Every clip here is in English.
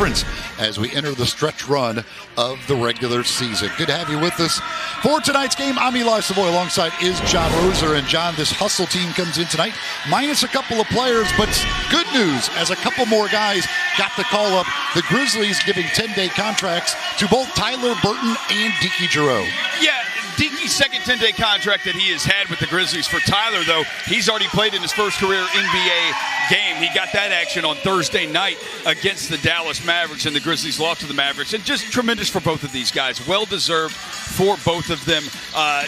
difference as we enter the stretch run of the regular season. Good to have you with us for tonight's game. I'm Eli Savoy, alongside is John Roser. And John, this Hustle team comes in tonight minus a couple of players, but good news as a couple more guys got the call up. The Grizzlies giving 10-day contracts to both Tyler Burton and Deke Giroux. Yeah, Deke's second 10-day contract that he has had with the Grizzlies. For Tyler, though, he's already played in his first career NBA game. He got that action on Thursday night against the Dallas Mavericks, and the Grizzlies lost to the Mavericks. And just tremendous for both of these guys. Well-deserved for both of them.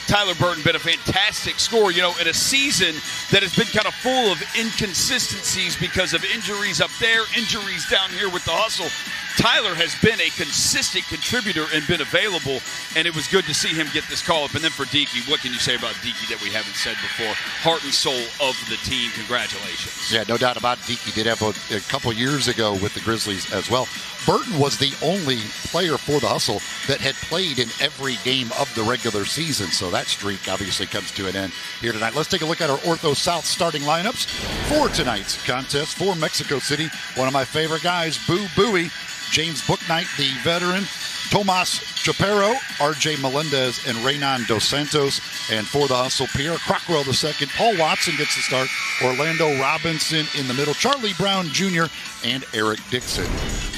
Tyler Burton been a fantastic scorer, you know, in a season that has been kind of full of inconsistencies because of injuries up there, injuries down here with the Hustle. Tyler has been a consistent contributor and been available, and it was good to see him get this call-up. And then for Deke, what can you say about Deke that we haven't said before? Heart and soul of the team. Congratulations. Yeah, no doubt about it. Deke did have a couple years ago with the Grizzlies as well. Burton was the only player for the Hustle that had played in every game of the regular season, so that streak obviously comes to an end here tonight. Let's take a look at our Ortho South starting lineups for tonight's contest. For Mexico City, one of my favorite guys, Boo Buie, James Bouknight, the veteran, Tomas Chaparro, R.J. Melendez, and Reynan Dos Santos. And for the Hustle, Pierre Crockrell II, Paul Watson gets the start, Orlando Robinson in the middle, Charlie Brown Jr., and Eric Dixon.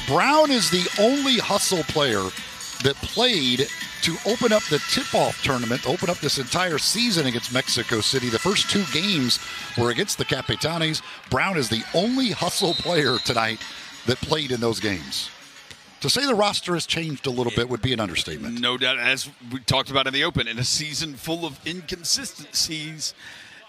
Brown is the only Hustle player that played to open up the tip-off tournament, open up this entire season against Mexico City. The first two games were against the Capitanes. Brown is the only Hustle player tonight that played in those games. To say the roster has changed a little bit would be an understatement. No doubt, as we talked about in the open, in a season full of inconsistencies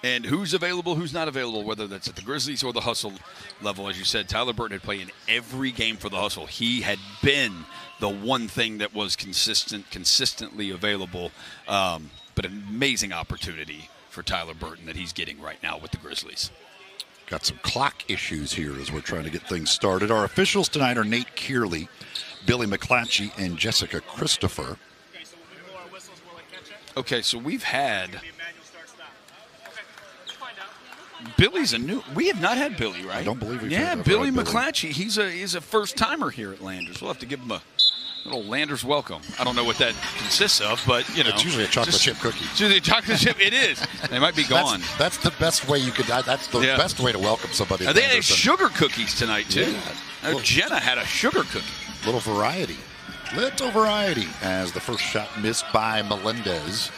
and who's available, who's not available, whether that's at the Grizzlies or the Hustle level. As you said, Tyler Burton had played in every game for the Hustle. He had been the one thing that was consistently available, but an amazing opportunity for Tyler Burton that he's getting right now with the Grizzlies. Got some clock issues here as we're trying to get things started. Our officials tonight are Nate Kearley, Billy McClatchy, and Jessica Christopher. Okay, so we've had Billy's a new. We have not had Billy, right? I don't believe we've had that. Billy McClatchy. He's a first timer here at Landers. We'll have to give him a little Landers welcome. I don't know what that consists of, but you know, it's usually a chocolate chip cookie. It's usually a chocolate chip. It is. They might be gone. That's the best way you could. That's the best way to welcome somebody. They had sugar cookies tonight too. Yeah. Jenna had a sugar cookie. Little variety as the first shot missed by Melendez.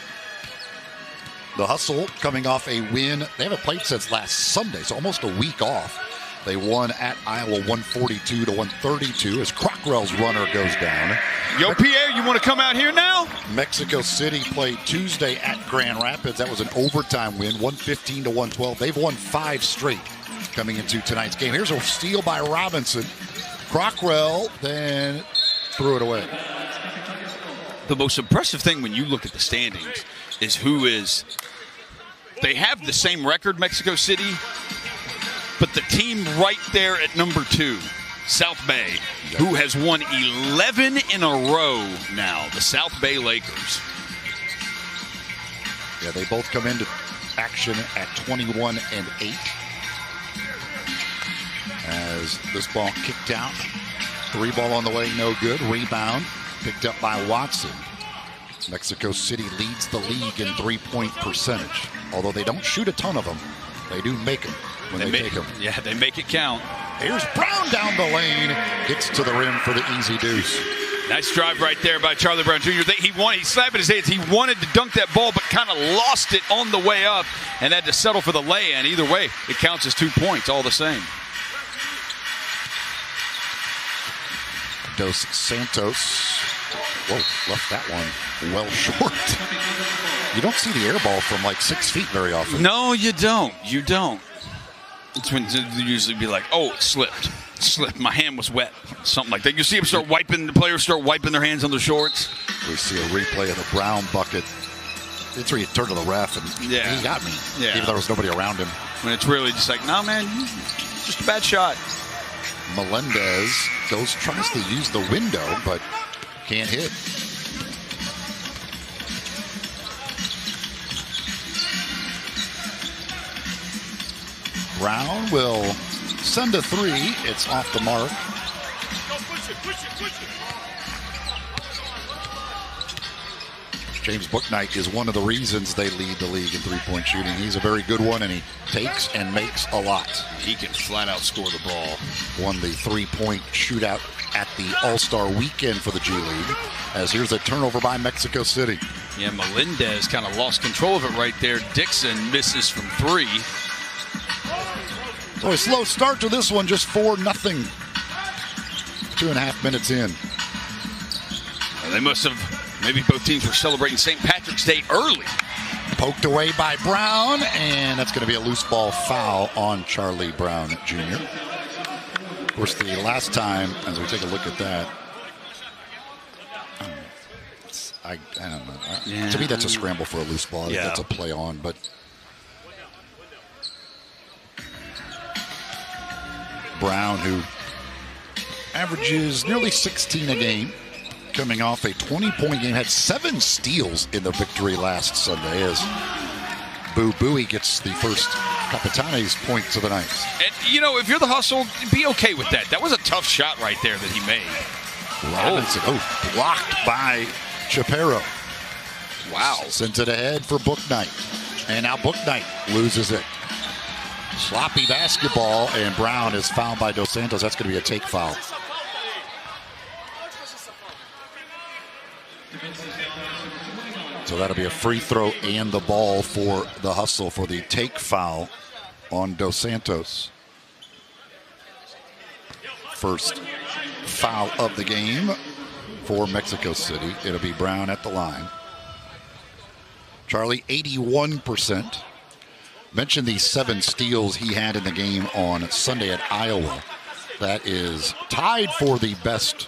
The Hustle coming off a win. They haven't played since last Sunday, so almost a week off. They won at Iowa 142-132 as Crockrell's runner goes down. Yo, Pierre, you want to come out here now? Mexico City played Tuesday at Grand Rapids. That was an overtime win, 115-112. They've won 5 straight coming into tonight's game. Here's a steal by Robinson. Crockrell then threw it away. The most impressive thing when you look at the standings is who is. They have the same record, Mexico City, but the team right there at number 2, South Bay, who has won 11 in a row now, the South Bay Lakers. Yeah, they both come into action at 21-8. As this ball kicked out. 3 ball on the way, no good. Rebound picked up by Watson. Mexico City leads the league in 3-point percentage. Although they don't shoot a ton of them, they do make them when they take them. Yeah, they make it count. Here's Brown down the lane. Gets to the rim for the easy deuce. Nice drive right there by Charlie Brown Jr. He slapped his hands. He wanted to dunk that ball, but kind of lost it on the way up and had to settle for the lay-in. Either way, it counts as 2 points all the same. Dos Santos. Whoa, left that one well short. You don't see the air ball from like 6 feet very often. No, you don't. You don't. It's when they usually be like, oh, it slipped. My hand was wet. Something like that. You see them the players start wiping their hands on their shorts. We see a replay of the Brown bucket. It's where you turn to the ref and he got me. Yeah. Even though there was nobody around him. When it's really just like, no, man, just a bad shot. Melendez tries to use the window, but can't hit. Brown will send a 3. It's off the mark. James Bouknight is one of the reasons they lead the league in three-point shooting. He's a very good one, and he takes and makes a lot. He can flat-out score the ball. Won the three-point shootout at the All-Star weekend for the G League, as here's a turnover by Mexico City. Yeah, Melendez kind of lost control of it right there. Dixon misses from three. So a slow start to this one, just 4-0. 2.5 minutes in. They must have... Maybe both teams were celebrating St. Patrick's Day early. Poked away by Brown, and that's going to be a loose ball foul on Charlie Brown Jr. Of course, the last time, as we take a look at that, I don't know. Yeah. To me, that's a scramble for a loose ball. Yeah. That's a play on, but Brown, who averages nearly 16 a game, coming off a 20-point game, had 7 steals in the victory last Sunday as Boo Buie gets the first Capitane's points of the night. And, you know, if you're the Hustle, be okay with that. That was a tough shot right there that he made. Robinson, blocked by Chaparro. Wow. Sent it ahead for Bouknight. And now Bouknight loses it. Sloppy basketball, and Brown is fouled by Dos Santos. That's going to be a take foul. So that'll be a free throw and the ball for the Hustle for the take foul on Dos Santos. First foul of the game for Mexico City. It'll be Brown at the line. Charlie, 81%. Mentioned the 7 steals he had in the game on Sunday at Iowa. That is tied for the best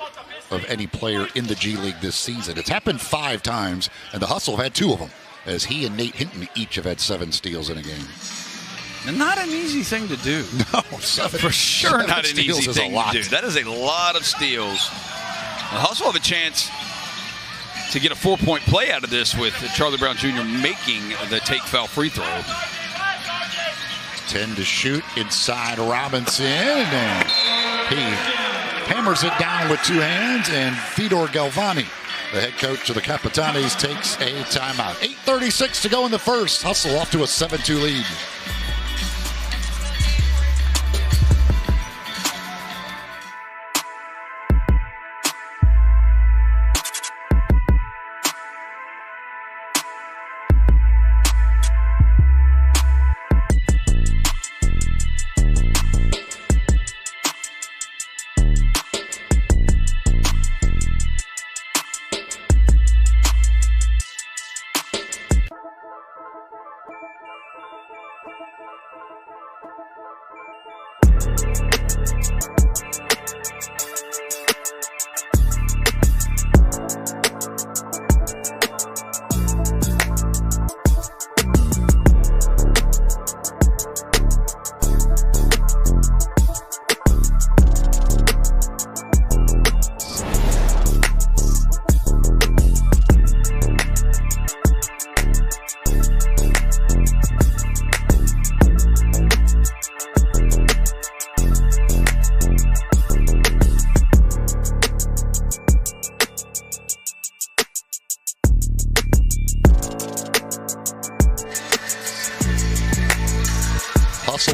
of any player in the G League this season. It's happened 5 times, and the Hustle have had 2 of them, as he and Nate Hinton each have had 7 steals in a game. Not an easy thing to do. No, 7. For sure not an easy thing to do. That is a lot of steals. The Hustle have a chance to get a 4-point play out of this with Charlie Brown Jr. making the take foul free throw. 10 to shoot inside Robinson, and he hammers it down with 2 hands, and Fedor Galvani, the head coach of the Capitanes, takes a timeout. 8:36 to go in the first. Hustle off to a 7-2 lead.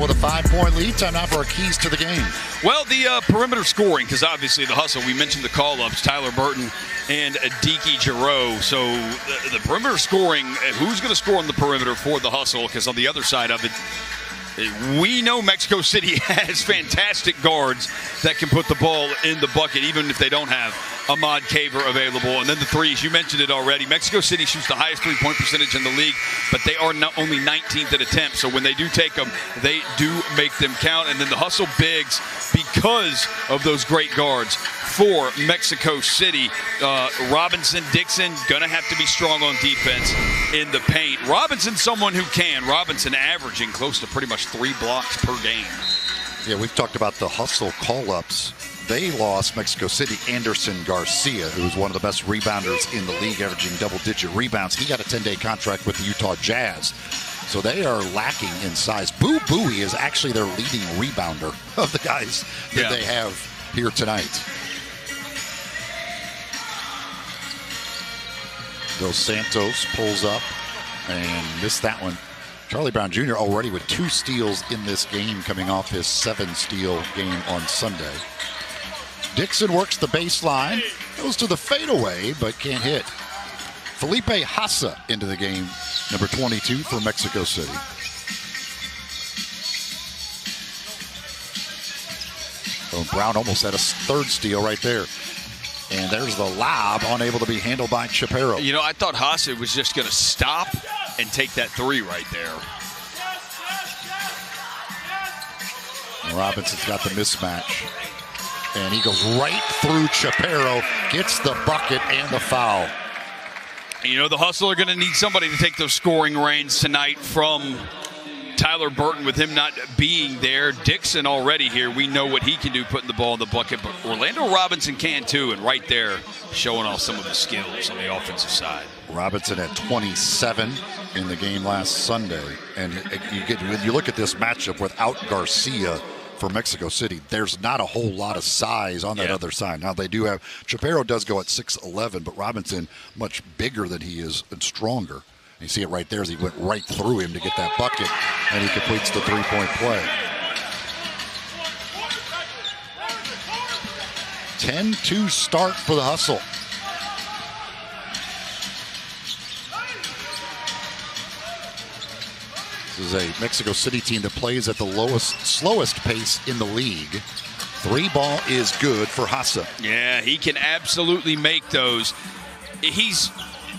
With a 5-point lead. Time now for our keys to the game. Well, the perimeter scoring, because obviously the Hustle, we mentioned the call-ups, Tyler Burton and Adiki Giroux. So the perimeter scoring, who's going to score on the perimeter for the Hustle? Because on the other side of it, we know Mexico City has fantastic guards that can put the ball in the bucket, even if they don't have Ahmad Kaver available. And then the threes, you mentioned it already. Mexico City shoots the highest three-point percentage in the league, but they are only 19th at attempts. So when they do take them, they do make them count. And then the Hustle bigs, because of those great guards for Mexico City. Robinson, Dixon, going to have to be strong on defense in the paint. Robinson's someone who can. Robinson averaging close to pretty much 3 blocks per game. Yeah, we've talked about the Hustle call-ups. They lost Mexico City Anderson Garcia, who's one of the best rebounders in the league, averaging double-digit rebounds. He got a 10-day contract with the Utah Jazz. So they are lacking in size. Boo Buie is actually their leading rebounder of the guys that they have here tonight. Dos Santos pulls up and missed that one. Charlie Brown Jr. already with 2 steals in this game, coming off his 7-steal game on Sunday. Dixon works the baseline, goes to the fadeaway, but can't hit. Felipe Hassa into the game, number 22 for Mexico City. Oh, Brown almost had a 3rd steal right there. And there's the lob, unable to be handled by Chaparro. You know, I thought Hassa was just going to stop and take that 3 right there. Robinson's got the mismatch. And he goes right through Chaparro, gets the bucket and the foul. You know, the Hustle are going to need somebody to take those scoring reins tonight from Tyler Burton with him not being there. Dixon already here. We know what he can do putting the ball in the bucket, but Orlando Robinson can too, and right there showing off some of the skills on the offensive side. Robinson had 27 in the game last Sunday, and when you look at this matchup without Garcia for Mexico City, there's not a whole lot of size on that other side. Now they do have, Chaparro does go at 6'11", but Robinson much bigger than he is and stronger. You see it right there as he went right through him to get that bucket, and he completes the 3-point play. 10-2 start for the Hustle. This is a Mexico City team that plays at the slowest pace in the league. 3 ball is good for Hassa. Yeah, he can absolutely make those. He's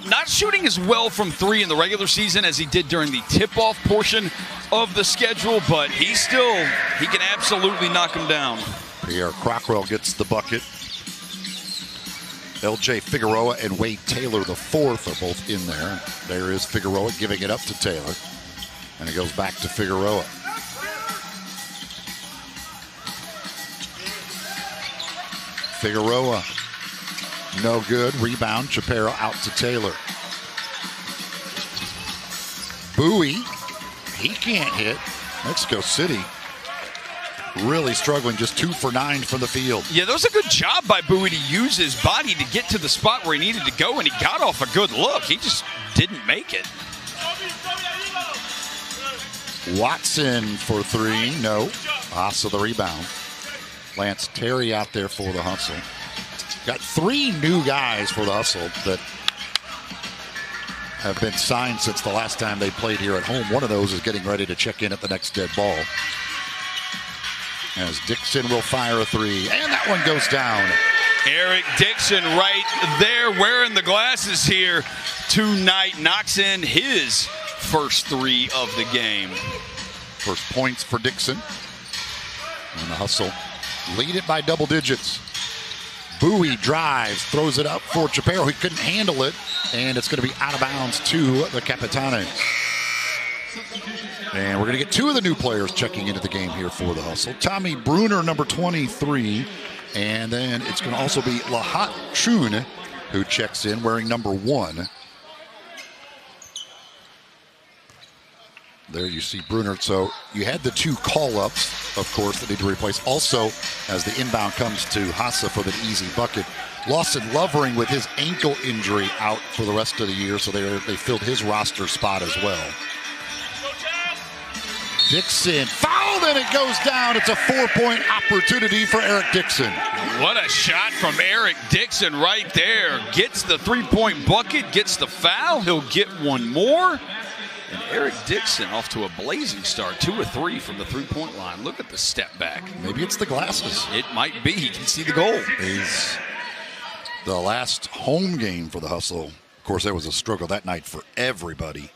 not shooting as well from 3 in the regular season as he did during the tip-off portion of the schedule, but he can absolutely knock him down. Pierre Crockwell gets the bucket. L.J. Figueroa and Wade Taylor, the 4th, are both in there. There is Figueroa giving it up to Taylor. And it goes back to Figueroa. Figueroa, no good. Rebound, Chaparro out to Taylor. Bowie, he can't hit. Mexico City really struggling, just 2 for 9 from the field. Yeah, that was a good job by Bowie to use his body to get to the spot where he needed to go, and he got off a good look. He just didn't make it. Watson for 3, no. Hassa the rebound. Lance Terry out there for the Hustle. Got 3 new guys for the Hustle that have been signed since the last time they played here at home. One of those is getting ready to check in at the next dead ball. As Dixon will fire a 3, and that one goes down. Eric Dixon right there wearing the glasses here tonight, knocks in his first 3 of the game. First points for Dixon. And the Hustle lead it by double digits. Bowie drives, throws it up for Chaparro. He couldn't handle it, and it's going to be out of bounds to the Capitanes. And we're going to get 2 of the new players checking into the game here for the Hustle. Tommy Bruner, number 23, and then it's going to also be Lahat Chun, who checks in wearing number 1. There you see Bruner. So you had the 2 call-ups, of course, that need to replace. Also, as the inbound comes to Hassa for the easy bucket, Lawson Lovering with his ankle injury out for the rest of the year, so they filled his roster spot as well. Dixon fouled, and it goes down. It's a 4-point opportunity for Eric Dixon. What a shot from Eric Dixon right there. Gets the 3-point bucket, gets the foul. He'll get 1 more. And Eric Dixon off to a blazing start, 2 or 3 from the 3-point line. Look at the step back. Maybe it's the glasses. It might be. He can see the goal. He's the last home game for the Hustle. Of course, there was a struggle that night for everybody.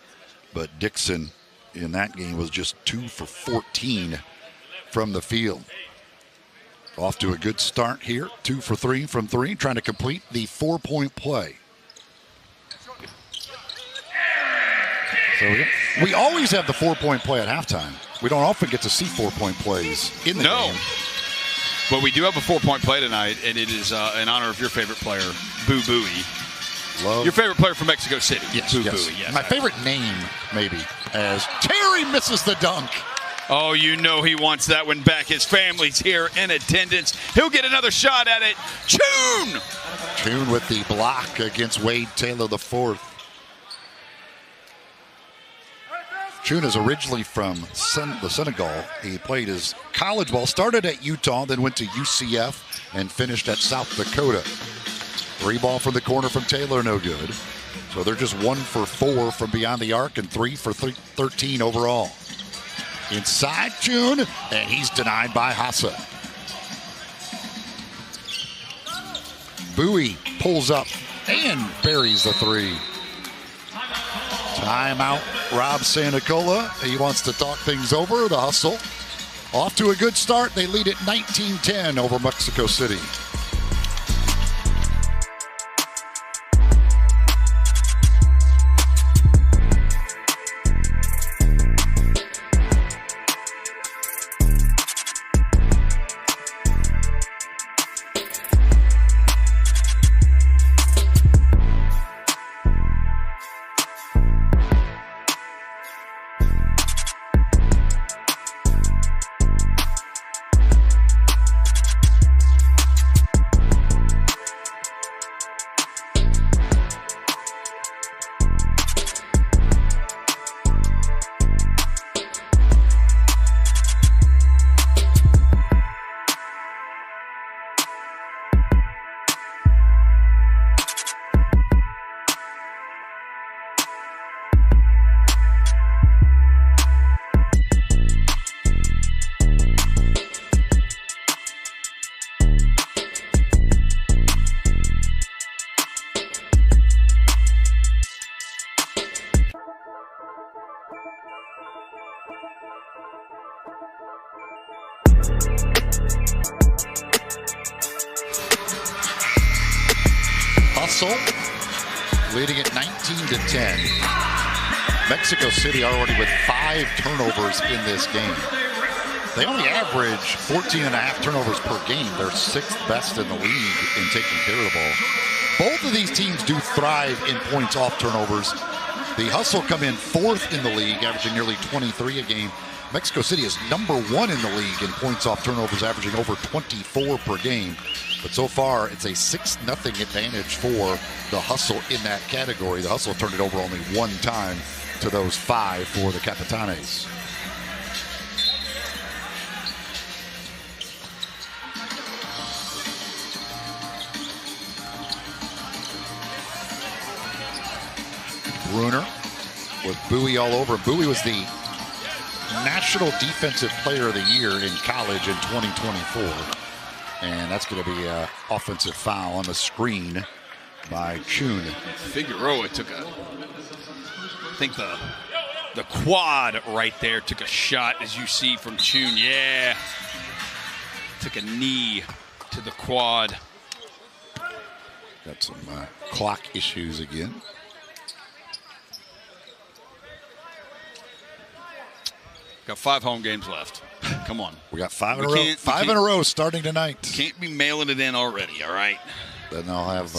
But Dixon in that game was just 2 for 14 from the field. Off to a good start here. 2 for 3 from 3, trying to complete the 4-point play. So we always have the 4-point play at halftime. We don't often get to see 4-point plays in the game. But we do have a 4-point play tonight, and it is in honor of your favorite player, Boo Bowie. Your favorite player from Mexico City. Yes, Boo yes. Bowie, yes. My favorite name, maybe, as Terry misses the dunk. Oh, you know he wants that one back. His family's here in attendance. He'll get another shot at it. Chun! Chun with the block against Wade Taylor, the 4th. Chun is originally from the Senegal. He played his college ball, started at Utah, then went to UCF, and finished at South Dakota. 3 ball from the corner from Taylor, no good. So they're just 1 for 4 from beyond the arc and 3 for 13 overall. Inside Chun, and he's denied by Hassa. Bowie pulls up and buries the 3. Timeout, Rob Santacola. He wants to talk things over. The Hustle off to a good start. They lead at 19-10 over Mexico City. Hustle leading at 19-10. Mexico City already with 5 turnovers in this game. They only average 14.5 turnovers per game. They're 6th best in the league in taking care of the ball. Both of these teams do thrive in points off turnovers. The Hustle come in 4th in the league, averaging nearly 23 a game. Mexico City is number 1 in the league in points off turnovers, averaging over 24 per game. But so far, it's a 6-0 advantage for the Hustle in that category. The Hustle turned it over only 1 time to those 5 for the Capitanes. Bruner with Bowie all over. Bowie was the National Defensive Player of the Year in college in 2024. And that's going to be an offensive foul on the screen by Chun. Figueroa took I think the quad right there took a shot, as you see from Chun. Yeah. Took a knee to the quad. Got some clock issues again. Got 5 home games left. Come on. We got 5 in a row. 5 in a row starting tonight. Can't be mailing it in already, all right? Then I'll have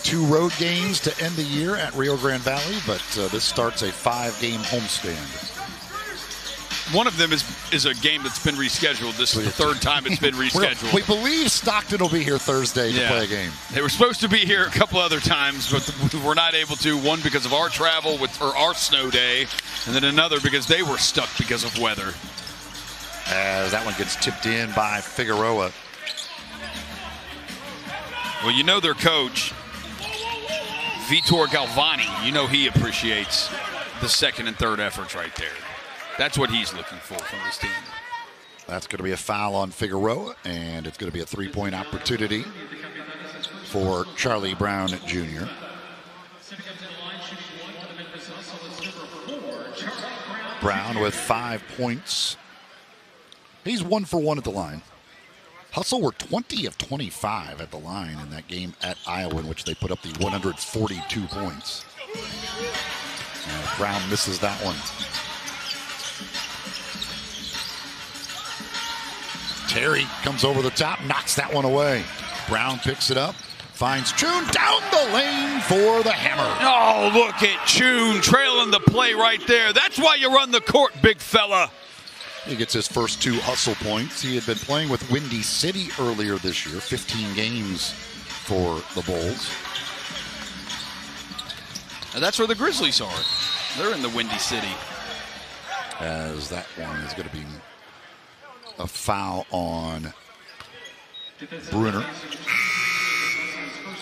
2 road games to end the year at Rio Grande Valley, but this starts a 5-game homestand. One of them is a game that's been rescheduled. This is the 3rd time it's been rescheduled. We believe Stockton will be here Thursday to play a game. They were supposed to be here a couple other times, but we're not able to. One because of our travel or our snow day, and then another because they were stuck because of weather. As that one gets tipped in by Figueroa. Well, you know their coach, Vitor Galvani. You know he appreciates the 2nd and 3rd efforts right there. That's what he's looking for from this team. That's going to be a foul on Figueroa, and it's going to be a 3-point opportunity for Charlie Brown Jr. Brown with 5 points. He's 1 for 1 at the line. Hustle were 20 of 25 at the line in that game at Iowa, in which they put up the 142 points. Brown misses that one. Terry comes over the top, knocks that one away. Brown picks it up, finds Chun down the lane for the hammer. Oh, look at Chun trailing the play right there. That's why you run the court, big fella. He gets his first 2 Hustle points. He had been playing with Windy City earlier this year, 15 games for the Bulls. And that's where the Grizzlies are. They're in the Windy City. As that one is going to be a foul on Bruner.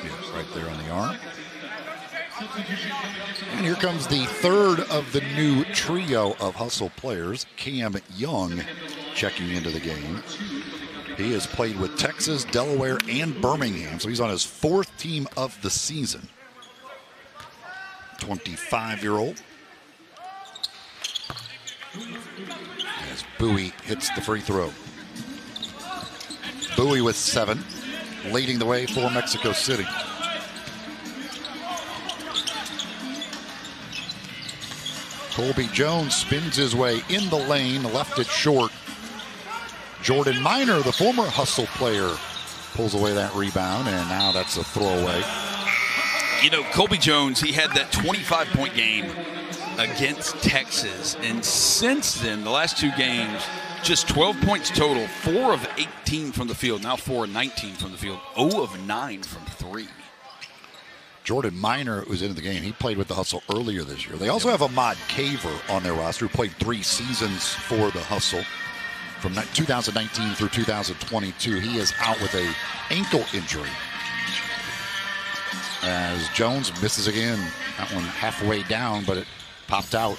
Yeah, right there on the arm. And here comes the third of the new trio of Hustle players, Cam Young, checking into the game. He has played with Texas, Delaware, and Birmingham, so he's on his fourth team of the season. 25-year-old. As Bowie hits the free throw. Bowie with 7, leading the way for Mexico City. Colby Jones spins his way in the lane, left it short. Jordan Minor, the former Hustle player, pulls away that rebound, and now that's a throwaway. You know, Colby Jones, he had that 25-point game against Texas, and since then, the last 2 games, just 12 points total, 4 of 18 from the field, now 4 of 19 from the field, 0 of 9 from 3. Jordan Minor was into the game. He played with the Hustle earlier this year. They also have Ahmad Caver on their roster, who played 3 seasons for the Hustle from 2019 through 2022. He is out with an ankle injury. As Jones misses again. That one halfway down, but it popped out.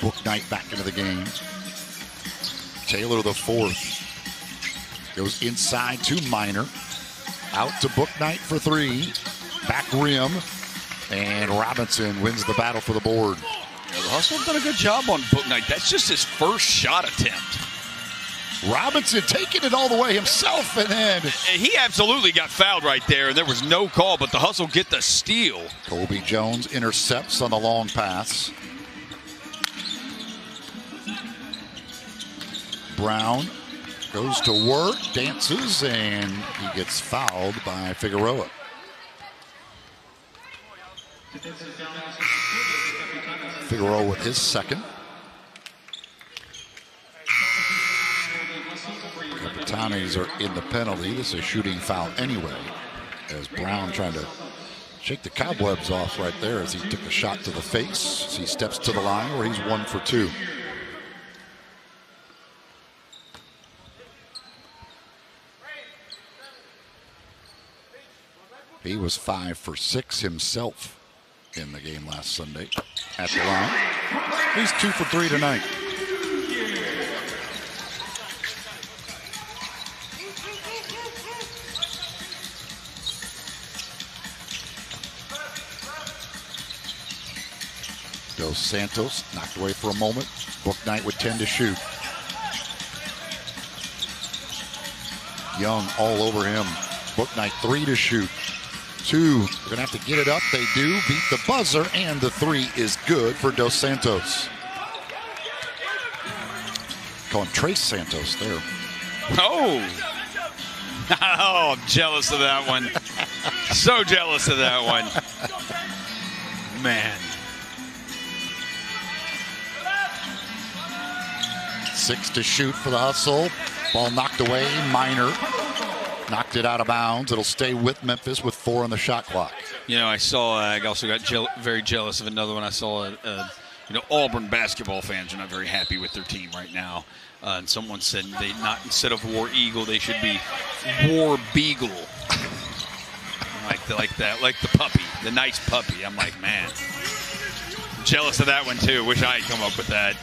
Bouknight back into the game. Taylor the fourth. Goes inside to Minor. Out to Bouknight for 3. Back rim. And Robinson wins the battle for the board. Yeah, the Hustle have done a good job on Bouknight. That's just his first shot attempt. Robinson taking it all the way himself, and then he absolutely got fouled right there, and there was no call, but the Hustle get the steal. Colby Jones intercepts on the long pass. Brown goes to work, dances, and he gets fouled by Figueroa. Figueroa with his second. Capitanes are in the penalty. This is a shooting foul anyway, as Brown trying to shake the cobwebs off right there as he took a shot to the face. As he steps to the line where he's 1 for 2. He was 5 for 6 himself in the game last Sunday at the line. He's 2 for 3 tonight. Dos Santos knocked away for a moment. Bouknight with 10 to shoot. Young all over him. Bouknight 3 to shoot. 2. They're going to have to get it up. They do. Beat the buzzer, and the 3 is good for Dos Santos. Call him Trace Santos there. Oh, I'm jealous of that one. So jealous of that one. Man. 6 to shoot for the Hustle. Ball knocked away. Minor knocked it out of bounds. It'll stay with Memphis with 4 on the shot clock. You know, I also got very jealous of another one. I saw, Auburn basketball fans are not very happy with their team right now. And someone said instead of War Eagle, they should be War Beagle. like the puppy, the nice puppy. I'm like, man, jealous of that one too. Wish I had come up with that.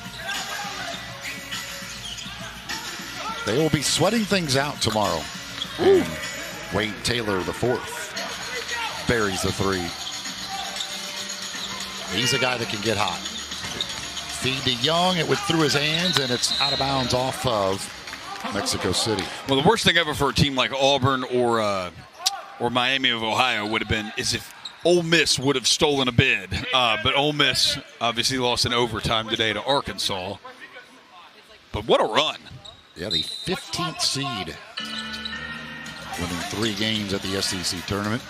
They will be sweating things out tomorrow. Ooh. Wade Taylor the fourth buries the 3. He's a guy that can get hot. Feed to Young. It went through his hands, and it's out of bounds off of Mexico City. Well, the worst thing ever for a team like Auburn or Miami of Ohio would have been is if Ole Miss would have stolen a bid. But Ole Miss obviously lost in overtime today to Arkansas. But what a run. Yeah, the 15th seed, winning 3 games at the SEC tournament.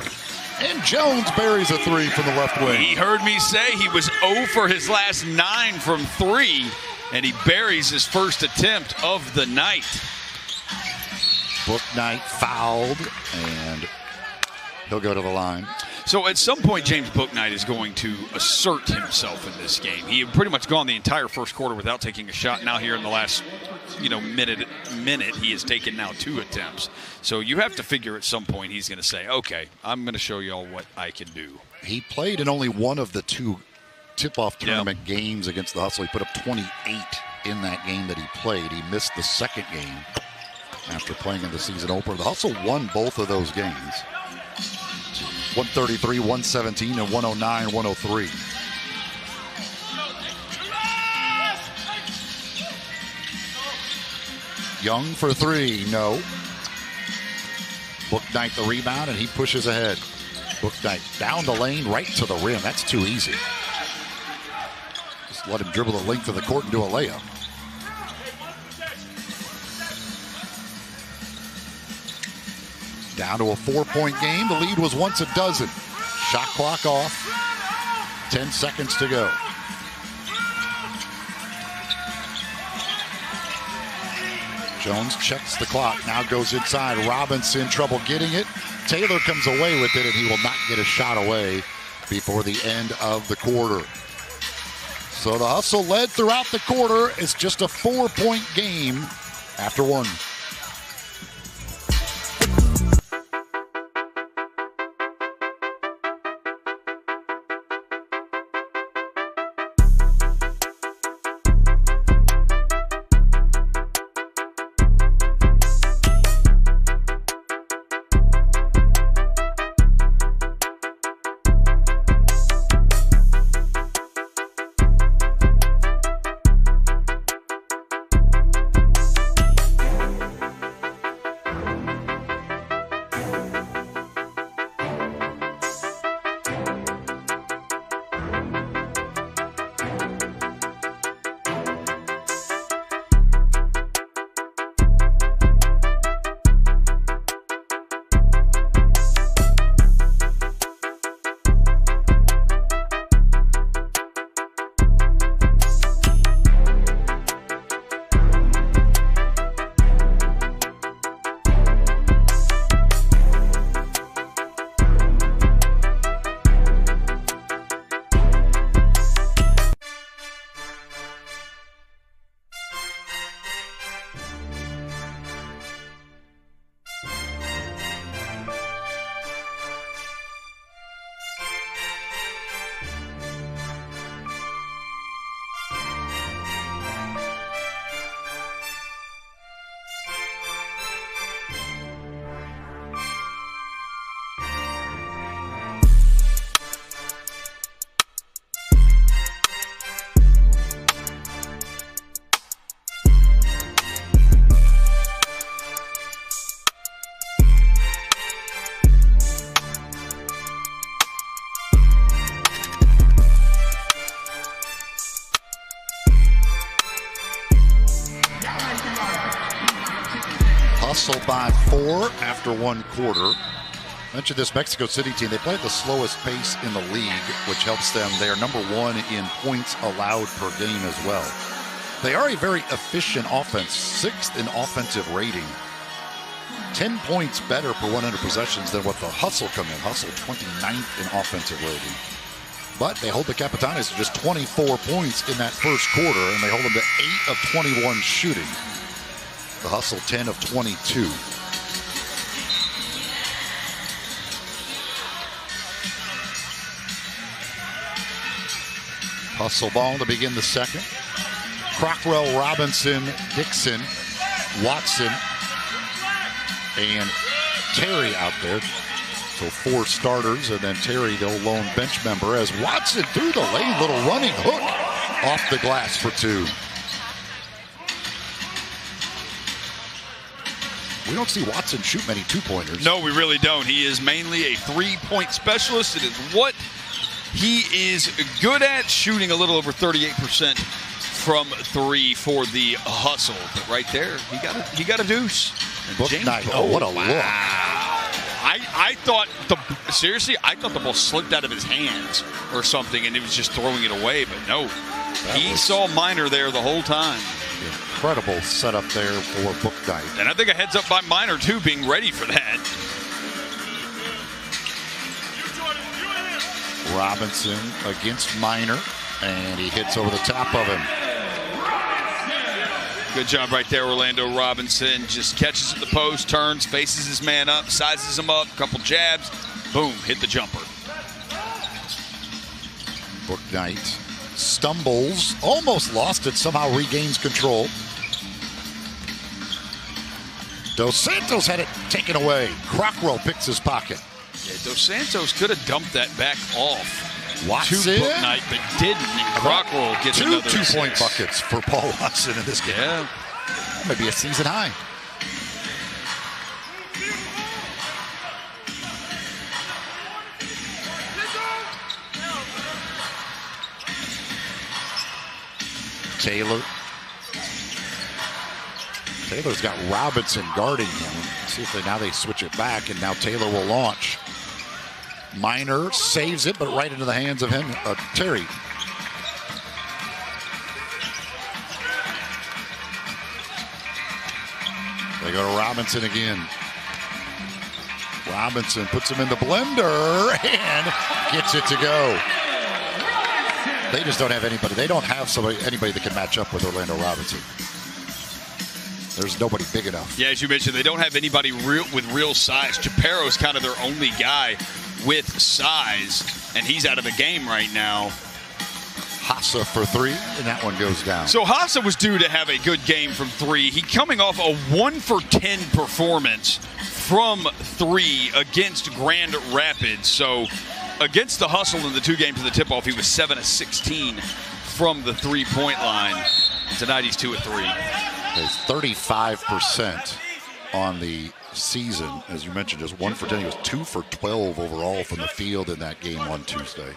And Jones buries a 3 from the left wing. He heard me say he was 0 for his last 9 from 3, and he buries his first attempt of the night. Bouknight fouled, and he'll go to the line. So at some point, James Bouknight is going to assert himself in this game. He had pretty much gone the entire first quarter without taking a shot. Now here in the last, minute, he has taken now 2 attempts. So you have to figure at some point he's going to say, okay, I'm going to show y'all what I can do. He played in only one of the 2 tip-off tournament games against the Hustle. He put up 28 in that game that he played. He missed the second game after playing in the season opener. The Hustle won both of those games. 133, 117, and 109, 103. Young for 3, no. Bouknight the rebound, and he pushes ahead. Bouknight down the lane, right to the rim. That's too easy. Just let him dribble the length of the court and do a layup. Down to a 4-point game. The lead was once a dozen. Shot clock off. 10 seconds to go. Jones checks the clock. Now goes inside. Robinson, trouble getting it. Taylor comes away with it, and he will not get a shot away before the end of the quarter. So the Hustle led throughout the quarter. It's just a 4-point game after 1. Hustle by 4 after 1 quarter. Mentioned this Mexico City team. They play at the slowest pace in the league, which helps them. They are number 1 in points allowed per game as well. They are a very efficient offense, 6th in offensive rating. 10 points better per 100 possessions than what the Hustle come in. Hustle 29th in offensive rating. But they hold the Capitanes to just 24 points in that first quarter, and they hold them to 8 of 21 shooting. The Hustle 10 of 22. Hustle ball to begin the second. Crockrell, Robinson, Dixon, Watson, and Terry out there. So 4 starters, and then Terry, the lone bench member, as Watson through the lane, little running hook off the glass for 2. We don't see Watson shoot many 2-pointers. No, we really don't. He is mainly a 3-point specialist. It is what he is good at, shooting a little over 38% from 3 for the Hustle. But right there, he got a deuce. Bouknight, what a look. I thought the ball slipped out of his hands or something, and he was just throwing it away. But no, he saw Minor there the whole time. Incredible setup there for Bouknight. And I think a heads up by Minor, too, being ready for that. Robinson against Minor, and he hits over the top of him. Good job right there, Orlando Robinson. Just catches at the post, turns, faces his man up, sizes him up, couple jabs, boom, hit the jumper. Bouknight stumbles, almost lost it, somehow regains control. Dos Santos had it taken away. Crockrell picks his pocket. Yeah, Dos Santos could have dumped that back off. Watson, to Bouknight, but didn't. And Crockrell gets another two-point buckets for Paul Watson in this game. Yeah. That may be a season high. Taylor's got Robinson guarding him. See if now they switch it back, and now Taylor will launch. Minor saves it, but right into the hands of him, Terry. They go to Robinson again. Robinson puts him in the blender and gets it to go. They just don't have anybody. They don't have anybody that can match up with Orlando Robinson. There's nobody big enough. Yeah, as you mentioned, they don't have anybody with real size. Chaparro's kind of their only guy with size, and he's out of the game right now. Hassa for three, and that one goes down. So Hassa was due to have a good game from three. He coming off a 1 for 10 performance from three against Grand Rapids. So against the Hustle in the two games of the tip-off, he was 7 of 16 from the three-point line. Tonight he's 2 of 3. He's 35% on the season. As you mentioned, just 1 for 10. He was 2 for 12 overall from the field in that game on Tuesday.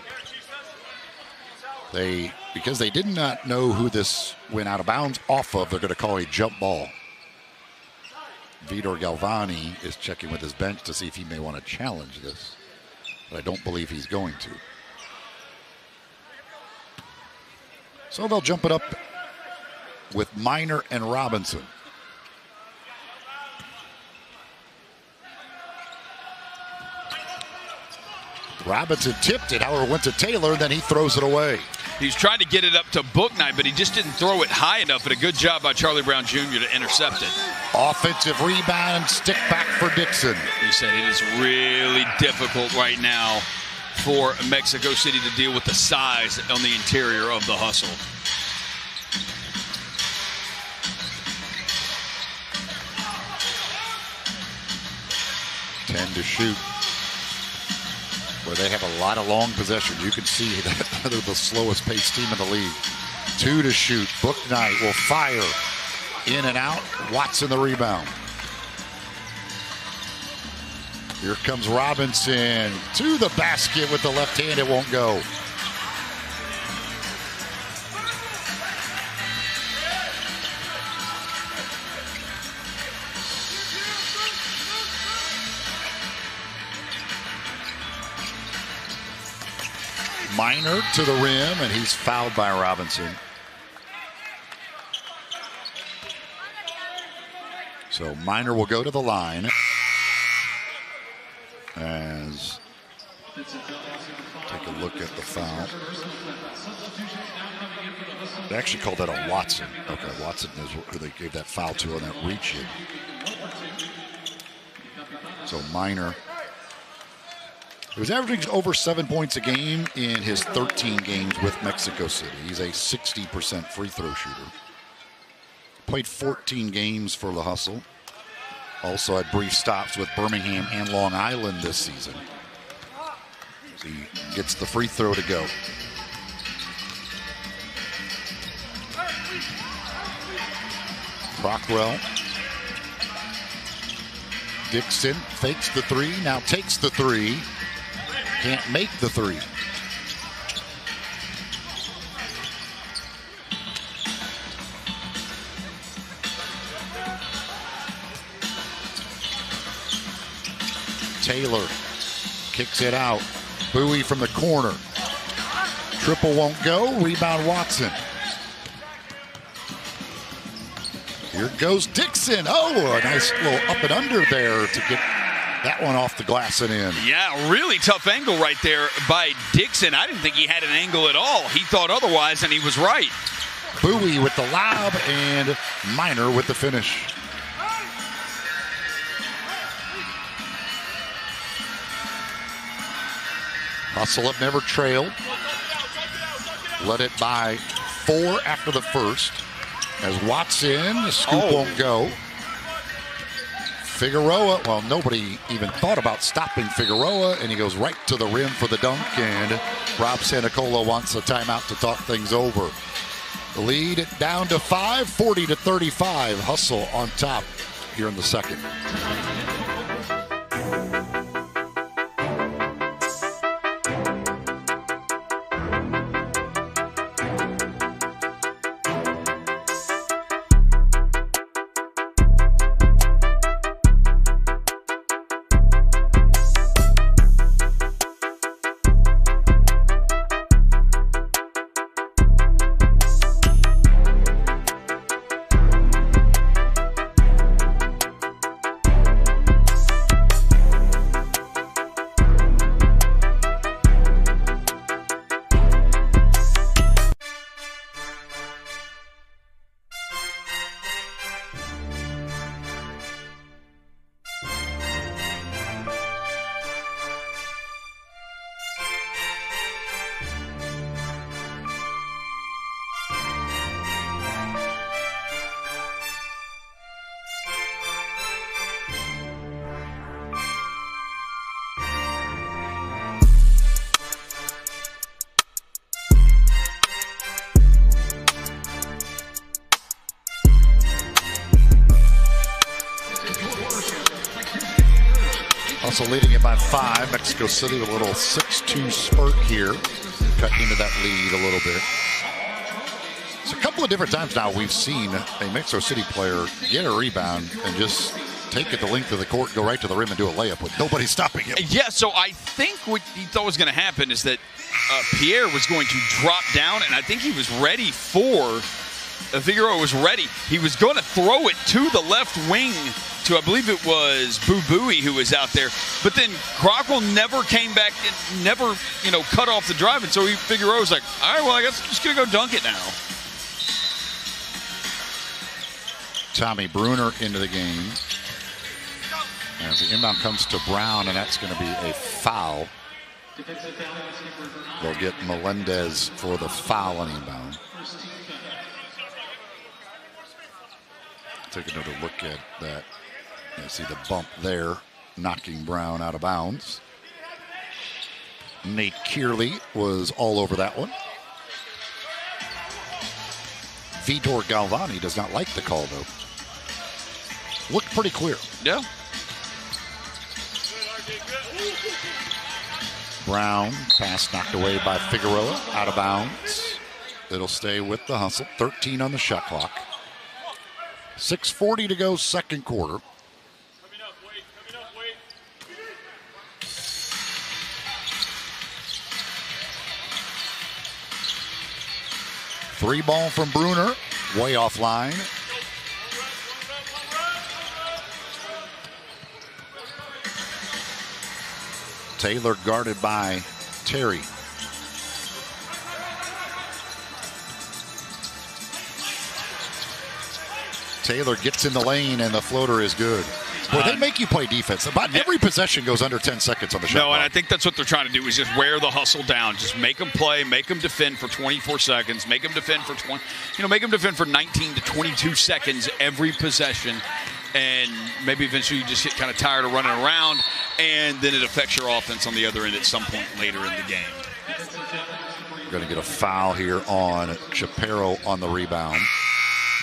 Because they did not know who this went out of bounds off of, they're going to call a jump ball. Vitor Galvani is checking with his bench to see if he may want to challenge this, but I don't believe he's going to. So they'll jump it up with Minor and Robinson. Robinson tipped it, however, went to Taylor, then he throws it away. He's trying to get it up to Bouknight, but he just didn't throw it high enough. But a good job by Charlie Brown Jr. to intercept it. Offensive rebound, stick back for Dixon. He said it is really difficult right now for Mexico City to deal with the size on the interior of the Hustle. To shoot, where they have a lot of long possessions. You can see that they're the slowest paced team in the league. 2 to shoot. Bouknight will fire in and out. Watson the rebound. Here comes Robinson to the basket with the left hand. It won't go. Minor to the rim, and he's fouled by Robinson. So Minor will go to the line. As take a look at the foul. They actually called that a Watson. Okay, Watson is who they gave that foul to on that reach in. So Minor. He was averaging over 7 points a game in his 13 games with Mexico City. He's a 60% free throw shooter. Played 14 games for the Hustle. Also had brief stops with Birmingham and Long Island this season. So he gets the free throw to go. Crockrell. Dixon fakes the three, now takes the three. Can't make the three. Taylor kicks it out. Bowie from the corner. Triple won't go. Rebound Watson. Here goes Dixon. Oh, a nice little up and under there to get That one off the glass and in. Yeah, really tough angle right there by Dixon. I didn't think he had an angle at all. He thought otherwise, and he was right. Bowie with the lob and Minor with the finish. Hustle have never trailed. Led it by 4 after the first. As Watson, the scoop won't go. Figueroa, well, nobody even thought about stopping Figueroa, and he goes right to the rim for the dunk, and Rob Santacola wants a timeout to talk things over. The lead down to 5, 40-35. Hustle on top here in the second. Hustle leading it by 5. Mexico City with a little 6-2 spurt here. Cut into that lead a little bit. It's a couple of different times now we've seen a Mexico City player get a rebound and just take it the length of the court, go right to the rim and do a layup with nobody stopping him. Yeah, so I think what he thought was going to happen is that Pierre was going to drop down, and I think he was ready for Figueroa was ready. He was going to throw it to the left wing to, I believe it was Bowie who was out there. But then Crockwell never came back and never, cut off the drive. And so Figueroa was like, all right, well, I guess I'm just going to go dunk it now. Tommy Bruner into the game. As the inbound comes to Brown, and that's going to be a foul. They'll get Melendez for the foul on inbound. Take another look at that. You see the bump there, knocking Brown out of bounds. Nate Kearley was all over that one. Vitor Galvani does not like the call, though. Looked pretty clear. Yeah. Brown, pass knocked away by Figueroa, out of bounds. It'll stay with the Hustle. 13 on the shot clock. 6:40 to go, second quarter. Three ball from Bruner, way offline. Taylor guarded by Terry. Taylor gets in the lane, and the floater is good. Boy, they make you play defense. About every possession goes under 10 seconds on the shot. No, and I think that's what they're trying to do is just wear the Hustle down. Just make them play, make them defend for 24 seconds, make them defend for 20. Make them defend for 19 to 22 seconds every possession, and maybe eventually you just get kind of tired of running around, and then it affects your offense on the other end at some point later in the game. We're going to get a foul here on Chaparro on the rebound.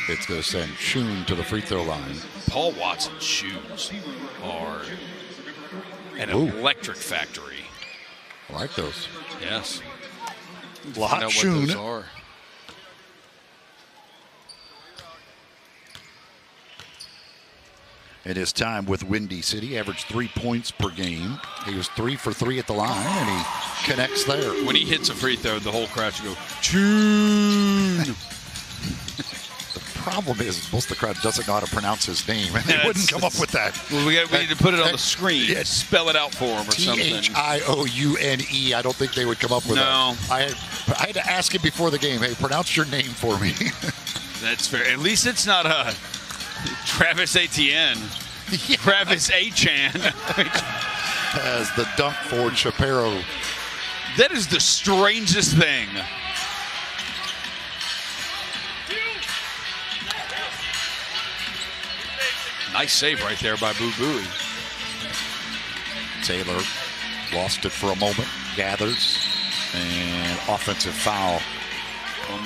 It's going to send Choon to the free throw line. Paul Watson's shoes are an electric factory. I like those. Yes. Lot Choon. In his time with Windy City, averaged 3 points per game. He was 3 for 3 at the line, and he connects there. When he hits a free throw, the whole crowd should go, Choon. problem is most of the crowd doesn't know how to pronounce his name, and they wouldn't come up with that. Well, we need to put it on the screen. Yeah, spell it out for him or something. Thioune. I don't think they would come up with that. I had to ask him before the game, hey, pronounce your name for me. That's fair. At least it's not Travis Etienne. Yeah. Travis Achan. As the dunk for Shapiro. That is the strangest thing. Nice save right there by Boo Buie. Taylor lost it for a moment, gathers, and offensive foul.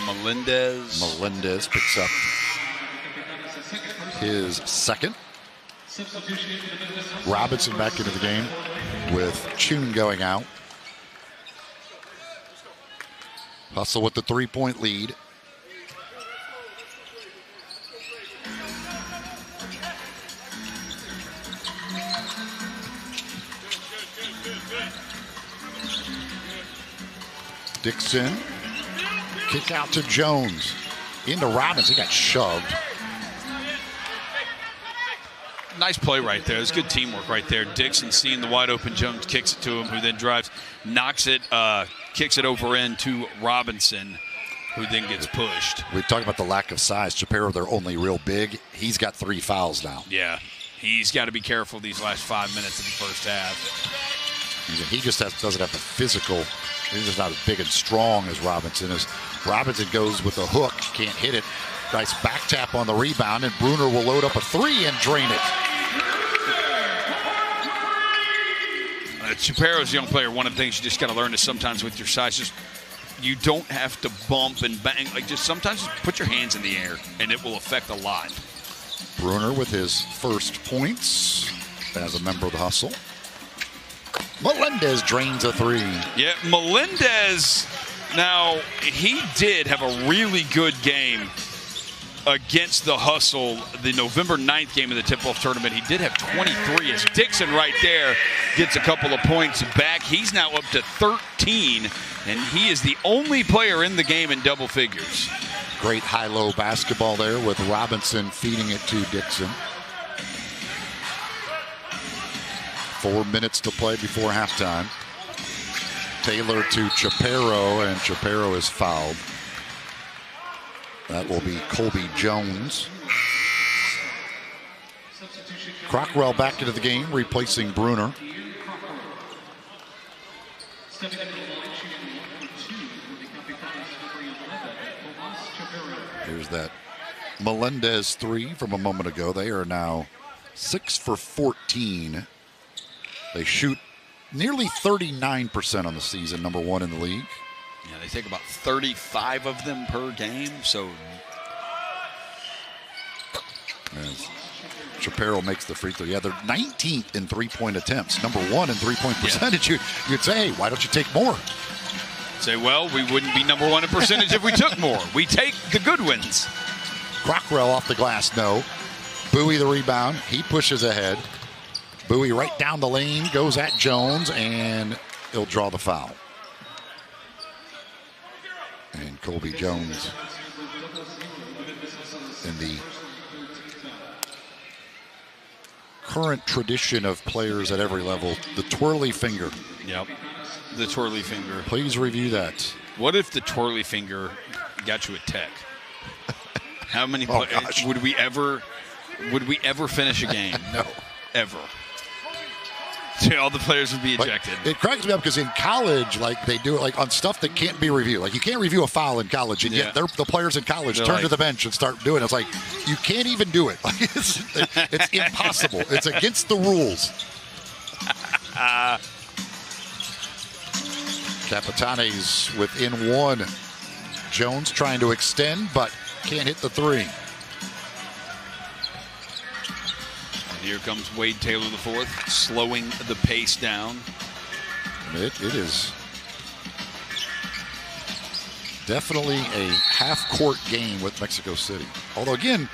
Melendez. Melendez picks up his second. Robinson back into the game with Chun going out. Hustle with the three-point lead. Dixon, kick out to Jones. Into Robbins, he got shoved. Nice play right there. It's good teamwork right there. Dixon seeing the wide open Jones, kicks it to him, who then drives, knocks it, kicks it over into Robinson, who then gets pushed. We talked about the lack of size. Shapiro, they're only real big. He's got 3 fouls now. Yeah, he's got to be careful these last 5 minutes of the first half. He just doesn't have the physical. He's just not as big and strong as Robinson is. Robinson goes with a hook, can't hit it. Nice back tap on the rebound, and Bruner will load up a 3 and drain it. Shapiro's a young player. One of the things you just got to learn is sometimes with your size, just you don't have to bump and bang. Like just sometimes just put your hands in the air, and it will affect a lot. Bruner with his first points as a member of the Hustle. Melendez drains a 3. Yeah, Melendez, now, he did have a really good game against the Hustle, the November 9th game of the tip-off tournament. He did have 23 as Dixon right there gets a couple of points back. He's now up to 13, and he is the only player in the game in double figures. Great high-low basketball there with Robinson feeding it to Dixon. 4 minutes to play before halftime. Taylor to Shapiro, and Shapiro is fouled. That will be Colby Jones. Crockrell back into the game, replacing Bruner. Here's that Melendez 3 from a moment ago. They are now 6 for 14. They shoot nearly 39% on the season, number 1 in the league. Yeah, they take about 35 of them per game, so. As Shapiro makes the free throw. Yeah, they're 19th in three-point attempts, number 1 in three-point percentage. Yeah. You'd say, hey, why don't you take more? Say, well, we wouldn't be number 1 in percentage if we took more. We take the good wins. Crockrell off the glass, no. Buie the rebound. He pushes ahead. Buie right down the lane, goes at Jones, and he'll draw the foul. And Colby Jones in the current tradition of players at every level, the twirly finger. Yep, the twirly finger. Please review that. What if the twirly finger got you a tech? How many would we ever finish a game? No. Ever. All the players would be ejected. It cracks me up because in college, like they do it like on stuff that can't be reviewed. Like you can't review a foul in college, and yet the players in college turn to the bench and start doing it. It's like you can't even do it. Like it's impossible. It's against the rules. Capitane's within 1. Jones trying to extend, but can't hit the 3. Here comes Wade Taylor IV, slowing the pace down. It is definitely a half-court game with Mexico City. Although, again,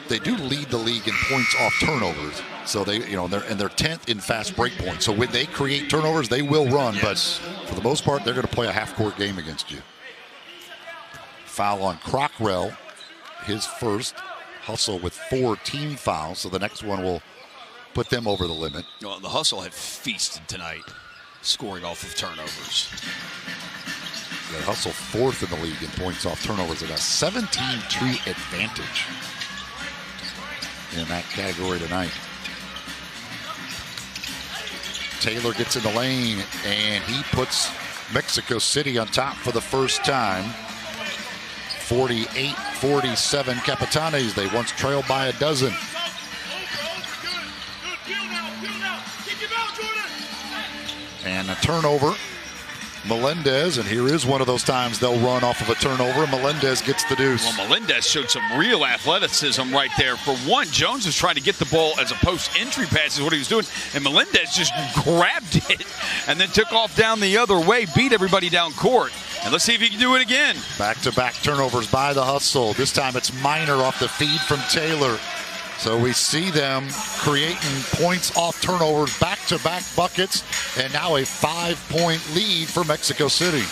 they do lead the league in points off turnovers. So they're 10th in fast break points. So when they create turnovers, they will run. Yes. But for the most part, they're going to play a half-court game against you. Foul on Crockrell. his first. Hustle with 4 team fouls, so the next one will put them over the limit. Well, the Hustle had feasted tonight, scoring off of turnovers. The Hustle 4th in the league in points off turnovers at a 17-2 advantage in that category tonight. Taylor gets in the lane, and he puts Mexico City on top for the first time. 48-47 Capitanes. They once trailed by a dozen. And a turnover. Melendez, and here is one of those times they'll run off of a turnover. Melendez gets the deuce. Well, Melendez showed some real athleticism right there. For one, Jones was trying to get the ball as a post-entry pass is what he was doing, and Melendez just grabbed it and then took off down the other way, beat everybody down court. And let's see if he can do it again. Back-to-back turnovers by the Hustle. This time it's Minor off the feed from Taylor. So we see them creating points off turnovers, back-to-back buckets, and now a 5-point lead for Mexico City.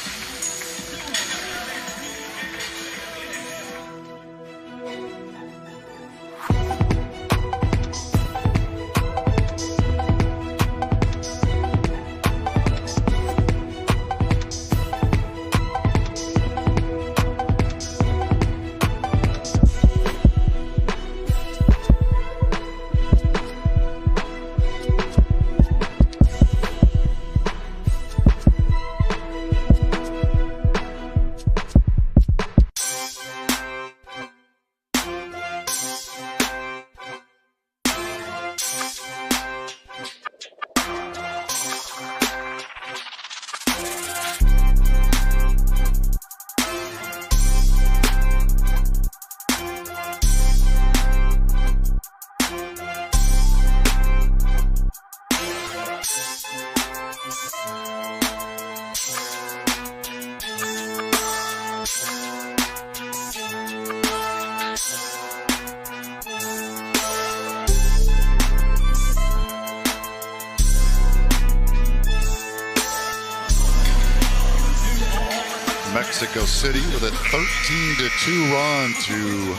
Mexico City with a 13-2 run to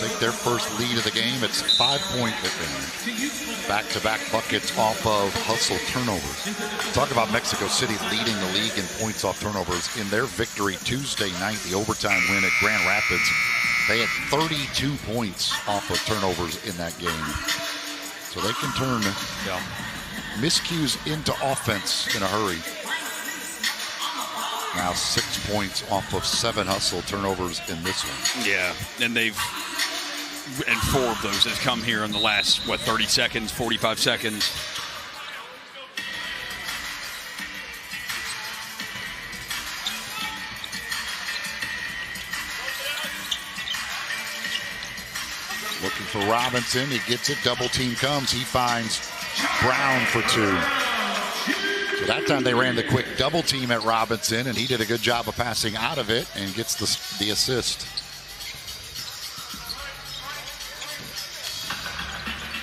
take their first lead of the game. It's 5-point advantage. Back-to-back buckets off of Hustle turnovers. Talk about Mexico City leading the league in points off turnovers. In their victory Tuesday night, the overtime win at Grand Rapids, they had 32 points off of turnovers in that game. So they can turn miscues into offense in a hurry. Now 6 points off of 7 Hustle turnovers in this one. Yeah, and 4 of those have come here in the last, 30 seconds, 45 seconds. Looking for Robinson, he gets it, double team comes, he finds Brown for 2. So that time they ran the quick double team at Robinson, and he did a good job of passing out of it and gets the assist.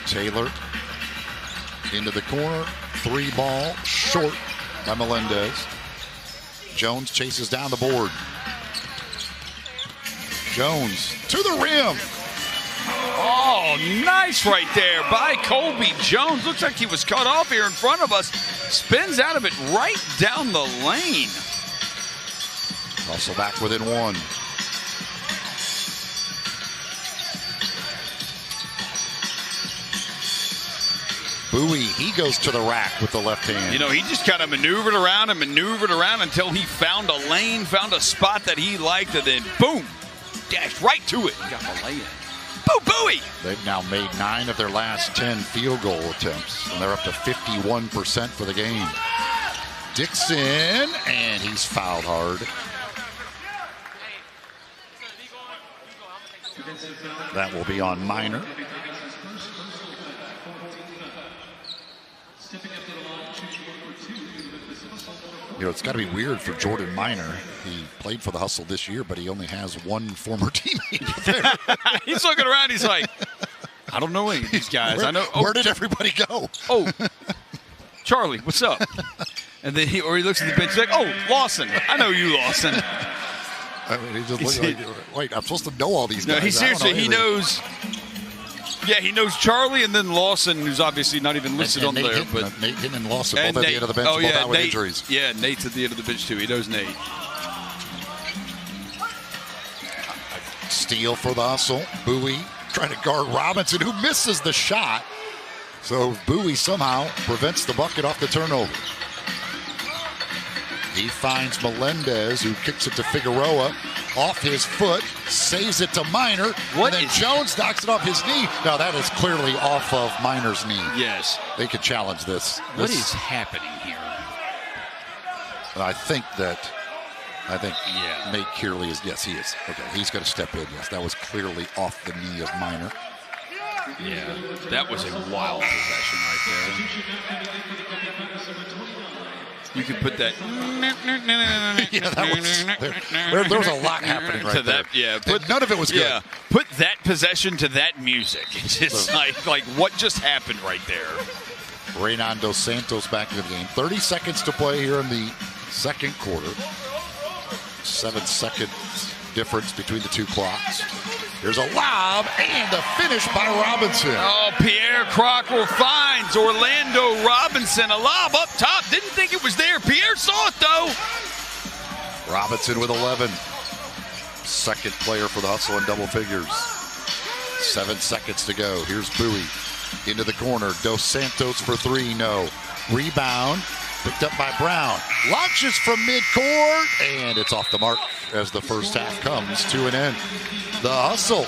Taylor into the corner, 3 ball, short by Melendez. Jones chases down the board. Jones to the rim. Oh, nice right there by Colby Jones. Looks like he was cut off here in front of us. Spins out of it right down the lane. Also back within 1. Bowie, he goes to the rack with the left hand. You know, he just kind of maneuvered around until he found a lane, found a spot that he liked, and then boom, dashed right to it. He got the lay in. Bowie! They've now made 9 of their last 10 field goal attempts, and they're up to 51% for the game. Dixon, and he's fouled hard. That will be on Minor. You know, it's got to be weird for Jordan Minor. He played for the Hustle this year, but he only has 1 former teammate there. He's looking around. He's like, I don't know any of these guys. Where did everybody go? Oh, Charlie, what's up? And then he looks at the bench. He's like, oh, Lawson. I know you, Lawson. I mean, he just looked like, wait, I'm supposed to know all these guys. No, he knows. Yeah, he knows Charlie and then Lawson, who's obviously not even listed on Nate there. Hinton, But Nate Hinton and Lawson both at the end of the bench, both out with injuries. Yeah, Nate's at the end of the bench too. He knows Nate. Steal for the Hustle. Bowie trying to guard Robinson, who misses the shot. So Bowie somehow prevents the bucket off the turnover. He finds Melendez, who kicks it to Figueroa off his foot, saves it to Minor, and then Jones knocks it off his knee. Now that is clearly off of Minor's knee. Yes. They could challenge this. What is happening here? I think Nate Kearley is, yes, he is. Okay, he's going to step in, yes. That was clearly off the knee of Minor. Yeah, that was a wild possession right there. You could put that. Yeah, that there was a lot happening right there. Yeah, none of it was good. Yeah, put that possession to that music. It's just like what just happened right there. Reynan Dos Santos back in the game. 30 seconds to play here in the second quarter. 7 seconds difference between the two clocks. There's a lob and a finish by Robinson. Oh, Pierre Crocker finds Orlando Robinson. A lob up top. Didn't think it was there. Pierre saw it, though. Robinson with 11. Second player for the Hustle in double figures. 7 seconds to go. Here's Bowie into the corner. Dos Santos for three. No. Rebound. Picked up by Brown. Launches from midcourt, and it's off the mark as the first half comes to an end. The Hustle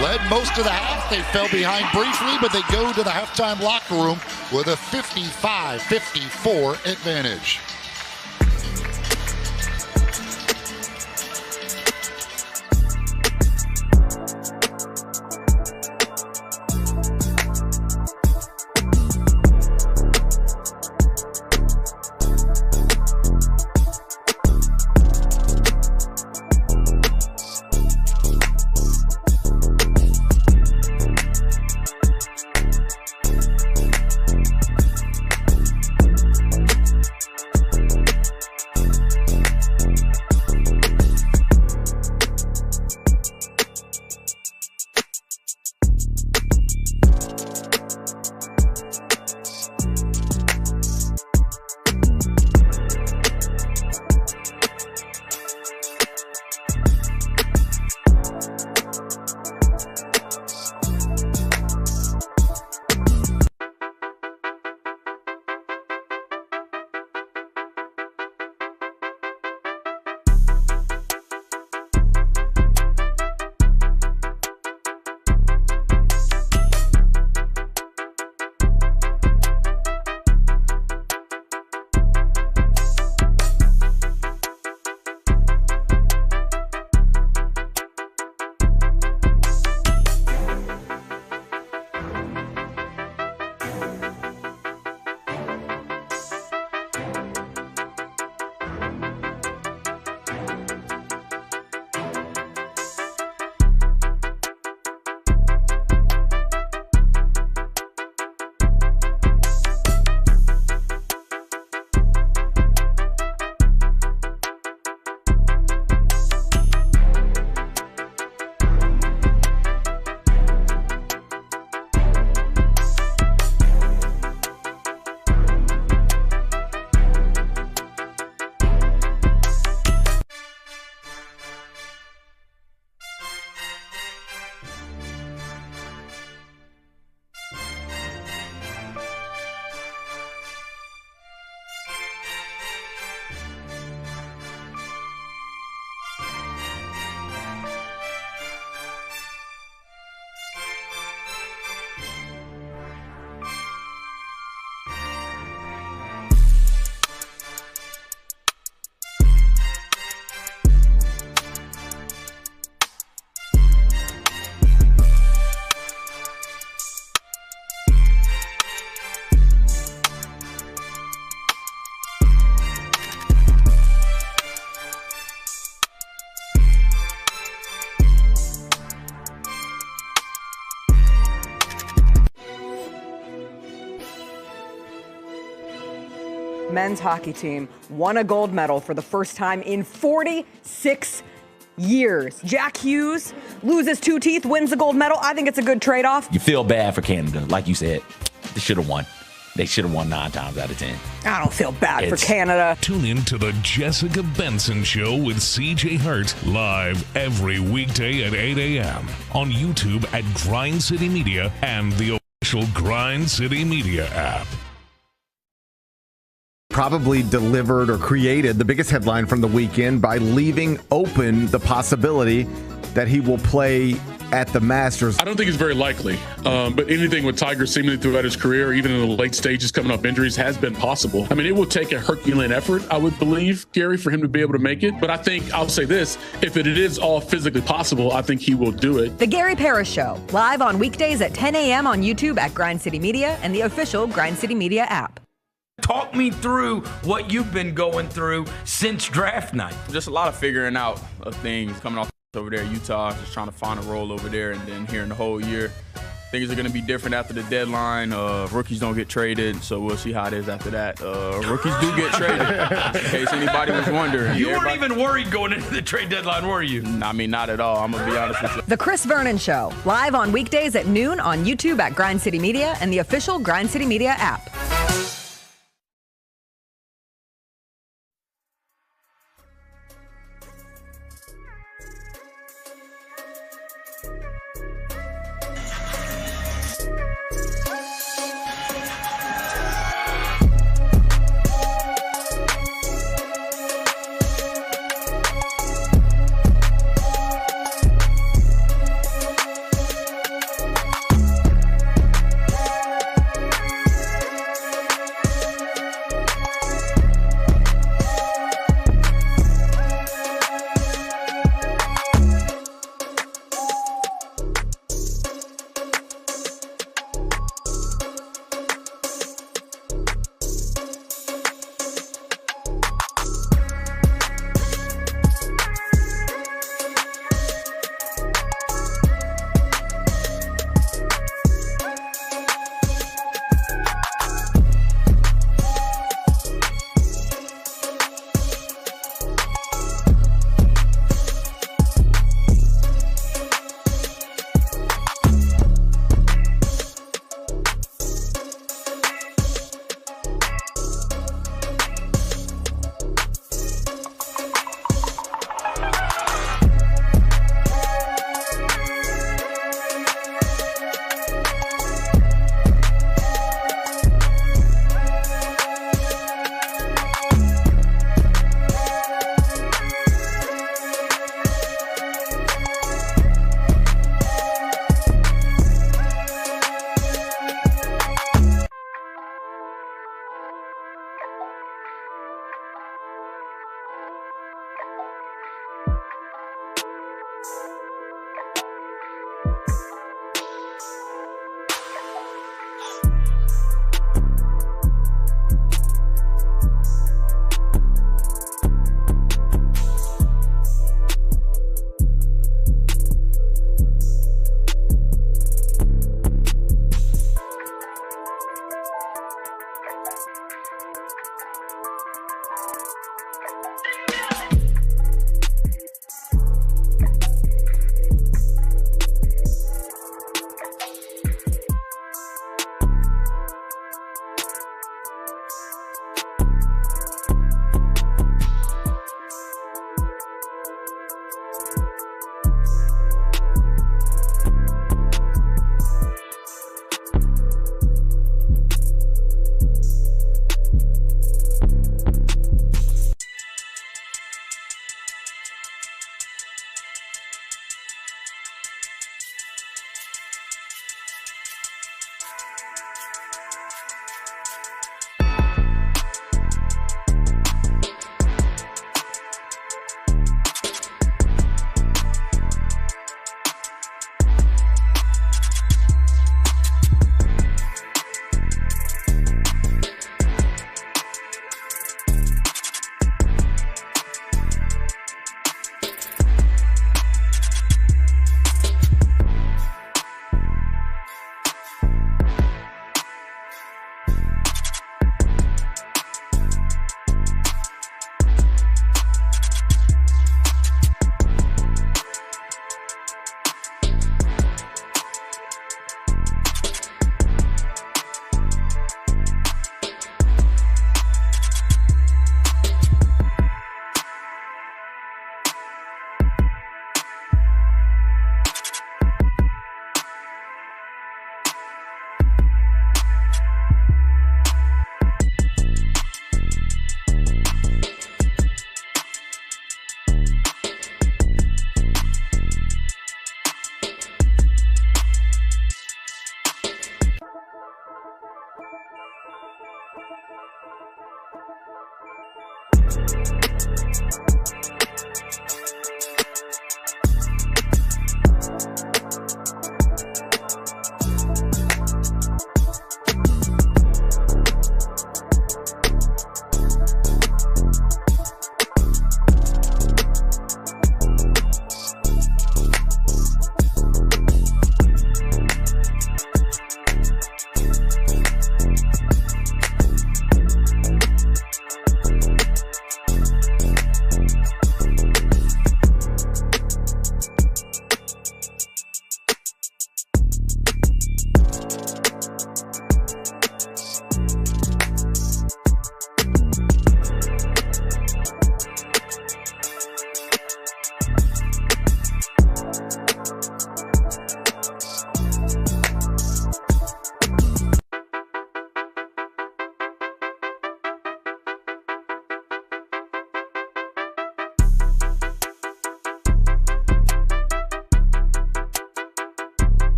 led most of the half. They fell behind briefly, but they go to the halftime locker room with a 55-54 advantage. men's hockey team won a gold medal for the first time in 46 years. Jack Hughes loses 2 teeth, wins the gold medal. I think it's a good trade-off. You feel bad for Canada. Like you said, they should have won. They should have won 9 times out of 10. I don't feel bad for Canada. Tune in to the Jessica Benson Show with CJ Hurt live every weekday at 8 a.m. on YouTube at Grind City Media and the official Grind City Media app. Probably delivered or created the biggest headline from the weekend by leaving open the possibility that he will play at the Masters. I don't think it's very likely, but anything with Tiger seemingly throughout his career, even in the late stages coming off injuries, has been possible. I mean, it will take a Herculean effort, I would believe, Gary, for him to be able to make it. But I think, I'll say this, if it is all physically possible, I think he will do it. The Gary Parrish Show, live on weekdays at 10 a.m. on YouTube at Grind City Media and the official Grind City Media app. Talk me through what you've been going through since draft night. Just a lot of figuring out of things coming off over there in Utah, just trying to find a role over there, and then here in the whole year. Things are going to be different after the deadline. Rookies don't get traded, so we'll see how it is after that. Rookies do get traded, in case anybody was wondering. You weren't even worried going into the trade deadline, were you? I mean, not at all. I'm going to be honest with you. The Chris Vernon Show, live on weekdays at noon on YouTube at Grind City Media and the official Grind City Media app.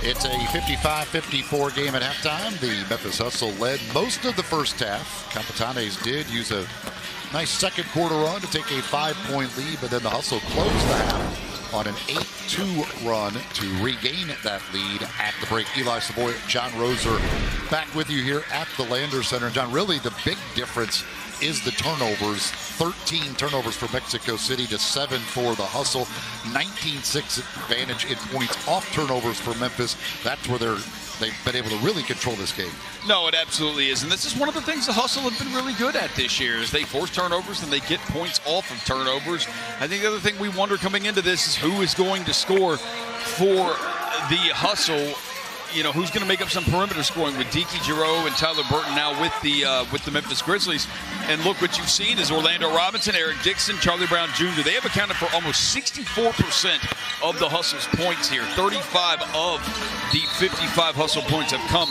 It's a 55-54 game at halftime. The Memphis Hustle led most of the first half. Capitanes did use a nice second quarter run to take a 5-point lead, but then the Hustle closed the half on an 8-2 run to regain that lead at the break. Eli Savoy, John Roser back with you here at the Landers Center. And John, really the big difference is the turnovers. 13 turnovers for Mexico City to 7 for the Hustle. 19-6 advantage in points off turnovers for Memphis. That's where they're they've been able to really control this game. No, it absolutely is. And this is one of the things the Hustle have been really good at this year is they force turnovers and they get points off of turnovers. I think the other thing we wonder coming into this is who is going to score for the Hustle. You know, who's going to make up some perimeter scoring with Deke Giroux and Tyler Burton now with the Memphis Grizzlies. And look, what you've seen is Orlando Robinson, Eric Dixon, Charlie Brown Jr. They have accounted for almost 64% of the Hustle's points here. 35 of the 55 Hustle points have come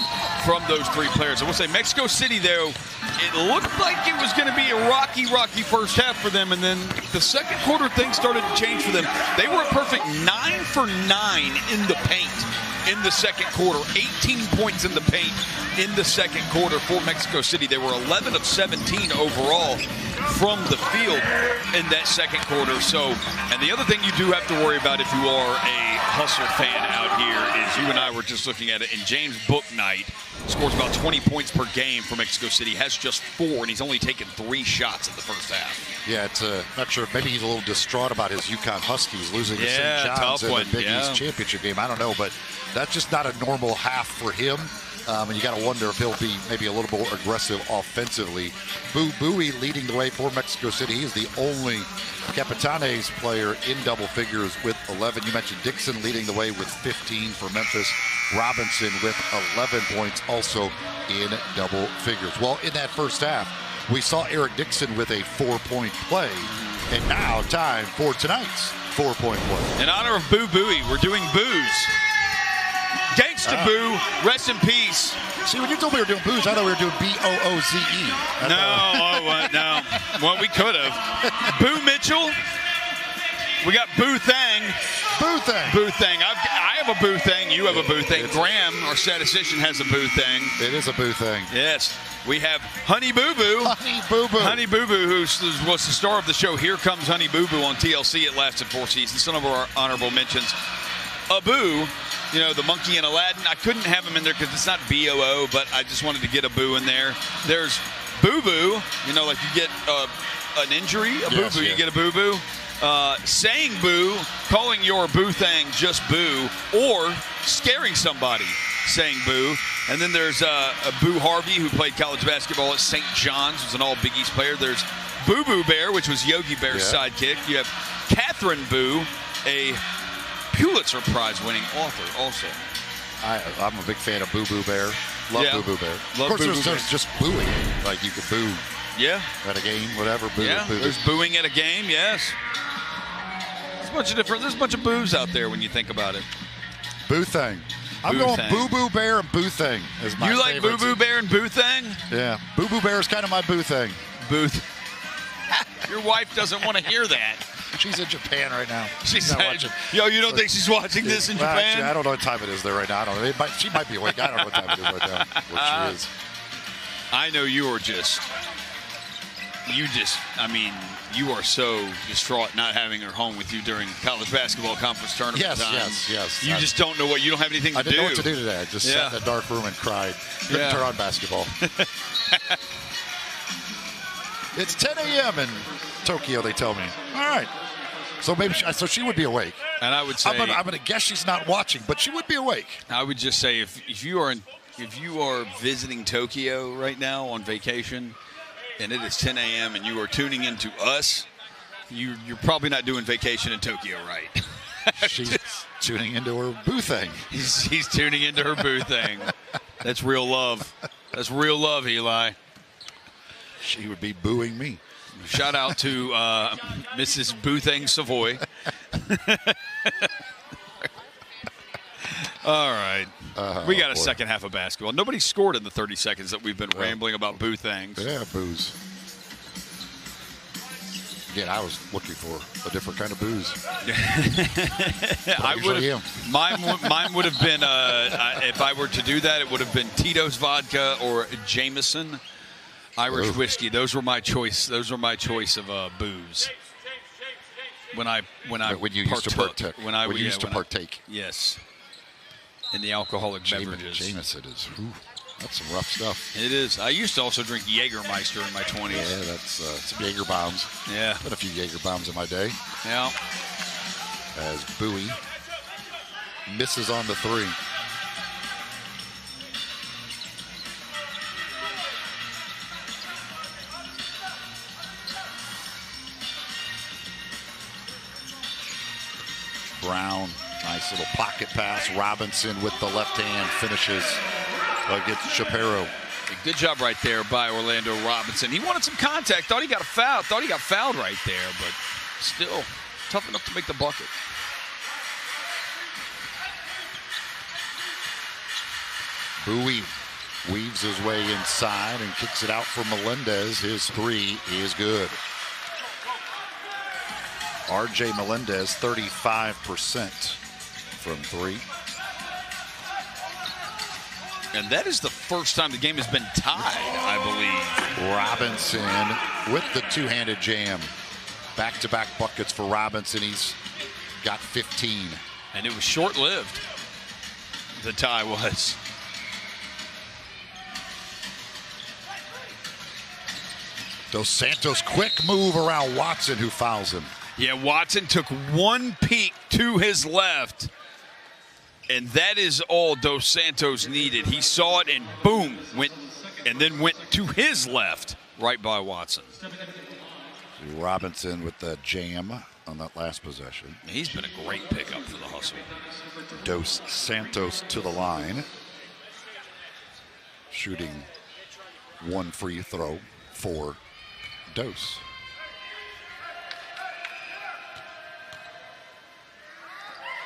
from those three players. I will say Mexico City, though, it looked like it was going to be a rocky first half for them. And then the second quarter, things started to change for them. They were a perfect 9 for 9 in the paint in the second quarter. 18 points in the paint in the second quarter for Mexico City. They were 11 of 17 overall from the field in that second quarter. So, and the other thing you do have to worry about if you are a Hustle fan out here is you and I were just looking at it, and James Bouknight scores about 20 points per game for Mexico City, has just 4, and he's only taken 3 shots in the first half. Yeah, it's not sure. Maybe he's a little distraught about his UConn Huskies losing to St. John's in the Big East championship game. I don't know, but that's just not a normal half for him. And you got to wonder if he'll be maybe a little more aggressive offensively. Bowie leading the way for Mexico City. He is the only Capitanes player in double figures with 11. You mentioned Dixon leading the way with 15 for Memphis. Robinson with 11 points also in double figures. Well, in that first half, we saw Eric Dixon with a 4-point play. And now time for tonight's 4-point play. In honor of Boo Bowie, we're doing boos. Gangsta Boo, rest in peace. See, when you told me we were doing boos, I thought we were doing B-O-O-Z-E. No. Well, we could have. Boo Mitchell. We got Boo Thang. Boo Thang. Boo Thang. I have a Boo Thang. You have a Boo Thang. Graham, our statistician, has a Boo Thang. It is a Boo Thang. Yes. We have Honey Boo Boo. Honey Boo Boo. Honey Boo Boo, who was the star of the show Here Comes Honey Boo Boo on TLC. It lasted 4 seasons. Some of our honorable mentions. Abu, you know, the monkey in Aladdin. I couldn't have him in there because it's not B-O-O, but I just wanted to get a boo in there. There's Boo Boo. You know, like you get an injury, a boo boo, you get a boo boo. Saying boo, calling your boo thing just boo, or scaring somebody saying boo. And then there's a Boo Harvey, who played college basketball at St. John's, was an all Big East player. There's Boo Boo Bear, which was Yogi Bear's sidekick. You have Catherine Boo, a Pulitzer Prize winning author also. I'm a big fan of Boo Boo Bear. Love Boo Boo Bear. Love of course, there's just booing. Like you could boo at a game, whatever. Boo, boo. There's booing at a game, yes. There's a bunch of boos out there when you think about it. Boo Thang. I'm going Boo Boo Bear and Boo Thang as my You like favorites. Boo Boo Bear and Boo Thang? Yeah. Boo Boo Bear is kind of my Boo Thang. Your wife doesn't want to hear that. She's in Japan right now. She's not said, watching. Yo, you don't think she's watching this in Japan? Actually, I don't know what time it is there right now. I don't know. She might be awake. I don't know what time it is right now. What she is. I know you are you are so distraught not having her home with you during college basketball conference tournament time. Yes. You just don't know you don't have anything to do. I didn't know what to do today. I just sat in a dark room and cried. Couldn't turn on basketball. It's 10 a.m. in Tokyo, they tell me. All right. So maybe she would be awake. And I would say I'm going to guess she's not watching, but she would be awake. I would just say if you are visiting Tokyo right now on vacation and it is 10 a.m. and you are tuning into us, you're probably not doing vacation in Tokyo right. She's tuning into her boo thing. He's tuning into her boo thing. That's real love. That's real love, Eli. She would be booing me. Shout out to Mrs. Boothang Savoy. All right. We got a second half of basketball. Nobody scored in the 30 seconds that we've been rambling about Boothangs. Yeah, booze. Again, I was looking for a different kind of booze. I would have. Mine would have been, if I were to do that, it would have been Tito's vodka or Jameson Irish whiskey. Those were my choice. Those were my choice of booze. When you used to partake. Yes. In the alcoholic beverages. Jameson is. That's some rough stuff. It is. I used to also drink Jägermeister in my 20s. Yeah, that's some Jaeger bombs. Yeah. Been a few Jaeger bombs in my day. Yeah. As Bowie misses on the three. Brown, nice little pocket pass. Robinson with the left hand finishes against Shapiro. Good job right there by Orlando Robinson. He wanted some contact, thought he got fouled right there, but still tough enough to make the bucket. Bowie weaves his way inside and kicks it out for Melendez. His three is good. R.J. Melendez, 35% from three. And that is the first time the game has been tied, I believe. Robinson with the two-handed jam. Back-to-back buckets for Robinson. He's got 15. And it was short-lived, the tie was. Dos Santos, quick move around Watson, who fouls him. Yeah, Watson took one peek to his left, and that is all Dos Santos needed. He saw it and boom, went to his left, right by Watson. Robinson with the jam on that last possession. He's been a great pickup for the Hustle. Dos Santos to the line, shooting one free throw for Dos.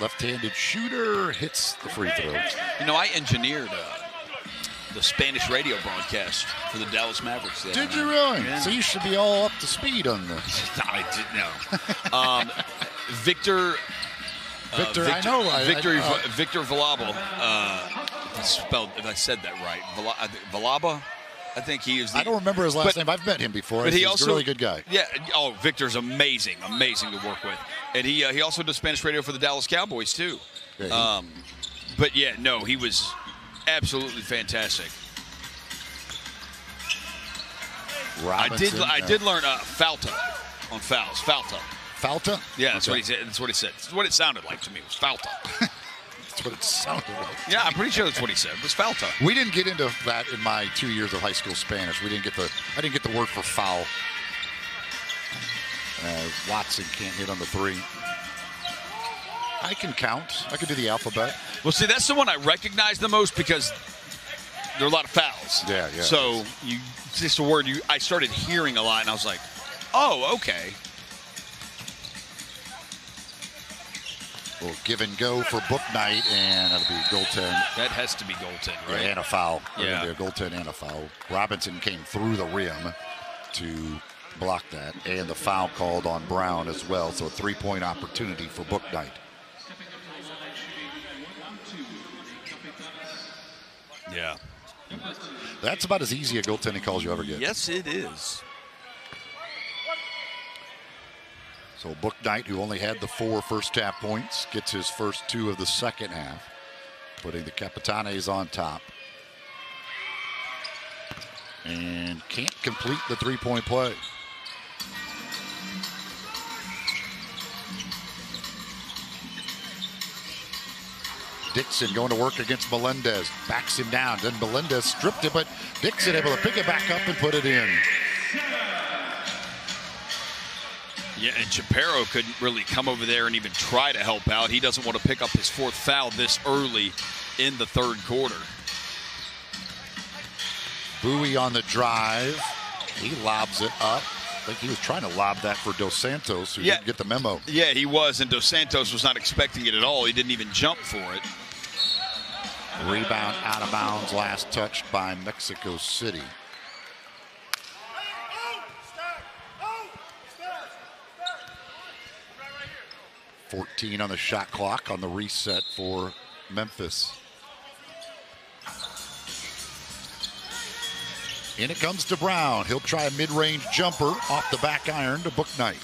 Left-handed shooter hits the free throw. You know, I engineered the Spanish radio broadcast for the Dallas Mavericks. Did you really? Yeah. So you should be all up to speed on this. I didn't know. Victor, Victor Valabo. If I said that right, Valaba. I think he is. I don't remember his last name. I've met him before. But he's a really good guy. Yeah. Oh, Victor's amazing to work with, and he also does Spanish radio for the Dallas Cowboys too. Yeah, but yeah, no, he was absolutely fantastic. Robinson, I did learn Falta on fouls. Falta? Yeah, that's what he said. That's what he said. That's what it sounded like to me. It was Falta. That's what it sounded like. Yeah, I'm pretty sure that's what he said. It was Falta. We didn't get into that in my 2 years of high school Spanish. I didn't get the word for foul. Watson can't hit on the three. I can count. I can do the alphabet. Well, see, that's the one I recognize the most because there are a lot of fouls. Yeah. So it's just a word I started hearing a lot, and I was like, oh, okay. We'll give and go for Book Night, and that'll be goaltend. That has to be goaltend, right? Yeah, and a foul. Yeah. Be a goaltend and a foul. Robinson came through the rim to block that, and the foul called on Brown as well. So a three-point opportunity for Book Night. Yeah. That's about as easy a goaltending call as you ever get. Yes, it is. So Book Knight, who only had the 4 first-half points, gets his first 2 of the second half, putting the Capitanes on top. And can't complete the three-point play. Dixon going to work against Melendez. Backs him down. Then Melendez stripped it, but Dixon able to pick it back up and put it in. Yeah, and Shapiro couldn't really come over there and even try to help out. He doesn't want to pick up his 4th foul this early in the 3rd quarter. Bowie on the drive. He lobs it up. I think he was trying to lob that for Dos Santos, who didn't get the memo. Yeah, he was, and Dos Santos was not expecting it at all. He didn't even jump for it. Rebound out of bounds, last touched by Mexico City. .14 on the shot clock on the reset for Memphis. In it comes to Brown. He'll try a mid-range jumper off the back iron to Book Knight.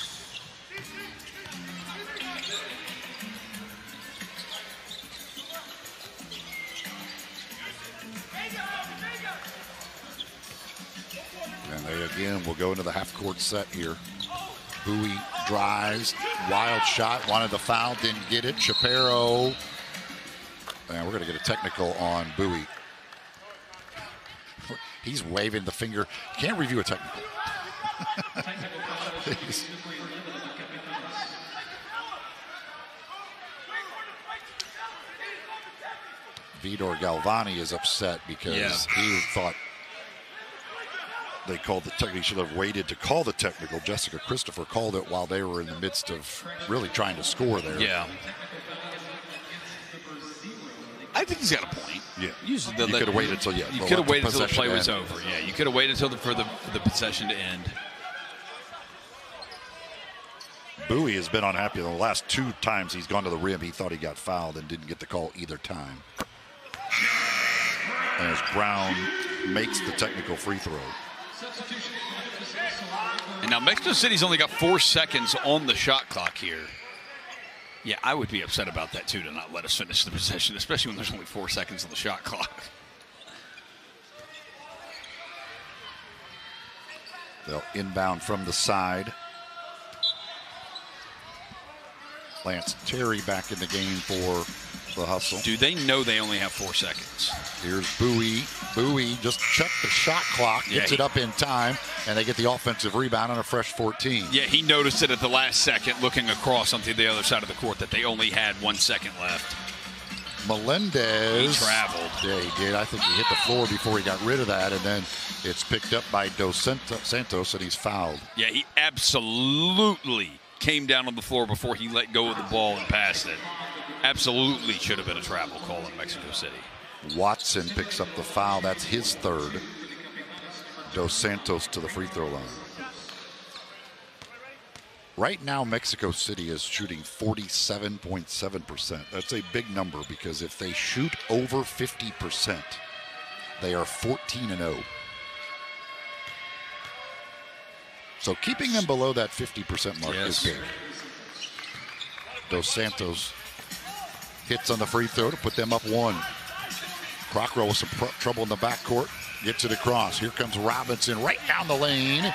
And they again will go into the half-court set here. Bowie drives, wild shot, wanted the foul, didn't get it. Shapiro, and we're going to get a technical on Bowie. He's waving the finger. Can't review a technical. Vidor Galvani is upset because he thought they called the technical. He should have waited to call the technical. Jessica Christopher called it while they were in the midst of really trying to score there. Yeah. I think he's got a point. Yeah. You could have waited until you could have waited until the play was over. Yeah, you could have waited until for the possession to end. Bowie has been unhappy the last 2 times he's gone to the rim. He thought he got fouled and didn't get the call either time. And as Brown makes the technical free throw. And now Mexico City's only got 4 seconds on the shot clock here. Yeah, I would be upset about that too, to not let us finish the possession, especially when there's only 4 seconds on the shot clock. They'll inbound from the side. Lance Terry back in the game for the Hustle. Do they know they only have 4 seconds? Here's Bowie. Bowie just checked the shot clock, gets it up in time, and they get the offensive rebound on a fresh 14. Yeah, he noticed it at the last second, looking across onto the other side of the court, that they only had 1 second left. Melendez. He traveled. Yeah, he did. I think he hit the floor before he got rid of that, and then it's picked up by Dos Santos, and he's fouled. Yeah, he absolutely came down on the floor before he let go of the ball and passed it. Absolutely should have been a travel call in Mexico City. Watson picks up the foul. That's his 3rd. Dos Santos to the free throw line. Right now, Mexico City is shooting 47.7%. That's a big number because if they shoot over 50%, they are 14-0. So keeping them below that 50% mark is big. Dos Santos hits on the free throw to put them up 1. Crocker with some trouble in the backcourt. Gets it across. Here comes Robinson right down the lane.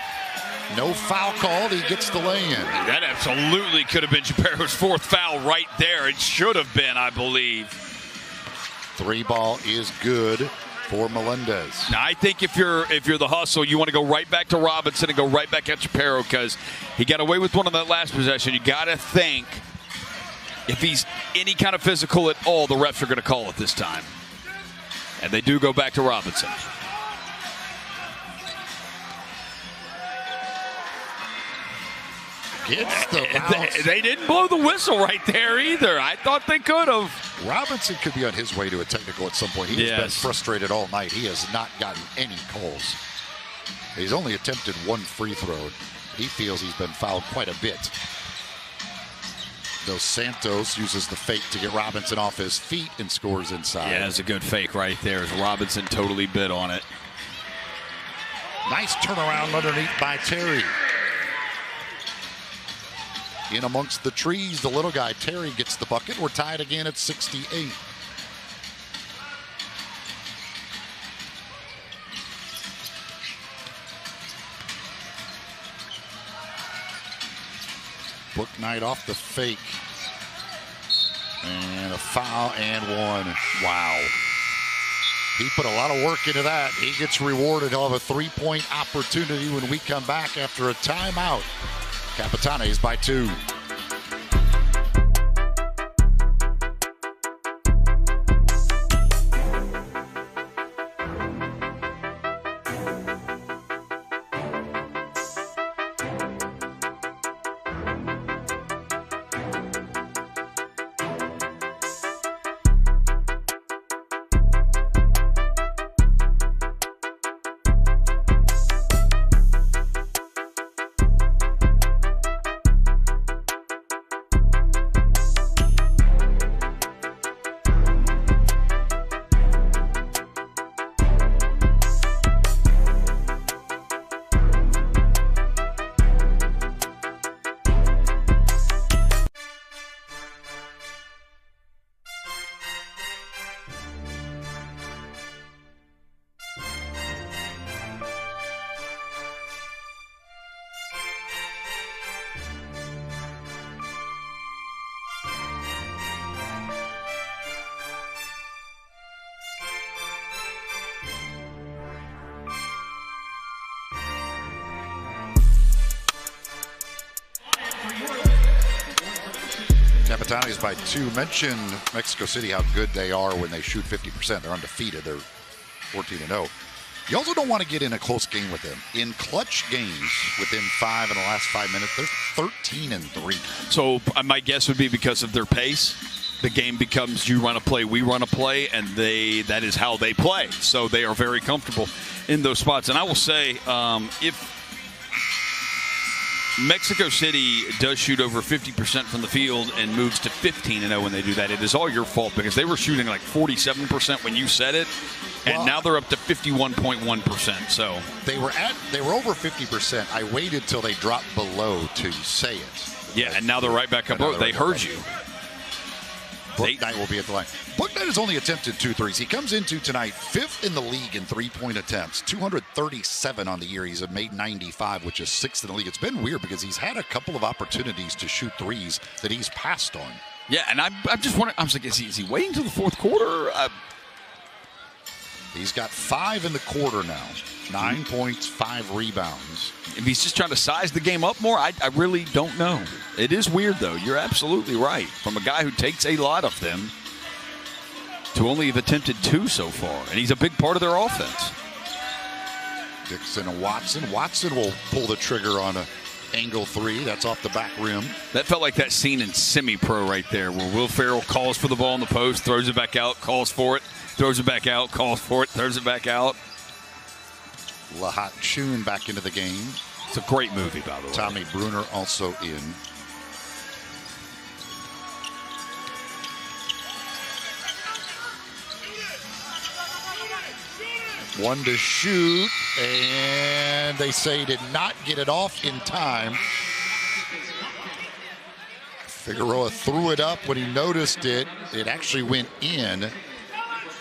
No foul called. He gets the lay-in. That absolutely could have been Chapero's 4th foul right there. It should have been, I believe. 3 ball is good for Melendez. Now, I think if you're the Hustle, you want to go right back to Robinson and go right back at Chapero because he got away with one on that last possession. You got to think if he's any kind of physical at all, the refs are going to call it this time. And they do go back to Robinson. They didn't blow the whistle right there either. I thought they could have. Robinson could be on his way to a technical at some point. He has been frustrated all night. He has not gotten any calls. He's only attempted 1 free throw. He feels he's been fouled quite a bit. Dos Santos uses the fake to get Robinson off his feet and scores inside. Yeah, that's a good fake right there as Robinson totally bid on it. Nice turnaround underneath by Terry. In amongst the trees, the little guy, Terry, gets the bucket. We're tied again at 68. Bouknight off the fake. And a foul and 1. Wow. He put a lot of work into that. He gets rewarded. He'll have a 3-point opportunity when we come back after a timeout. Capitanes by 2. Totalities by 2. Mention Mexico City, how good they are when they shoot 50%. They're undefeated. They're 14-0. You also don't want to get in a close game with them. In clutch games, within 5 in the last 5 minutes, they're 13-3. So my guess would be because of their pace. The game becomes you run a play, we run a play, and that is how they play. So they are very comfortable in those spots. And I will say, if Mexico City does shoot over 50% from the field and moves to 15-0 when they do that, it is all your fault because they were shooting like 47% when you said it, and now they're up to 51.1%. So they were over 50%. I waited till they dropped below to say it. Yeah, and now they're right back up. They heard you. Bouknight will be at the line. Bouknight has only attempted 2 threes. He comes into tonight 5th in the league in three-point attempts, 237 on the year. He's made 95, which is 6th in the league. It's been weird because he's had a couple of opportunities to shoot threes that he's passed on. Yeah, and I'm just wondering, I was like, is he waiting until the fourth quarter? He's got 5 in the quarter now. 9 points, 5 rebounds. If he's just trying to size the game up more, I really don't know. It is weird, though. You're absolutely right. From a guy who takes a lot of them to only have attempted 2 so far. And he's a big part of their offense. Dixon and Watson. Watson will pull the trigger on a angle 3. That's off the back rim. That felt like that scene in Semi-Pro right there where Will Ferrell calls for the ball in the post, throws it back out, calls for it, throws it back out, calls for it, throws it back out. Lahat Chun back into the game. It's a great movie, by the way. Tommy Bruner also in. One to shoot, and they say did not get it off in time. Figueroa threw it up when he noticed it. It actually went in.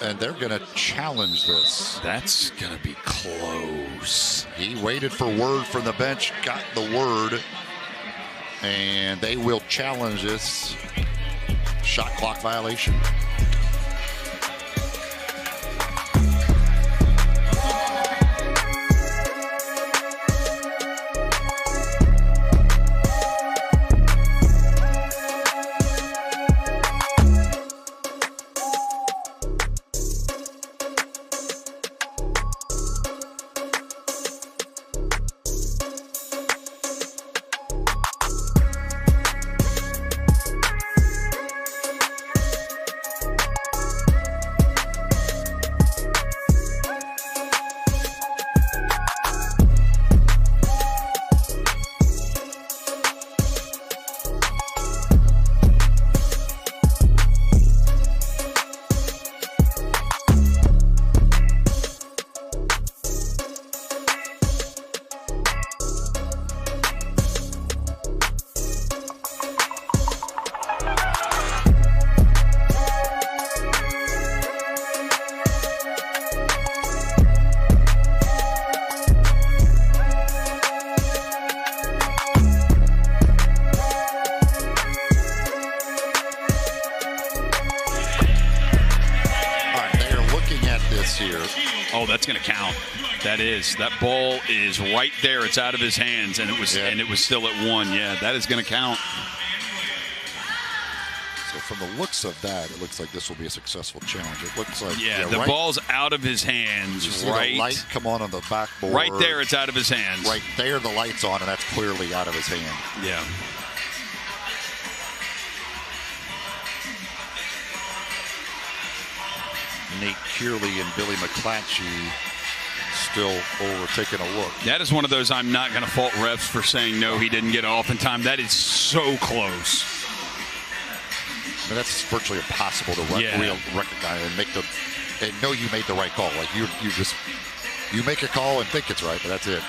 And they're going to challenge this. That's going to be close. He waited for word from the bench, got the word, and they will challenge this shot clock violation. Oh, that's going to count. That is. That ball is right there. It's out of his hands, and it was still at 1. Yeah, that is going to count. So from the looks of that, it looks like this will be a successful challenge. It looks like the ball's out of his hands. You see the light come on the backboard. Right there, it's out of his hands. Right there, the light's on, and that's clearly out of his hand. Yeah. Nate Kearley and Billy McClatchy still over taking a look. That is one of those I'm not going to fault refs for saying no, he didn't get off in time. That is so close. I mean, that's virtually impossible to recognize and know you made the right call. Like you make a call and think it's right, but that's it.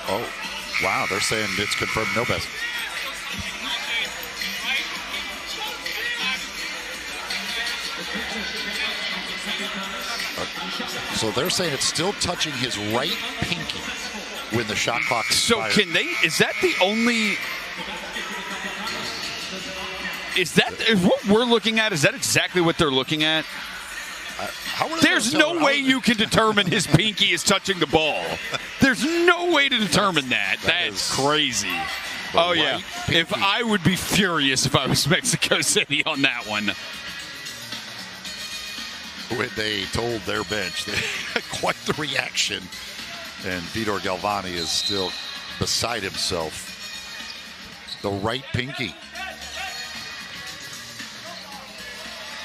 Oh, wow, they're saying it's confirmed no best. So they're saying it's still touching his right pinky when the shot clock is fired. So is that the only, is what we're looking at, is that exactly what they're looking at? There's no way you can determine his pinky is touching the ball. There's no way to determine that. That's crazy. Oh, yeah. If I would be furious if I was Mexico City on that one. When they told their bench, they had quite the reaction. And Vitor Galvani is still beside himself. The right pinky.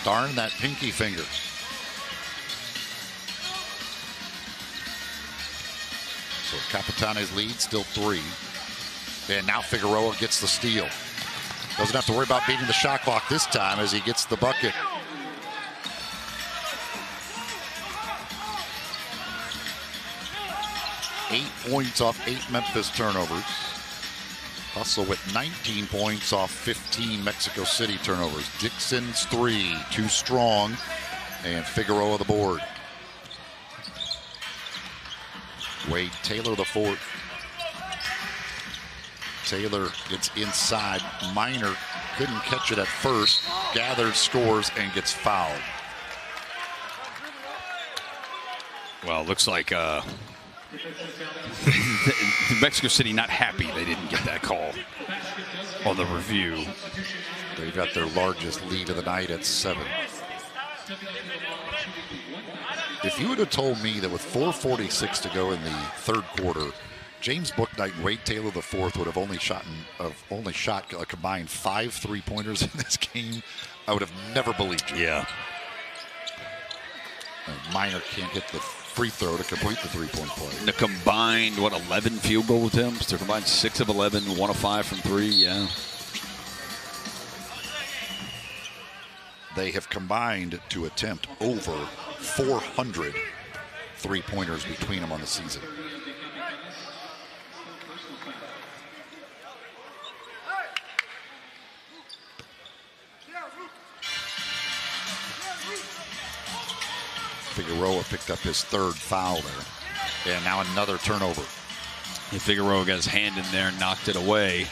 Darn that pinky finger. So Capitane's lead, still 3. And now Figueroa gets the steal. Doesn't have to worry about beating the shot clock this time as he gets the bucket. Eight points off 8 Memphis turnovers. Hustle with 19 points off 15 Mexico City turnovers. Dixon's 3, too strong. And Figueroa the board. Wade Taylor the fourth. Taylor gets inside. Minor couldn't catch it at first. Gathers, scores, and gets fouled. Well, it looks like Mexico City not happy they didn't get that call on the review. They got their largest lead of the night at 7. If you would have told me that with 4:46 to go in the third quarter, James Bouknight and Wade Taylor the fourth would have only shot a combined 5 3-pointers in this game, I would have never believed you. Yeah. Minor can't hit the free throw to complete the 3-point play. The combined, 11 field goal attempts? They're combined 6 of 11, 1 of 5 from 3, yeah. They have combined to attempt over 400 3-pointers between them on the season. Figueroa picked up his third foul there. And now another turnover. And Figueroa got his hand in there and knocked it away.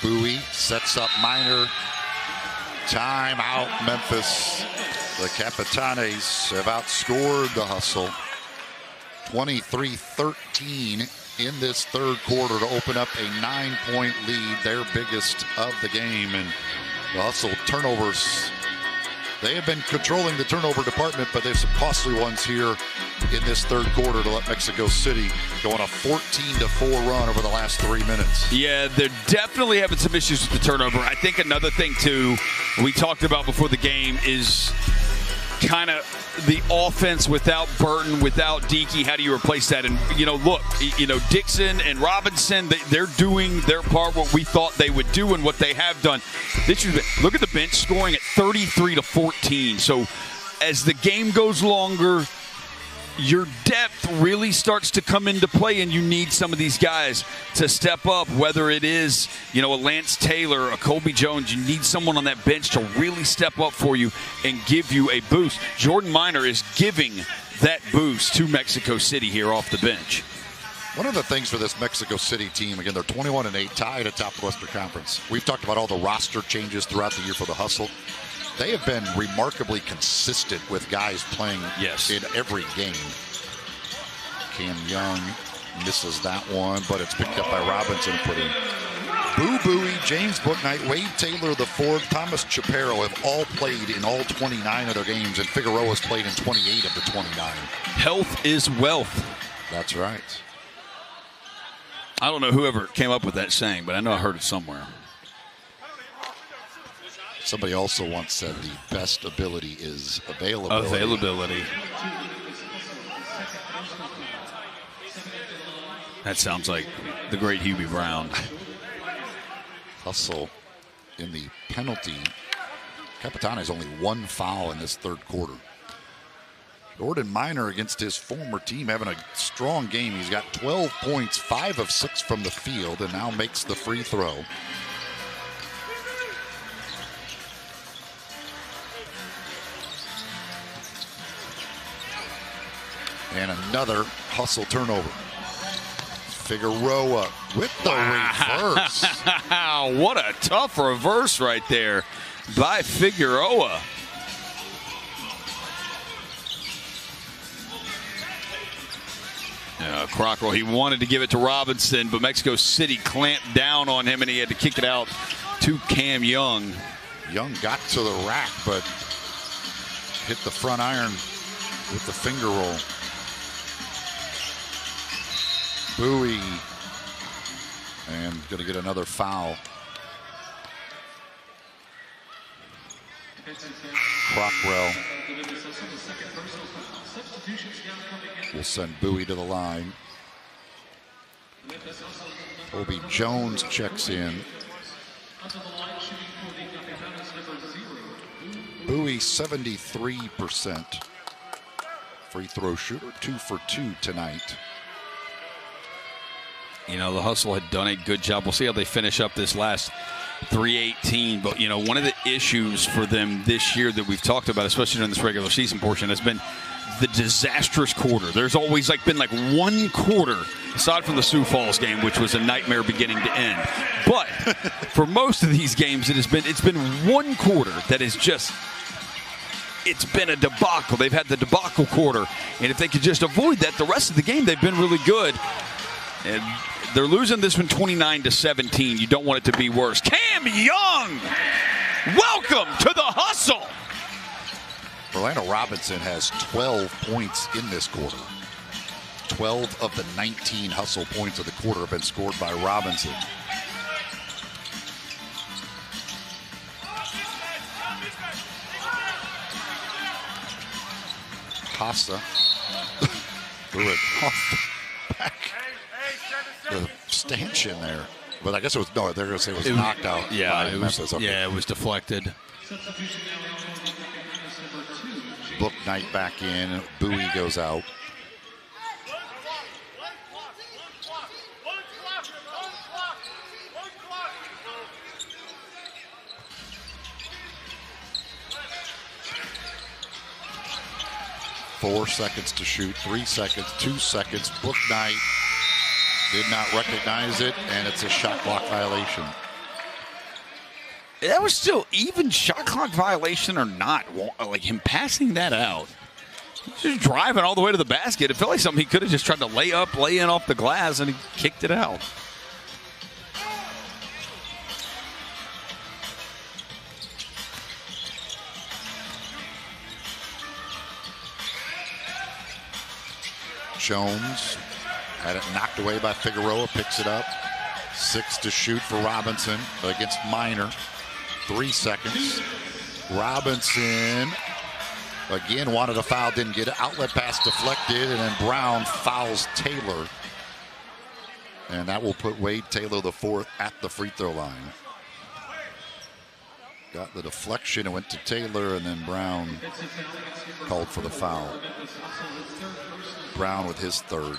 Bowie sets up Minor. Timeout, Memphis. The Capitanes have outscored the Hustle. 23-13 in this third quarter to open up a 9-point lead, their biggest of the game. And the Hustle turnovers, they have been controlling the turnover department, but there's some costly ones here in this third quarter to let Mexico City go on a 14-4 run over the last 3 minutes. Yeah, they're definitely having some issues with the turnover. I think another thing, too, we talked about before the game is kind of the offense without Burton, without Dickey. How do you replace that? And, look, Dixon and Robinson, they're doing their part, what we thought they would do and what they have done. Look at the bench scoring at 33-14. So as the game goes longer, your depth really starts to come into play, and you need some of these guys to step up, whether it is, a Lance Taylor, a Colby Jones. You need someone on that bench to really step up for you and give you a boost. Jordan Minor is giving that boost to Mexico City here off the bench. One of the things for this Mexico City team, again, they're 21-8, tied atop the Western Conference. We've talked about all the roster changes throughout the year for the Hustle. They have been remarkably consistent with guys playing in every game. Cam Young misses that one, but it's picked up by Robinson and put in. Boo Bowie, James Bouknight, Wade Taylor the fourth, Thomas Chaparro have all played in all 29 of their games, and Figueroa's played in 28 of the 29. Health is wealth. That's right. I don't know whoever came up with that saying, but I know I heard it somewhere. Somebody also once said the best ability is availability. Availability. That sounds like the great Hubie Brown. Hustle in the penalty. Capitane has only 1 foul in this third quarter. Jordan Minor against his former team having a strong game. He's got 12 points, 5 of 6 from the field, and now makes the free throw. And another Hustle turnover. Figueroa with the reverse. What a tough reverse right there by Figueroa. Crockrell, he wanted to give it to Robinson, but Mexico City clamped down on him, and he had to kick it out to Cam Young. Young got to the rack, but hit the front iron with the finger roll. Bowie, and going to get another foul. Crockrell will send Bowie to the line. Toby Jones checks in. Bowie 73% free throw shooter, 2 for 2 tonight. You know, the Hustle had done a good job. We'll see how they finish up this last 3:18. But, you know, one of the issues for them this year that we've talked about, especially in this regular season portion, has been the disastrous quarter. There's always been one quarter, aside from the Sioux Falls game, which was a nightmare beginning to end. But for most of these games, it's been one quarter that is just, it's been a debacle. They've had the debacle quarter. And if they could just avoid that, the rest of the game, they've been really good. And they're losing this one 29-17. You don't want it to be worse. Cam Young, welcome to the Hustle. Orlando Robinson has 12 points in this quarter. 12 of the 19 Hustle points of the quarter have been scored by Robinson. Costa threw it off the back. The stanchion there. But I guess it was, no, they're going to say it was knocked out. Yeah, it was, it was deflected. Book Knight back in. Bowie goes out. Four seconds to shoot, 3 seconds, 2 seconds. Book Knight did not recognize it, and it's a shot clock violation. That was still even shot clock violation or not, like him passing that out. He's just driving all the way to the basket. It felt like something he could have just tried to lay in off the glass, and he kicked it out. Jones had it knocked away by Figueroa, picks it up. 6 to shoot for Robinson against Minor. 3 seconds. Robinson again wanted a foul, didn't get it. Outlet pass deflected, and then Brown fouls Taylor. And that will put Wade Taylor the fourth at the free throw line. Got the deflection, it went to Taylor, and then Brown called for the foul. Brown with his third.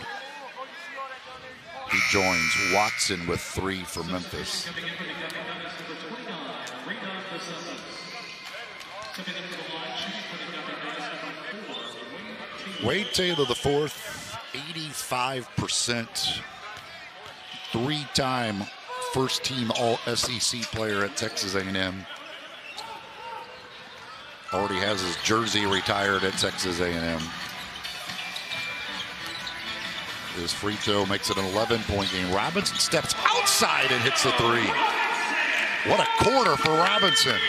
He joins Watson with 3 for Memphis. Wade Taylor the fourth, 85%. 3-time first-team All-SEC player at Texas A&M. Already has his jersey retired at Texas A&M. His free throw makes it an 11-point game. Robinson steps outside and hits the 3. What a quarter for Robinson.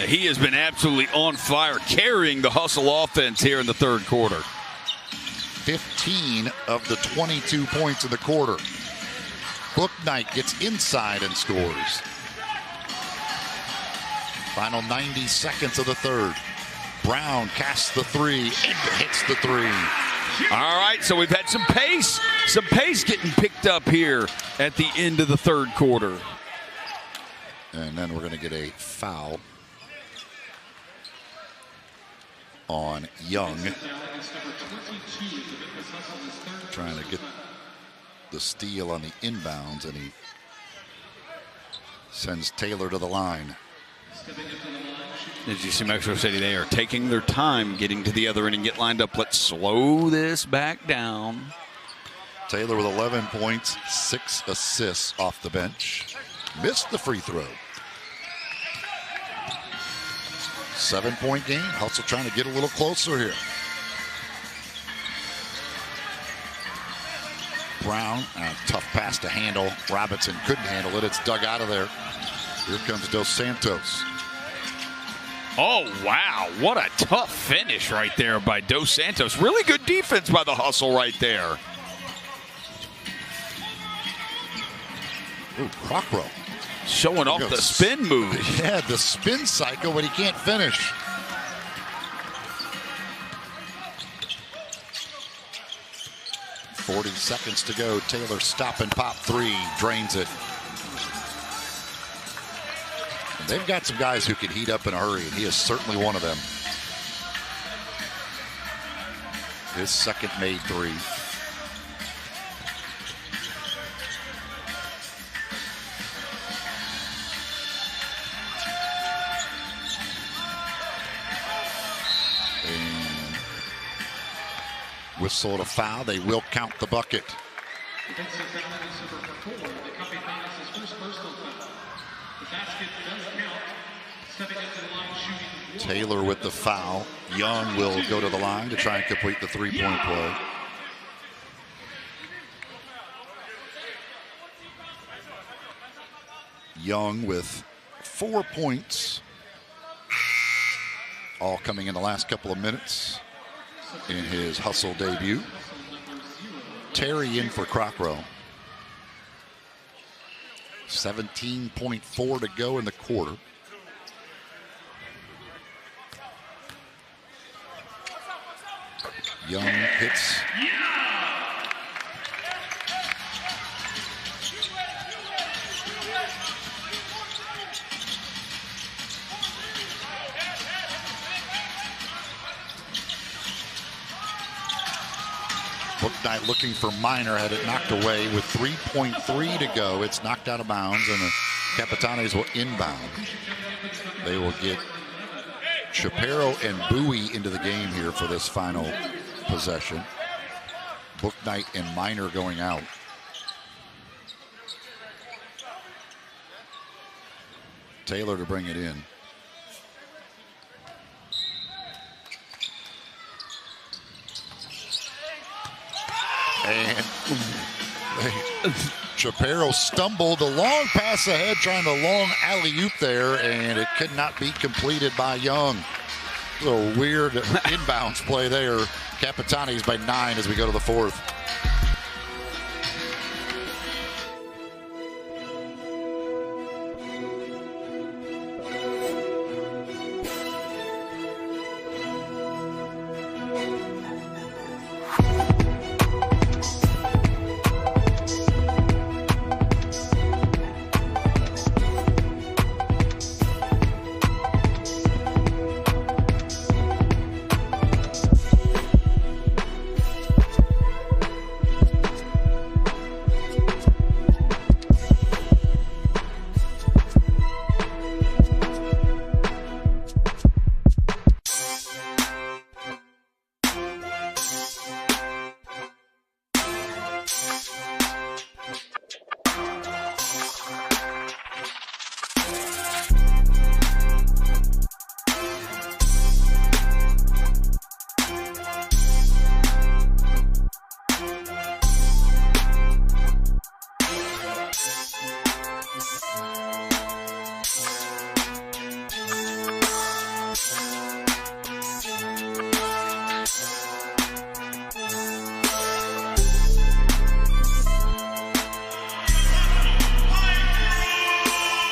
He has been absolutely on fire, carrying the Hustle offense here in the third quarter. 15 of the 22 points in the quarter. Book Knight gets inside and scores. Final 90 seconds of the third. Brown casts the 3 and hits the 3. All right, so we've had some pace getting picked up here at the end of the third quarter. And then we're going to get a foul on Young. Trying to get the steal on the inbounds, and he sends Taylor to the line. As you see, Mexico City, they are taking their time getting to the other end and get lined up. Let's slow this back down. Taylor with 11 points, 6 assists off the bench. Missed the free throw. 7-point game. Hustle trying to get a little closer here. Brown, a tough pass to handle. Robinson couldn't handle it. It's dug out of there. Here comes Dos Santos. Oh, wow. What a tough finish right there by Dos Santos. Really good defense by the Hustle right there. Ooh, Crockrow. Showing off the spin move. Yeah, the spin cycle, but he can't finish. .40 seconds to go. Taylor stop and pop three. Drains it. And they've got some guys who can heat up in a hurry, and he is certainly one of them. His second made three. Whistle and a foul. They will count the bucket. Taylor with the foul. Young will go to the line to try and complete the three-point play. Young with 4 points. All coming in the last couple of minutes in his Hustle debut. Terry in for Crockrow. 17.4 to go in the quarter. Young hits. Booknight looking for Minor, had it knocked away with 3.3 to go. It's knocked out of bounds, and the Capitanes will inbound. They will get Shapiro and Bowie into the game here for this final possession. Booknight and Minor going out. Taylor to bring it in. And Shapiro stumbled, a long pass ahead, trying to long alley-oop there, and it could not be completed by Young. A little weird inbounds play there. Capitanes by 9 as we go to the fourth.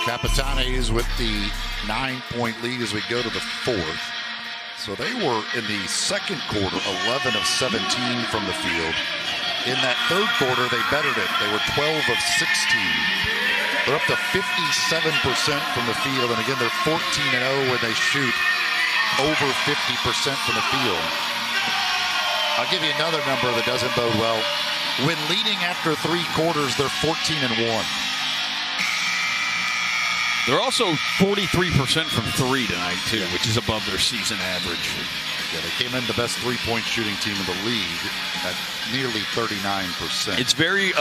Capitanes with the 9-point lead as we go to the fourth. So they were in the second quarter 11 of 17 from the field. In that third quarter, they bettered it. They were 12 of 16. They're up to 57% from the field. And again, they're 14-0 when they shoot over 50% from the field. I'll give you another number that doesn't bode well. When leading after 3 quarters, they're 14-1. They're also 43% from three tonight, too, which is above their season average. Yeah, they came in the best three-point shooting team in the league at nearly 39%. It's very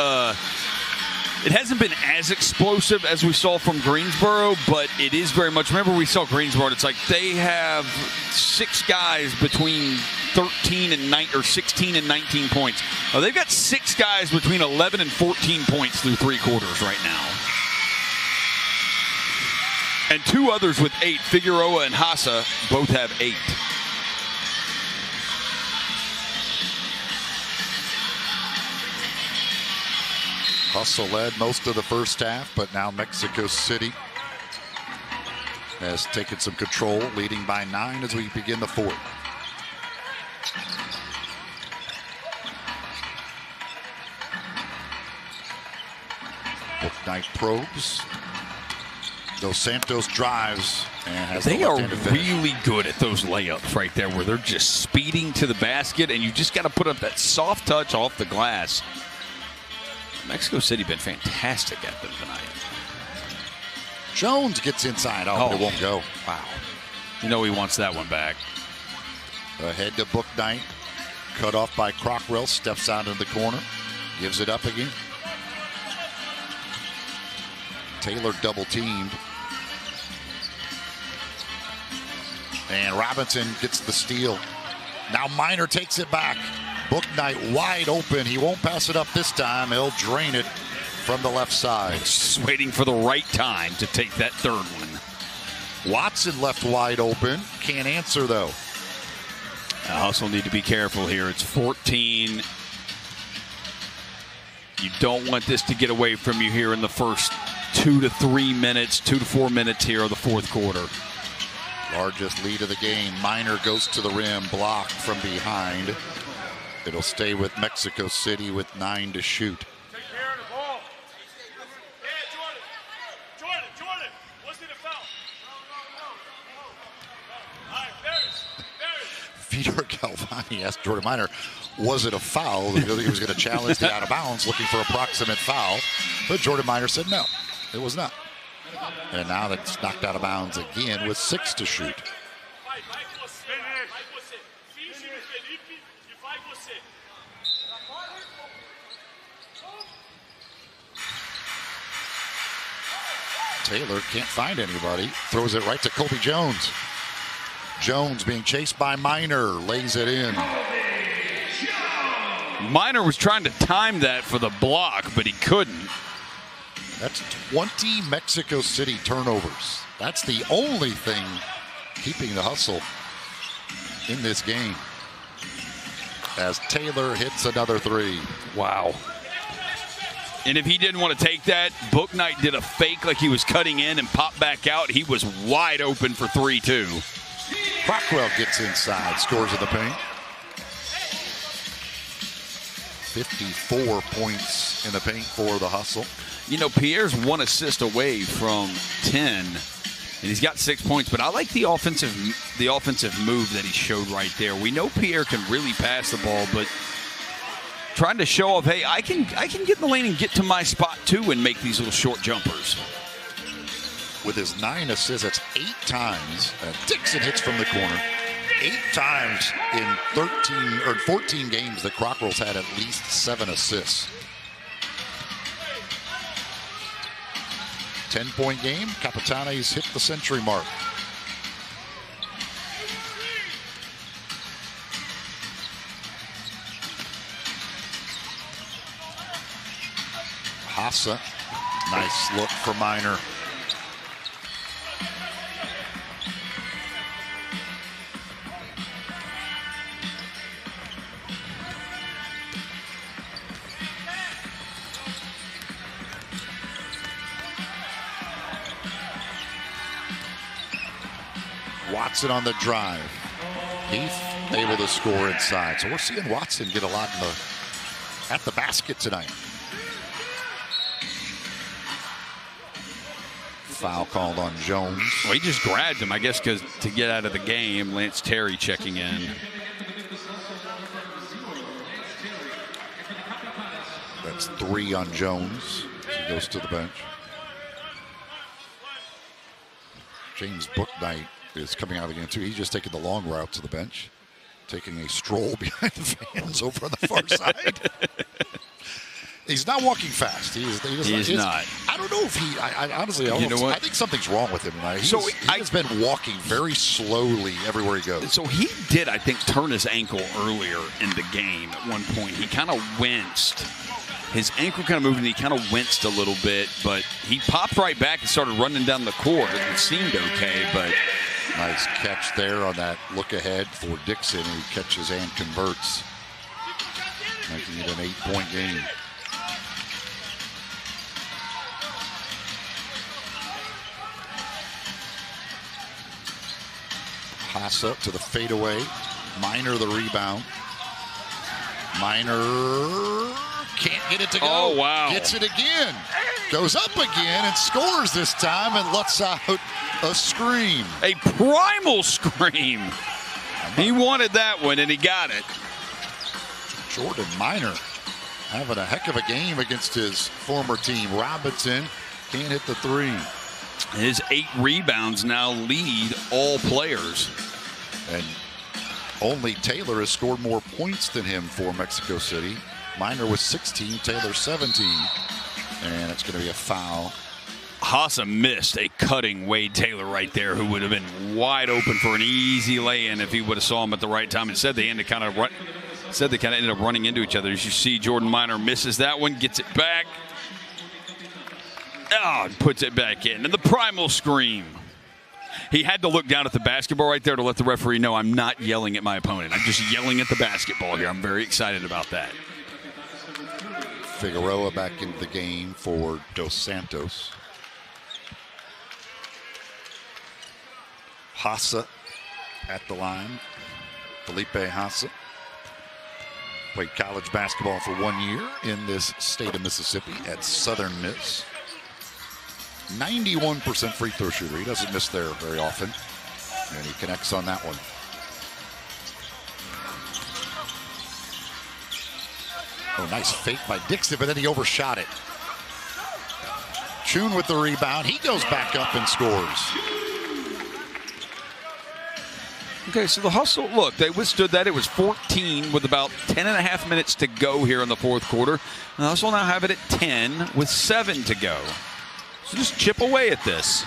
it hasn't been as explosive as we saw from Greensboro, but it is very much. Remember, we saw Greensboro. It's like they have 6 guys between 13 and 9 or 16 and 19 points. Oh, they've got 6 guys between 11 and 14 points through 3 quarters right now, and 2 others with 8. Figueroa and Hassa both have 8. Hustle led most of the first half, but now Mexico City has taken some control, leading by 9 as we begin the fourth. Bouknight probes. Dos Santos drives and has They the are left-handed finish. really good at those layups right there, where they're just speeding to the basket, and you just got to put up that soft touch off the glass. Mexico City been fantastic at them tonight. Jones gets inside. Oh, but it won't go. Wow. You know he wants that one back. Ahead to Bouknight. Cut off by Crockrell. Steps out in the corner. Gives it up again. Taylor double teamed. And Robinson gets the steal. Now Minor takes it back. Bouknight wide open. He won't pass it up this time. He'll drain it from the left side. Just waiting for the right time to take that third one. Watson left wide open. Can't answer, though. I also need to be careful here. It's 14. You don't want this to get away from you here in the first 2 to 3 minutes, 2 to 4 minutes here of the fourth quarter. Largest lead of the game. Minor goes to the rim, blocked from behind. It'll stay with Mexico City with 9 to shoot. Take care of the ball. Yeah, Jordan, what's in the foul? No. All right, Ferris. Peter Galvani asked Jordan Minor, was it a foul? Because he was going to challenge the out of bounds, looking for a proximate foul. But Jordan Minor said no, it was not. And now that's knocked out of bounds again with 6 to shoot. Taylor can't find anybody. Throws it right to Kobe Jones. Jones being chased by Minor. Lays it in. Minor was trying to time that for the block, but he couldn't. That's 20 Mexico City turnovers. That's the only thing keeping the hustle in this game. As Taylor hits another 3. Wow. And if he didn't want to take that, Bouknight did a fake like he was cutting in and popped back out. He was wide open for 3, too. Crockrell gets inside, scores in the paint. 54 points in the paint for the hustle. You know, Pierre's 1 assist away from 10, and he's got 6 points. But I like the offensive move that he showed right there. We know Pierre can really pass the ball, but trying to show off, hey, I can get in the lane and get to my spot too and make these little short jumpers. With his 9 assists, that's 8 times. Dixon hits from the corner. 8 times in 14 games that Crockrell's had at least 7 assists. 10-point game. Capitane's hit the century mark. Hassa, nice look for Minor. Watson on the drive. Heath able to score inside. So we're seeing Watson get a lot at the basket tonight. Foul called on Jones. Well, he just grabbed him, I guess, because to get out of the game. Lance Terry checking in. That's 3 on Jones. He goes to the bench. James Bouknight is coming out of the game, too. He's just taking the long route to the bench, taking a stroll behind the fans over on the far side. He's not walking fast. He is not. I don't know if he. I honestly, I think something's wrong with him tonight. He's been walking very slowly everywhere he goes. So he did, I think, turn his ankle earlier in the game. At one point, he kind of winced. His ankle kind of moved, and he kind of winced a little bit. But he popped right back and started running down the court. It seemed okay, but nice catch there on that look ahead for Dixon. He catches and converts, making it an 8-point game. Hassa to the fadeaway. Minor the rebound. Minor can't get it to go. Oh, wow. Gets it again. Goes up again and scores this time and lets out a scream. A primal scream. He wanted that one and he got it. Jordan Minor having a heck of a game against his former team. Robinson can't hit the three. His 8 rebounds now lead all players. And only Taylor has scored more points than him for Mexico City. Minor was 16, Taylor 17. And it's going to be a foul. Hassa missed a cutting Wade Taylor right there, who would have been wide open for an easy lay-in if he would have saw him at the right time. Instead, they ended up running into each other. As you see, Jordan Minor misses that one, gets it back. And puts it back in. And the primal scream. He had to look down at the basketball right there to let the referee know I'm not yelling at my opponent. I'm just yelling at the basketball here. I'm very excited about that. Figueroa back into the game for Dos Santos. Hassa at the line. Felipe Hassa played college basketball for 1 year in this state of Mississippi at Southern Miss. 91% free throw shooter. He doesn't miss there very often. And he connects on that one. Oh, nice fake by Dixon, but then he overshot it. Chun with the rebound. He goes back up and scores. Okay, so the Hustle, look, they withstood that. It was 14 with about 10.5 minutes to go here in the fourth quarter. The Hustle now have it at 10 with 7 to go. So just chip away at this.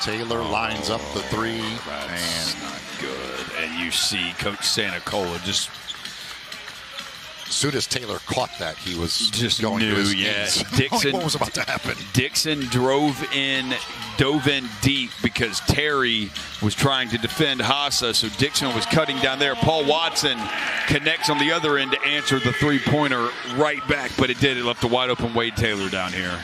Taylor lines up the three. That's not good. And you see Coach Santacola just... As soon as Taylor caught that, he was just going knew, to his Dixon, what was about to happen? Dixon dove in deep because Terry was trying to defend Hassa, so Dixon was cutting down there. Paul Watson connects on the other end to answer the three-pointer right back, but it did. It left a wide-open Wade Taylor down here.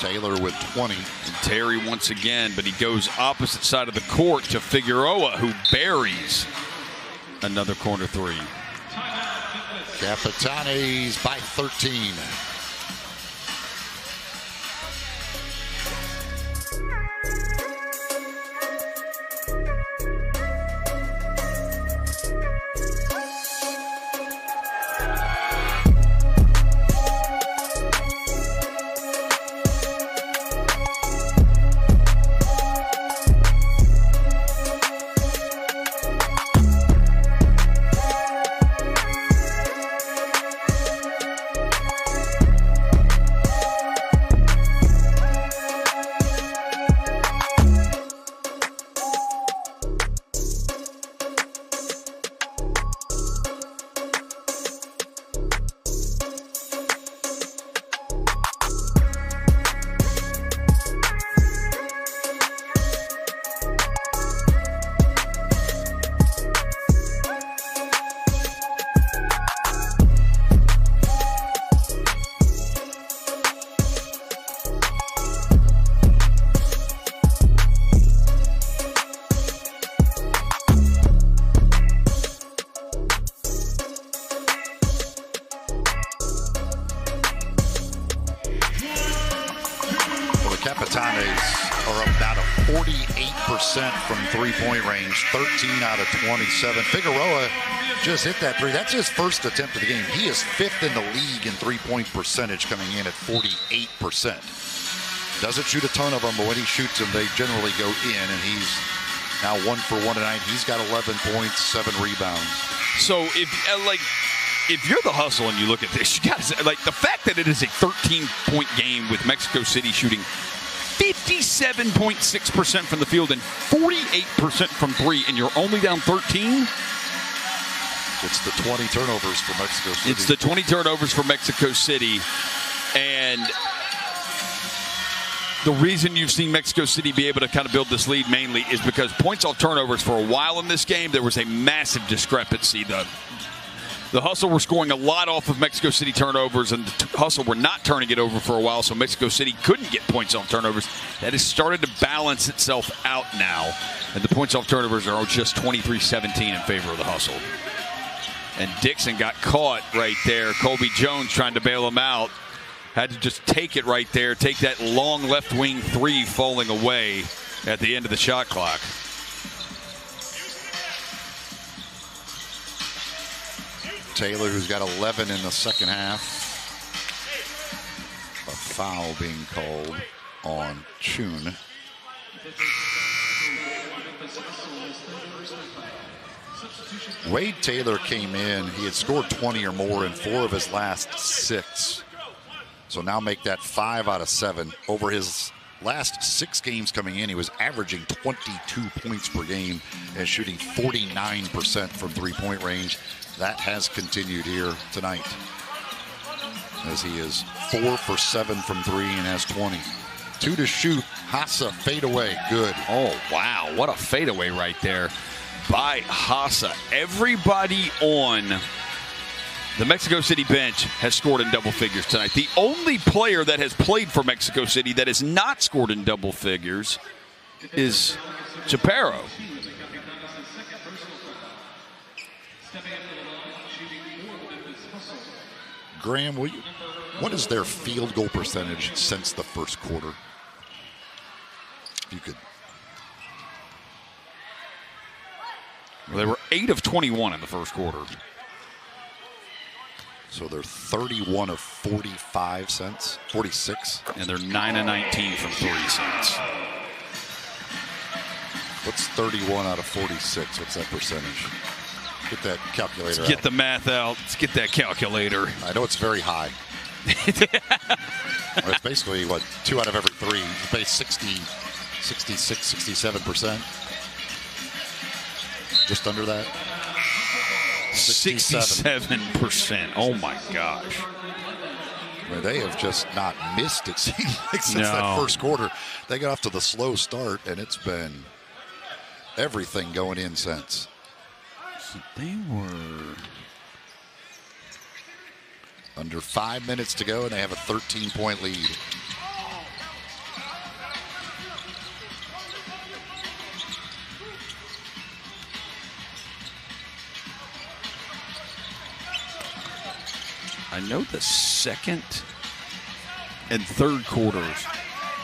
Taylor with 20. And Terry once again, but he goes opposite side of the court to Figueroa, who buries another corner three. Capitanes by 13. Capitanes are up now to 48% from three-point range, 13 out of 27. Figueroa just hit that three. That's his first attempt of the game. He is 5th in the league in three-point percentage, coming in at 48%. Doesn't shoot a ton of them, but when he shoots them, they generally go in, and he's now 1 for 1 tonight. He's got 11 points, 7 rebounds. So if you're the Hustle and you look at this, you got to say, the fact that it is a 13-point game with Mexico City shooting 57.6% from the field and 48% from three, and you're only down 13. It's the 20 turnovers for Mexico City. It's the 20 turnovers for Mexico City, and the reason you've seen Mexico City be able to kind of build this lead mainly is because points off turnovers for a while in this game, there was a massive discrepancy. The Hustle were scoring a lot off of Mexico City turnovers, and the Hustle were not turning it over for a while, so Mexico City couldn't get points off turnovers. That has started to balance itself out now, and the points off turnovers are just 23-17 in favor of the Hustle. And Dixon got caught right there. Colby Jones trying to bail him out. Had to just take it right there, take that long left wing three falling away at the end of the shot clock. Taylor, who's got 11 in the second half. A foul being called on Chun. Wade Taylor came in. He had scored 20 or more in 4 of his last 6. So now make that 5 out of 7. Over his last 6 games coming in, he was averaging 22 points per game and shooting 49% from three-point range. That has continued here tonight, as he is 4 for 7 from 3 and has 20. 2 to shoot. Hassa fadeaway. Good. Oh, wow. What a fadeaway right there by Hassa. Everybody on the Mexico City bench has scored in double figures tonight. The only player that has played for Mexico City that has not scored in double figures is Chaparro. Graham, what is their field goal percentage since the first quarter? If you could. Well, they were 8 of 21 in the first quarter. So they're 31 of 46. And they're 9 of 19 from 3 cents. What's 31 out of 46? What's that percentage? Get that calculator Let's get out. the math out. Let's get that calculator. I know it's very high. Well, it's basically, 2 out of every 3. You pay 66, 67%. Just under that. 67%. Oh, my gosh. I mean, they have just not missed, it seems like, since that first quarter. They got off to the slow start, and it's been everything going in since. They were under 5 minutes to go, and they have a 13-point lead. I know the second and third quarters,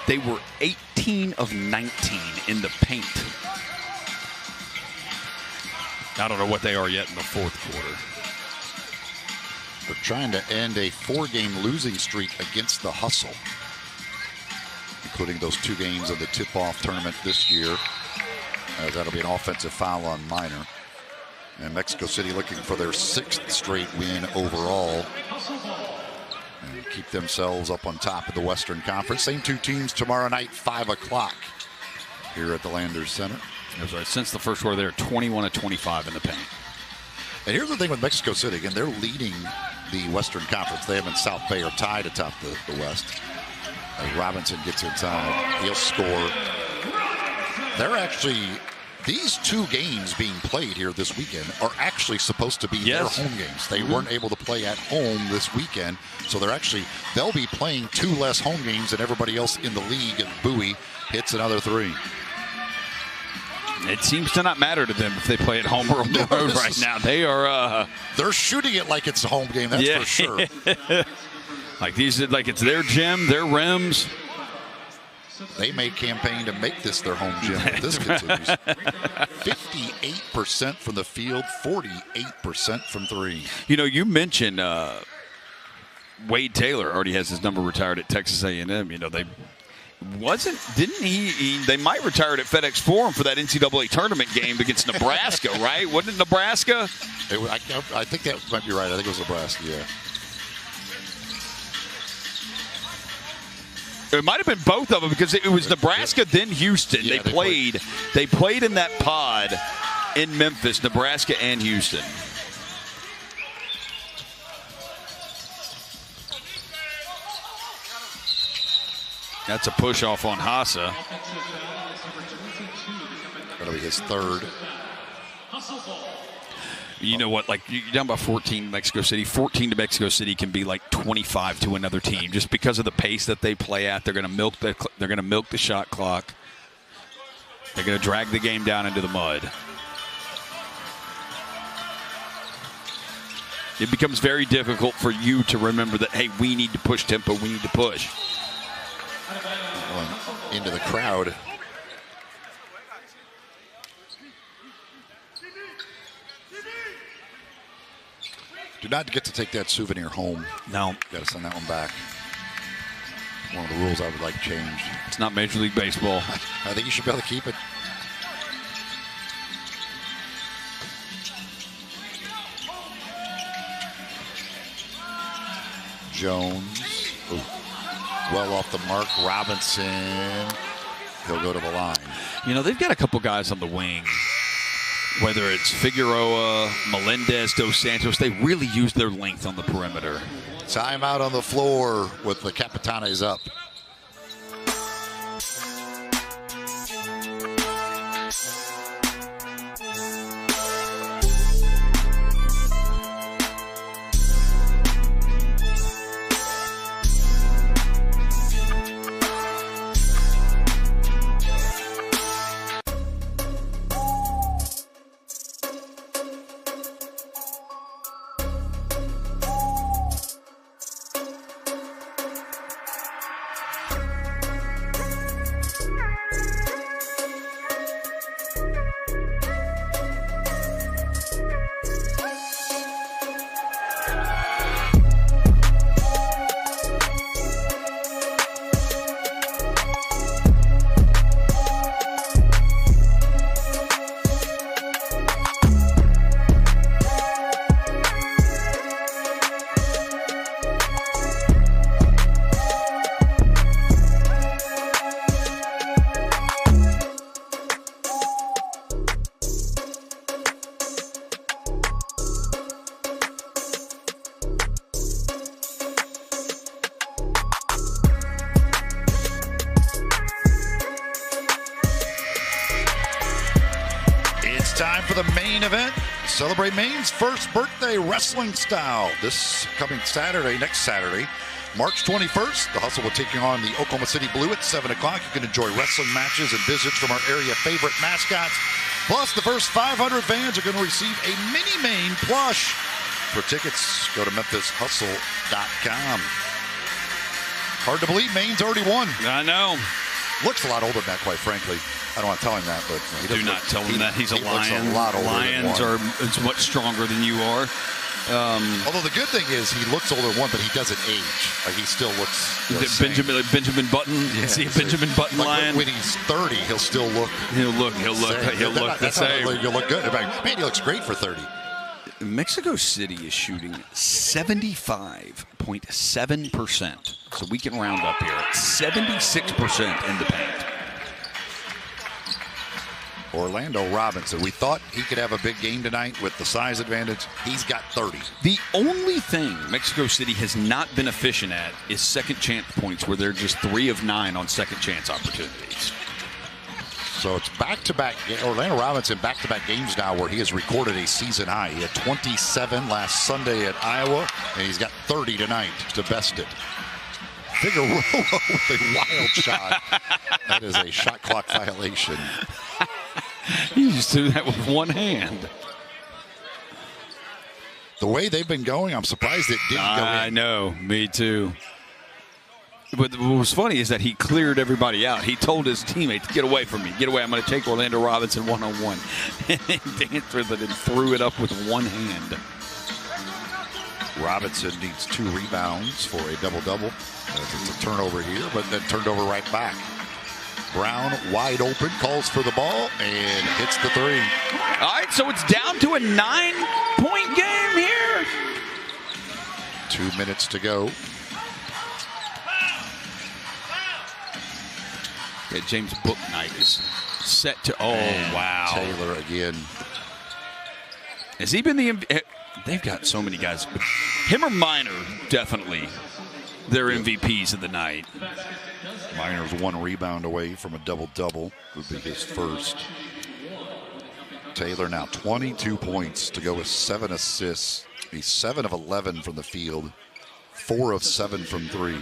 they were 18 of 19 in the paint. I don't know what they are yet in the fourth quarter. They're trying to end a 4-game losing streak against the Hustle, including those 2 games of the tip-off tournament this year. That'll be an offensive foul on Minor. And Mexico City looking for their 6th straight win overall, and keep themselves up on top of the Western Conference. Same 2 teams tomorrow night, 5 o'clock here at the Landers Center. That's right. Since the first quarter, they're 21 of 25 in the paint. And here's the thing with Mexico City. Again, they're leading the Western Conference. They and South Bay are tied atop the West. As Robinson gets inside, he'll score. They're actually, these 2 games being played here this weekend are actually supposed to be their home games. They weren't able to play at home this weekend, so they'll be playing 2 less home games than everybody else in the league. And Bowie hits another 3. It seems to not matter to them if they play at home or on the road right now. They are. They're shooting it like it's a home game. That's for sure. like it's their gym, their rims. They may campaign to make this their home gym if this continues. 58% from the field, 48% from three. You know, you mentioned Wade Taylor already has his number retired at Texas A&M. You know, they might retire it at FedEx Forum for that NCAA tournament game against Nebraska, right? Wasn't it Nebraska? I think that might be right. I think it was Nebraska, yeah. It might have been both of them because it was Nebraska, then Houston. Yeah, they played in that pod in Memphis, Nebraska and Houston. That's a push off on Hassa. That'll be his third. You know what? Like, you're down by 14 to Mexico City. 14 to Mexico City can be like 25 to another team just because of the pace that they play at. They're going to milk the shot clock. They're going to drag the game down into the mud. It becomes very difficult for you to remember that, hey, we need to push tempo. We need to push. Into the crowd. Do not get to take that souvenir home. No. Got to send that one back. One of the rules I would like changed. It's not Major League Baseball. I think you should be able to keep it. Jones. Ooh. Well off the mark. Robinson. He'll go to the line. You know, they've got a couple guys on the wing. Whether it's Figueroa, Melendez, Dos Santos, they really use their length on the perimeter. Timeout on the floor with the Capitanes up. Time for the main event. Celebrate Maine's first birthday wrestling style. This coming Saturday, next Saturday, March 21st, the Hustle will take on the Oklahoma City Blue at 7 o'clock. You can enjoy wrestling matches and visits from our area favorite mascots. Plus, the first 500 fans are going to receive a mini Maine plush. For tickets, go to memphishustle.com. Hard to believe Maine's already won. I know. Looks a lot older than that, quite frankly. I don't want to tell him that, but do not tell him that. He's a lion. A lot older Lions are much stronger than you are. Although the good thing is he looks older than one, but he doesn't age. Like he still looks. Benjamin Button. Yeah, see a Benjamin Button lion. When he's 30, he'll still look. He'll look the same. You'll look good. Man, he looks great for 30. Mexico City is shooting 75.7%. So we can round up here at 76% in the paint. Orlando Robinson. We thought he could have a big game tonight with the size advantage. He's got 30. The only thing Mexico City has not been efficient at is second chance points, where they're just 3 of 9 on second chance opportunities. So it's back-to-back. Orlando Robinson back-to-back games now where he has recorded a season high. He had 27 last Sunday at Iowa, and he's got 30 tonight to best it. Figueroa with a wild shot. That is a shot clock violation. He just threw that with one hand. The way they've been going, I'm surprised it didn't go in. I know. Me too. But what was funny is that he cleared everybody out. He told his teammates, get away from me. Get away. I'm going to take Orlando Robinson one-on-one. And he danced with it and threw it up with one hand. Robinson needs 2 rebounds for a double-double. It's a turnover here, but then turned over right back. Brown wide open, calls for the ball, and hits the 3. All right, so it's down to a 9-point game here. 2 minutes to go. Yeah, James Bouknight is set to. Oh, and wow. Taylor again. Has he been the MVP? They've got so many guys. Him or Minor, definitely. They're MVPs of the night. Minor's 1 rebound away from a double-double. Would be his first. Taylor now 22 points to go with 7 assists. He's 7 of 11 from the field, 4 of 7 from 3.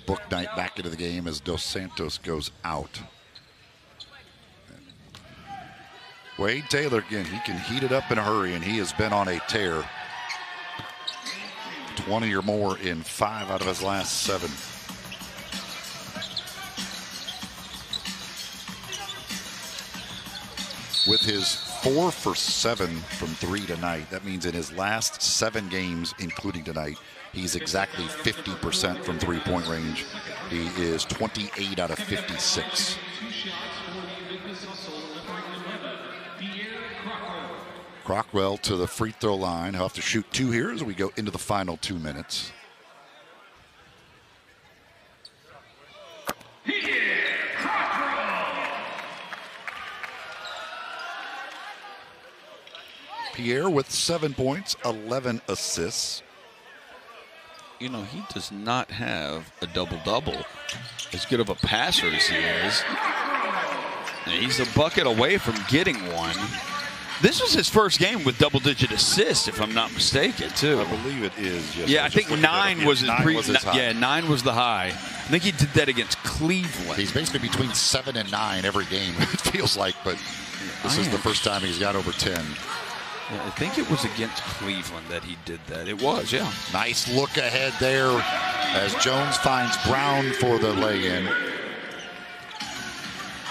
Bouknight back into the game as Dos Santos goes out. Wade Taylor again, he can heat it up in a hurry, and he has been on a tear. 20 or more in 5 out of his last 7. With his 4 for 7 from 3 tonight, that means in his last 7 games, including tonight, he's exactly 50% from 3-point range. He is 28 out of 56. Crockwell to the free throw line. He'll have to shoot 2 here as we go into the final 2 minutes. Pierre with 7 points, 11 assists. You know, he does not have a double-double. As good of a passer as he is. And he's a bucket away from getting one. This was his first game with double-digit assists, if I'm not mistaken, too. I believe it is. Yes. Yeah, I think 9 was his high. Yeah, 9 was the high. I think he did that against Cleveland. He's basically between 7 and 9 every game, it feels like, but this is the first time he's got over 10. Yeah, I think it was against Cleveland that he did that. It was, yeah. Nice look ahead there as Jones finds Brown for the lay-in.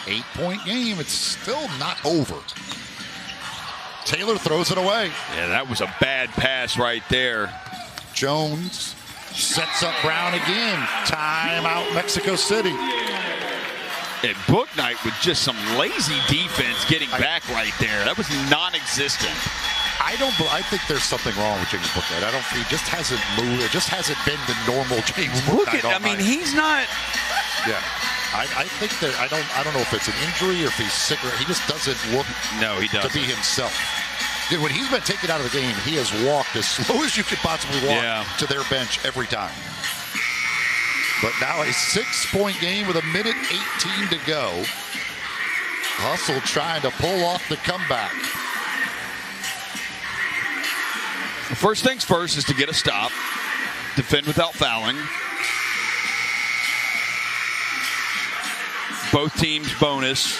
8-point game. It's still not over. Taylor throws it away. Yeah, that was a bad pass right there. Jones sets up Brown again. Timeout, Mexico City. And Bouknight with just some lazy defense getting back right there. That was non-existent. I think there's something wrong with James Bouknight. He just hasn't moved. It just hasn't been the normal James Bouknight. He's not. Yeah. I think that I don't know if it's an injury or if he's sick. He just doesn't look to be himself. Dude, when he's been taken out of the game, he has walked as slow as you could possibly walk to their bench every time. But now a 6-point game with 1:18 to go. Hustle trying to pull off the comeback. First things first is to get a stop, defend without fouling. Both teams bonus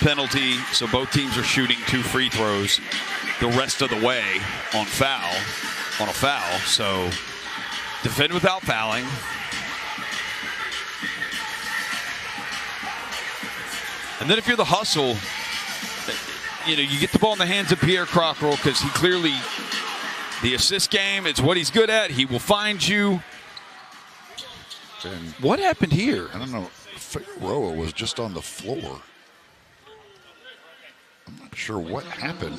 penalty, so both teams are shooting 2 free throws the rest of the way on a foul. So defend without fouling. And then if you're the Hustle, you get the ball in the hands of Pierre Crockrell because he clearly, the assist game, it's what he's good at. He will find you. And what happened here? I don't know. Figueroa was just on the floor. I'm not sure what happened,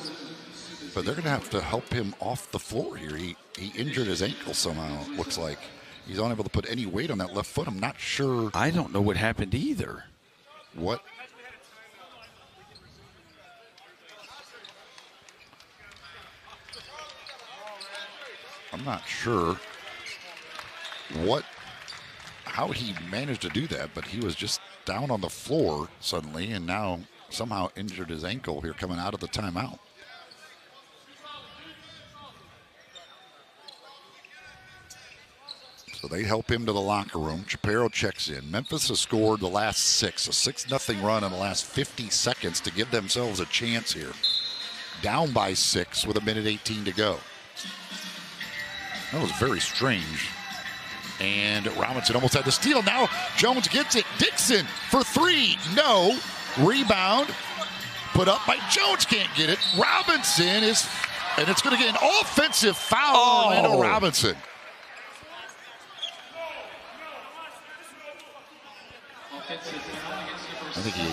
but they're going to have to help him off the floor here. He injured his ankle somehow, it looks like. He's unable to put any weight on that left foot. I'm not sure. I don't know what happened either. What? I'm not sure how he managed to do that, but he was just down on the floor suddenly and now somehow injured his ankle here coming out of the timeout. So they help him to the locker room. Chaparro checks in. Memphis has scored the last 6, a 6-0 run in the last 50 seconds to give themselves a chance here. Down by 6 with 1:18 to go. That was very strange. And Robinson almost had the steal. Now Jones gets it. Dixon for three. No. Rebound. Put up by Jones. Can't get it. Robinson is, and it's going to get an offensive foul. Orlando Robinson. I think you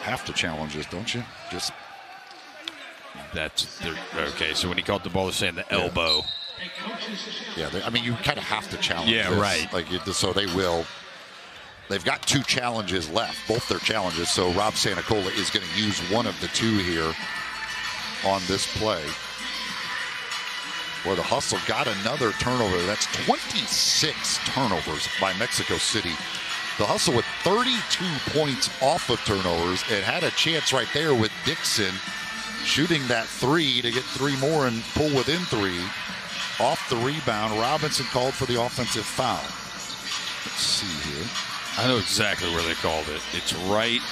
have to challenge this, don't you? Just. Okay, so when he caught the ball, they're saying the elbow. Yeah, I mean, you kind of have to challenge this. Yeah, right. So they will. They've got two challenges left, both their challenges. So Rob Santacola is going to use one of the two here on this play. Where the Hustle got another turnover. That's 26 turnovers by Mexico City. The Hustle with 32 points off of turnovers. It had a chance right there with Dixon shooting that three to get three more and pull within three. Off the rebound, Robinson called for the offensive foul. Let's see here. I know exactly where they called it. It's right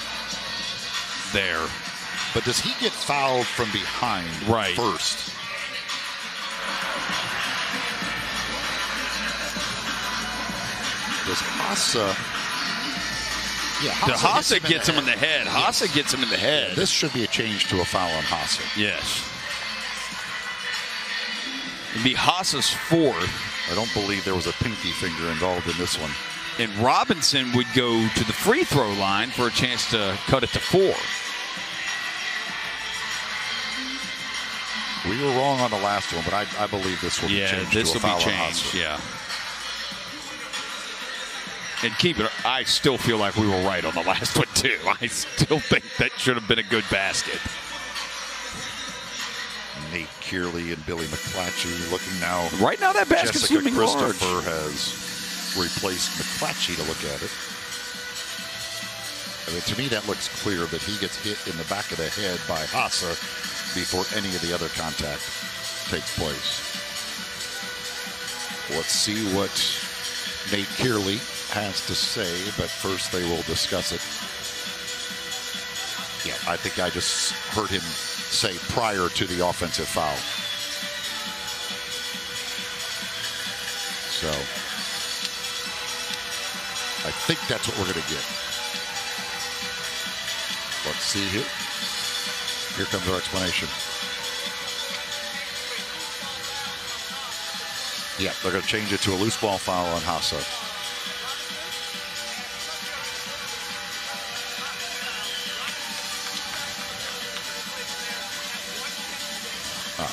there. But does he get fouled from behind first? Does Hassa? Yeah, Hassa gets him in the head. Yes. Hassa gets him in the head. Yeah, this should be a change to a foul on Hassa. Yes. It'd be Hassa's fourth. I don't believe there was a pinky finger involved in this one. And Robinson would go to the free throw line for a chance to cut it to 4. We were wrong on the last one, but I believe this will be changed this to a will foul be on changed. Hassa. Yeah. And keep it. I still feel like we were right on the last one too. I still think that should have been a good basket. Nate Kearley and Billy McClatchy looking now. Right now, that basket's Jessica looming large. Christopher has replaced McClatchy to look at it. I mean, to me, that looks clear that he gets hit in the back of the head by Hassa before any of the other contact takes place. Let's see what Nate Kearley has to say, but first they will discuss it. Yeah, I think I just heard him say prior to the offensive foul. So I think that's what we're going to get. Let's see here. Here comes our explanation. Yeah, they're going to change it to a loose ball foul on Hassa.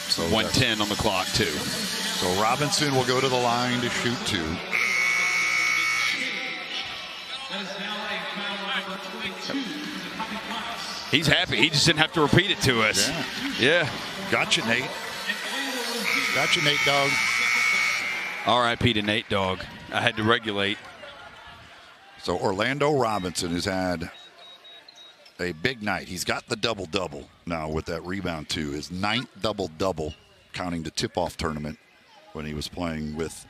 So 1:10 on the clock, too. So Robinson will go to the line to shoot 2. He's happy. He just didn't have to repeat it to us. Yeah. Gotcha, Nate. Gotcha, Nate Dogg. R.I.P. to Nate Dogg. I had to regulate. So Orlando Robinson has had a big night. He's got the double-double now with that rebound, too. His 9th double-double, counting the tip-off tournament when he was playing with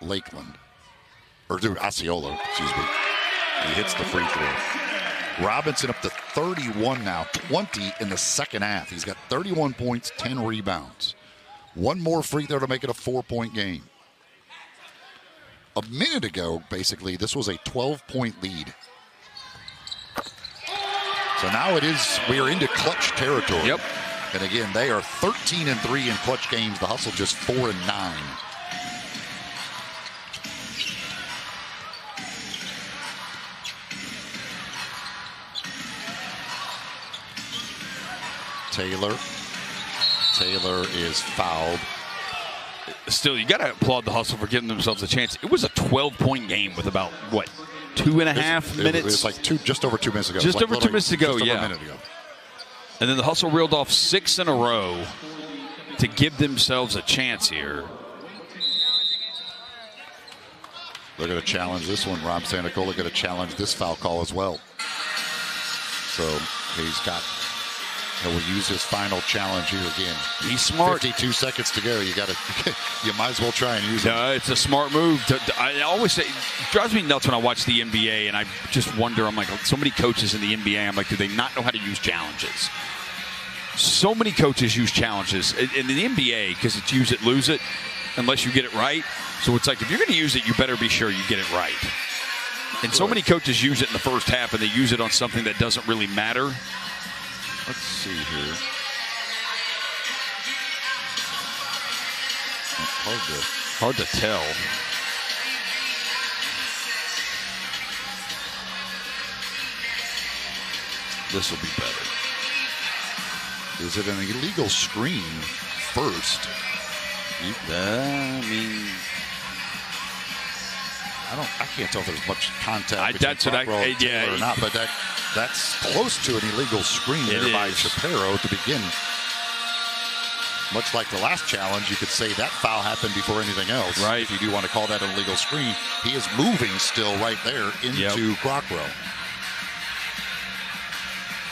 Lakeland. Or Osceola, excuse me. He hits the free throw. Robinson up to 31 now, 20 in the second half. He's got 31 points, 10 rebounds. One more free throw to make it a 4-point game. A minute ago, basically, this was a 12-point lead. So now we are into clutch territory. Yep. And again, they are 13-3 in clutch games. The Hustle just 4-9. Taylor is fouled. Still, you got to applaud the Hustle for giving themselves a chance. It was a 12-point game with about, 2.5 minutes? It was like just over 2 minutes ago. Just over 2 minutes to go, just yeah. Over a minute ago. And then the Hustle reeled off 6 in a row to give themselves a chance here. They're going to challenge this one. Rob Santacola going to challenge this foul call as well. So he'll use his final challenge here again. He's smart. 52 seconds to go. You might as well try and use it. It's a smart move. I always say, it drives me nuts when I watch the NBA, and I just wonder, I'm like, so many coaches in the NBA, I'm like, do they not know how to use challenges? So many coaches use challenges in the NBA because it's use it, lose it, unless you get it right. So it's like if you're going to use it, you better be sure you get it right. And so many coaches use it in the first half, and they use it on something that doesn't really matter. Let's see here. Hard to tell. This will be better. Is it an illegal screen first? I can't tell if there's much contact between Crockwell and Taylor or not, but that's close to an illegal screen there by Shapiro to begin. Much like the last challenge, you could say that foul happened before anything else. Right. If you do want to call that an illegal screen, he is moving still right there into Crockwell.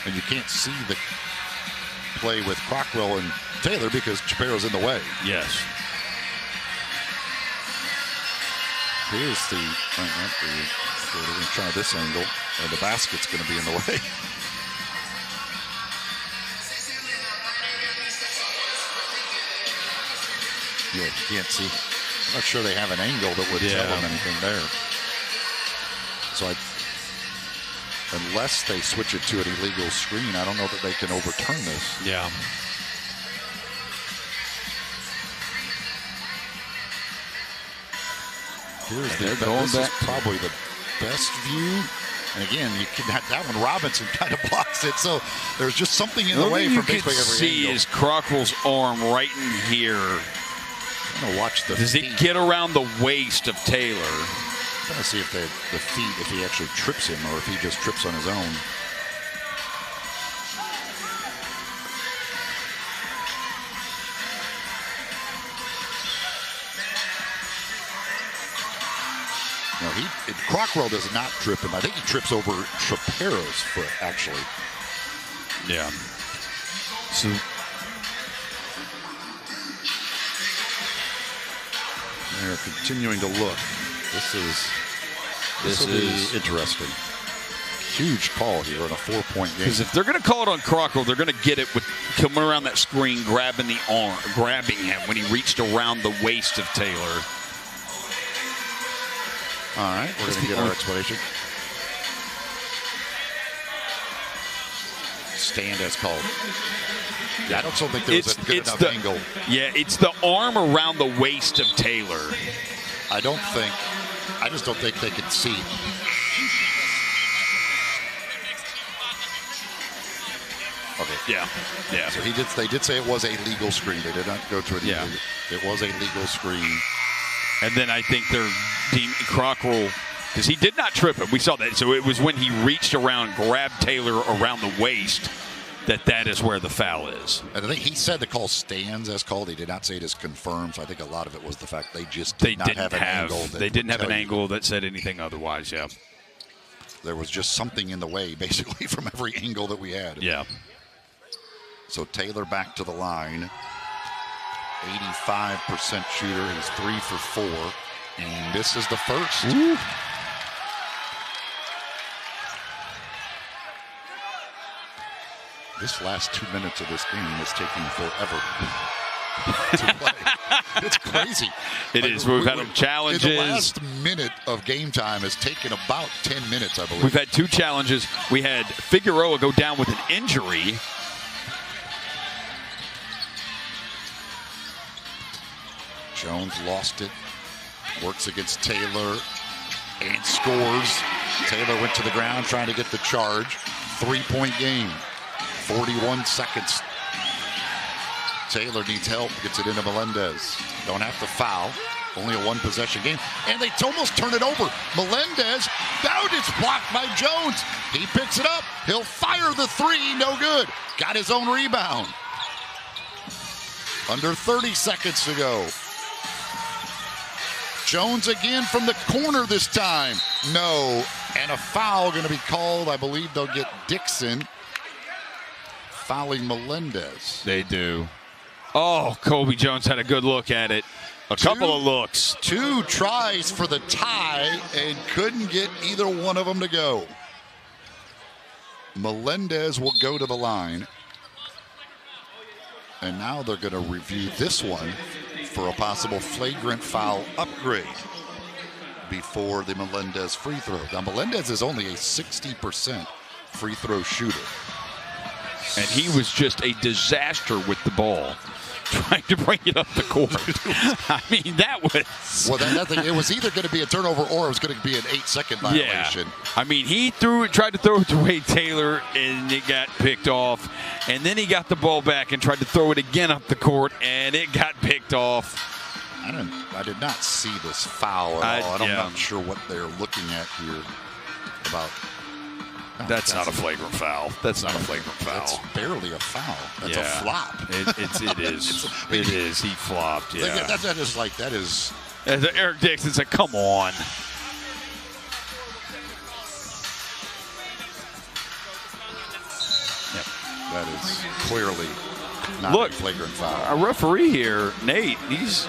And you can't see the play with Crockwell and Taylor because Shapiro's in the way. Yes. Here's we're going to try this angle, and the basket's going to be in the way. Yeah, you can't see. I'm not sure they have an angle that would tell them anything there. So unless they switch it to an illegal screen, I don't know that they can overturn this. Yeah. This is probably the best view. And again, you can that one. Robinson kind of blocks it, so there's just something in the way from basically every see angle. is Crockwell's arm right in here. I'm gonna watch the. Does it get around the waist of Taylor? I'm gonna see if the feet, if he actually trips him or if he just trips on his own. No, Crockwell does not trip him. I think he trips over Shapiro's foot, actually. Yeah. So they're continuing to look. This will be interesting. Huge call here on a 4-point game. Because if they're going to call it on Crockwell, they're going to get it with coming around that screen, grabbing him when he reached around the waist of Taylor. All right, we're going to get our explanation. Stand as called. Yeah, I don't think there was a good enough angle. Yeah, it's the arm around the waist of Taylor. I just don't think they can see. Okay. Yeah. So they did say it was a legal screen. They did not go to it. Yeah. It was a legal screen. And then I think they're deeming Crockwell, because he did not trip him. We saw that. So it was when he reached around, grabbed Taylor around the waist, that is where the foul is. And I think he said the call stands as called. He did not say it is confirmed. So I think a lot of it was the fact they just didn't have an angle. They didn't have an angle that said anything otherwise, yeah. There was just something in the way, basically, from every angle that we had. Yeah. So Taylor back to the line. 85% shooter. He's 3 for 4. And this is the first. Ooh. This last 2 minutes of this game is taking forever to play. It's crazy. It is. We've had challenges. The last minute of game time has taken about 10 minutes, I believe. We've had 2 challenges. We had Figueroa go down with an injury. Jones lost it. Works against Taylor and scores. Taylor went to the ground trying to get the charge. 3-point game. 41 seconds. Taylor needs help. Gets it into Melendez. Don't have to foul. Only a 1-possession game. And they almost turn it over. Melendez. Down it's blocked by Jones. He picks it up. He'll fire the 3. No good. Got his own rebound. Under 30 seconds to go. Jones again from the corner this time. No. And a foul going to be called. I believe they'll get Dixon fouling Melendez. They do. Oh, Kobe Jones had a good look at it. A couple of looks. 2 tries for the tie and couldn't get either one of them to go. Melendez will go to the line. And now they're going to review this one for a possible flagrant foul upgrade before the Melendez free throw. Now, Melendez is only a 60% free throw shooter. And he was just a disaster with the ball, trying to bring it up the court. I mean, that was... Well, it was either going to be a turnover or it was going to be an 8-second violation. Yeah. I mean, he tried to throw it to Wade Taylor, and it got picked off. And then he got the ball back and tried to throw it again up the court, and it got picked off. I did not see this foul at all, and I'm not sure what they're looking at here about. That's not a flagrant foul. That's not a flagrant foul. That's barely a foul. That's a flop. It is. It is. He flopped. Yeah. That is. As Eric Dixon said, "Come on." Yep. That is clearly not a flagrant foul. Our referee here, Nate, he's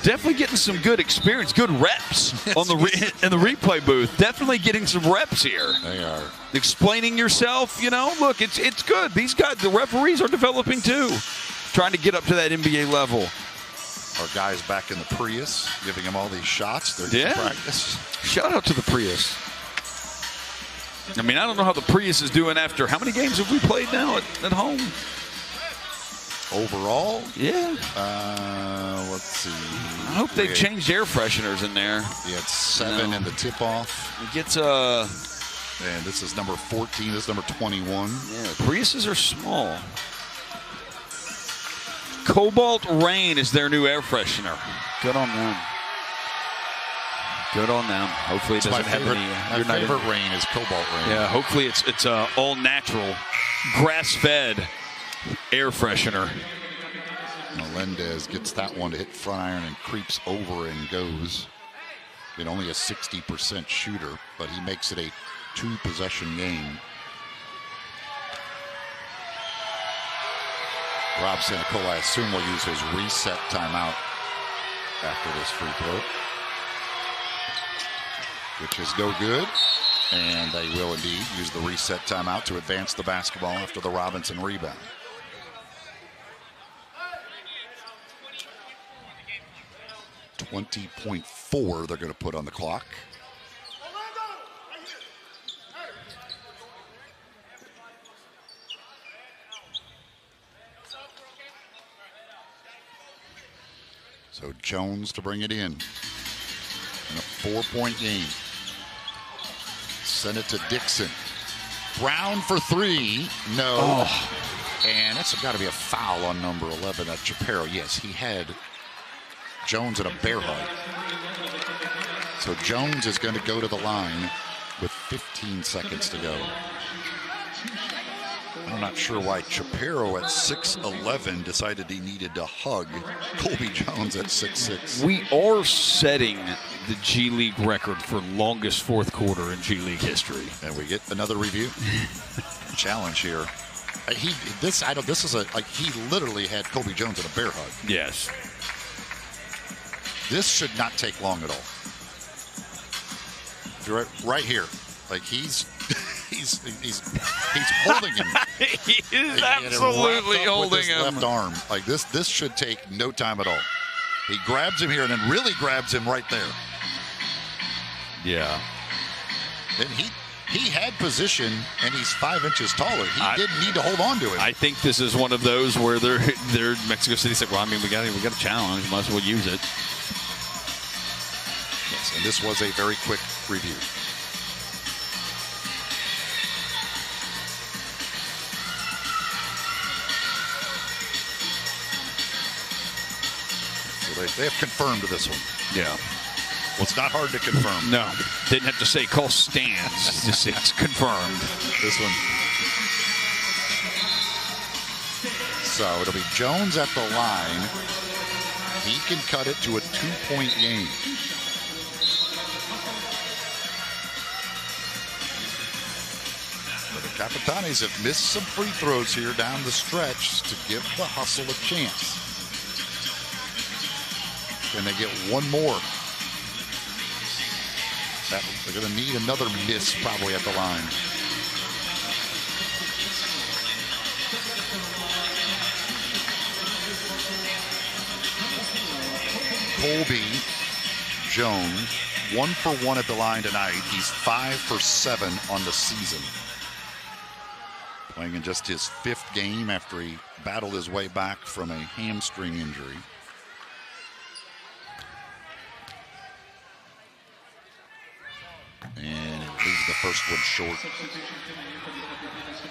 definitely getting some good experience, good reps on the in the replay booth. Definitely getting some reps here. They are explaining yourself. Look, it's good. These guys, the referees, are developing too, trying to get up to that NBA level. Our guys back in the Prius, giving them all these shots. They're in practice. Shout out to the Prius. I mean, I don't know how the Prius is doing after how many games have we played now at home? Overall? Yeah. Let's see. I hope they've changed air fresheners in there. Yeah, it's 7 in the tip-off. It gets and this is number 14. This is number 21. Yeah, Priuses are small. Cobalt Rain is their new air freshener. Good on them. Good on them. Hopefully it doesn't have any. My favorite rain is Cobalt Rain. Yeah, hopefully it's all natural, grass-fed air freshener. Melendez gets that one to hit front iron and creeps over and goes. Only a 60% shooter, but he makes it a 2-possession game. Rob Santacola, I assume, will use his reset timeout after this free throw, which is no good. And they will indeed use the reset timeout to advance the basketball after the Robinson rebound. .4 they're going to put on the clock. So Jones to bring it in a 4-point game. Send it to Dixon. Brown for 3. No. Oh. And that's got to be a foul on number 11. That's Chaparro. Yes, he had Jones in a bear hug. So Jones is going to go to the line with 15 seconds to go. I'm not sure why Chaparro at 6'11" decided he needed to hug Colby Jones at 6'6". We are setting the G League record for longest fourth quarter in G League history. And we get another review. Challenge here. He literally had Colby Jones in a bear hug. Yes. This should not take long at all. You're right here. Like he's holding him. He is absolutely holding him. Left arm. Like this should take no time at all. He grabs him here and then really grabs him right there. Yeah. And he had position and he's 5 inches taller. He didn't need to hold on to him. I think this is one of those where they're Mexico City said, well, I mean, we got a challenge, might as well use it. Yes, and this was a very quick review. They have confirmed this one. Yeah. Well, it's not hard to confirm. No. Didn't have to say call stands. Just it's confirmed. This one. So it'll be Jones at the line. He can cut it to a 2-point game. But the Capitanes have missed some free throws here down the stretch to give the Hustle a chance. And they get one more. They're going to need another miss probably at the line. Colby Jones, 1 for 1 at the line tonight. He's 5 for 7 on the season. Playing in just his 5th game after he battled his way back from a hamstring injury. And it leaves the first one short.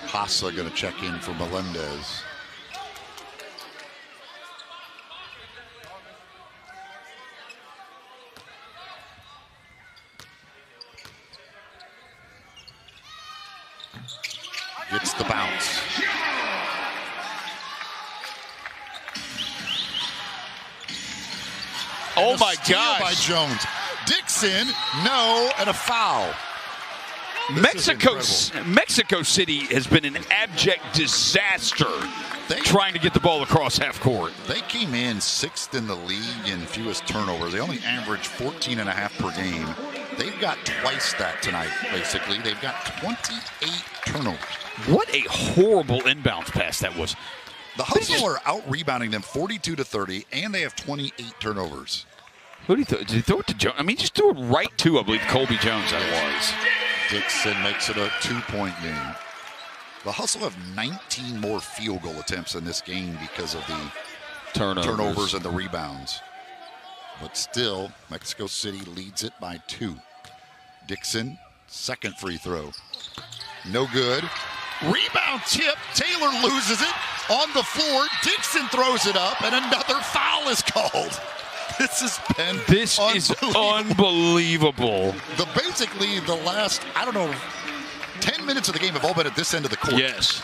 Hassa going to check in for Melendez. Gets the bounce. Oh my gosh. By Jones. Dixon, no, and a foul. Mexico City has been an abject disaster trying to get the ball across half court. They came in 6th in the league in fewest turnovers. They only average 14.5 per game. They've got twice that tonight, basically. They've got 28 turnovers. What a horrible inbounds pass that was. The Hustle are out-rebounding them 42-30, and they have 28 turnovers. Who did he throw? Did he throw it to Jones? I mean, he just threw it right to, I believe, Colby Jones, that was. Dixon makes it a 2-point game. The Hustle have 19 more field goal attempts in this game because of the turnovers and the rebounds. But still, Mexico City leads it by 2. Dixon, second free throw. No good. Rebound tip. Taylor loses it on the floor. Dixon throws it up, and another foul is called. This is unbelievable. Basically, the last, 10 minutes of the game have all been at this end of the court. Yes.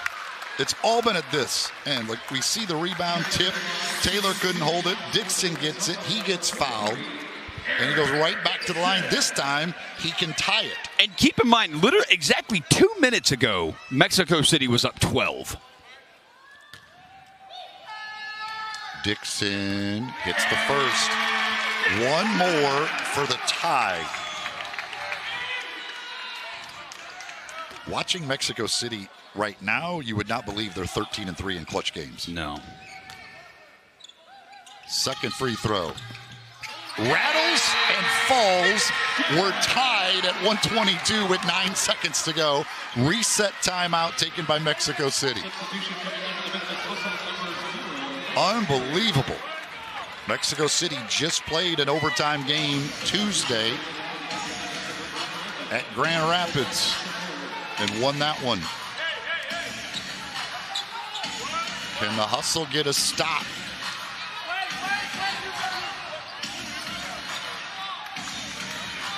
It's all been at this end. Like, we see the rebound tip. Taylor couldn't hold it. Dixon gets it. He gets fouled. And he goes right back to the line. This time, he can tie it. And keep in mind, literally exactly 2 minutes ago, Mexico City was up 12. Dixon hits the first. One more for the tie. Watching Mexico City right now, you would not believe they're 13-3 in clutch games. No. Second free throw. Rattles and falls. We're tied at 122 with 9 seconds to go. Reset timeout taken by Mexico City. Unbelievable. Mexico City just played an overtime game Tuesday at Grand Rapids and won that one. Can the Hustle get a stop?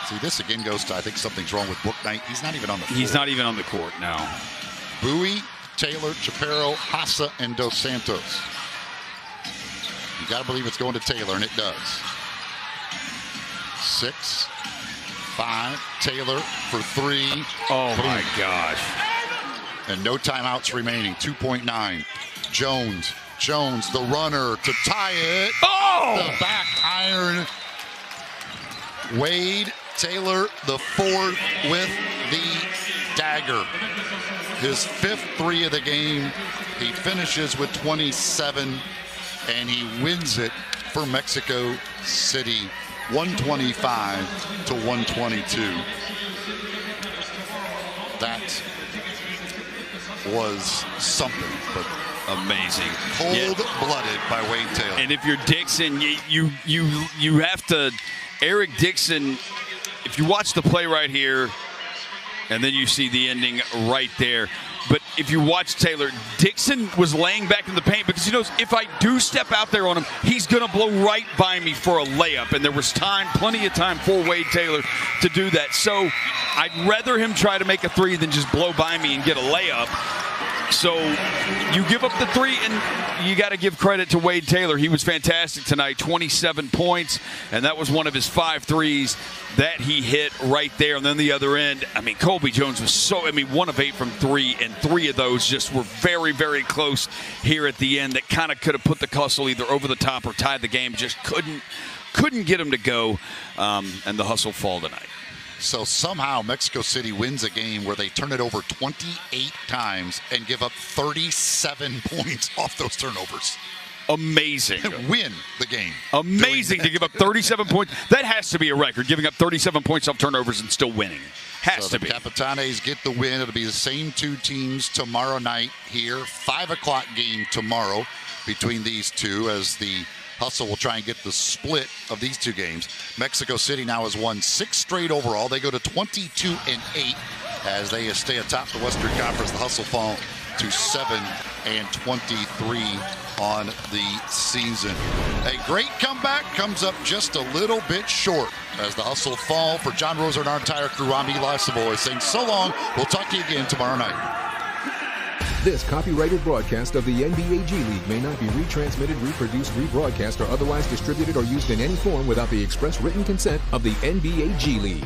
See, this again goes to, I think something's wrong with Book Knight. He's not even on the floor. He's not even on the court now. Bowie, Taylor, Chaparro, Hassa, and Dos Santos. You got to believe it's going to Taylor, and it does. 6, 5, Taylor for 3. Oh, my gosh. And no timeouts remaining. 2.9. Jones, the runner to tie it. Oh! The back iron. Wade Taylor, the 4th with the dagger. His 5th 3 of the game. He finishes with 27, and he wins it for Mexico City, 125 to 122. That was something, but amazing. Cold-blooded by Wade Taylor. And if you're Dixon, you have to. Eric Dixon, if you watch the play right here, and then you see the ending right there. But if you watch Taylor, Dixon was laying back in the paint because he knows if I do step out there on him, he's going to blow right by me for a layup. And there was plenty of time for Wade Taylor to do that. So I'd rather him try to make a 3 than just blow by me and get a layup. So you give up the 3, and you got to give credit to Wade Taylor. He was fantastic tonight, 27 points, and that was one of his 5 threes that he hit right there. And then the other end, Colby Jones was 1 of 8 from 3, and 3 of those just were very, very close here at the end that kind of could have put the Hustle either over the top or tied the game. Just couldn't get him to go, and the Hustle fall tonight. So somehow Mexico City wins a game where they turn it over 28 times and give up 37 points off those turnovers. Amazing. Win the game. Amazing to give up 37 points. That has to be a record, giving up 37 points off turnovers and still winning. Has to be. The Capitanes get the win. It'll be the same two teams tomorrow night here. 5 o'clock game tomorrow between these two as the Hustle will try and get the split of these two games. Mexico City now has won 6 straight overall. They go to 22-8 as they stay atop the Western Conference. The Hustle fall to 7-23 on the season. A great comeback comes up just a little bit short as the Hustle fall. For John Roser and our entire crew, I'm Eli Savoy saying so long. We'll talk to you again tomorrow night. This copyrighted broadcast of the NBA G League may not be retransmitted, reproduced, rebroadcast, or otherwise distributed or used in any form without the express written consent of the NBA G League.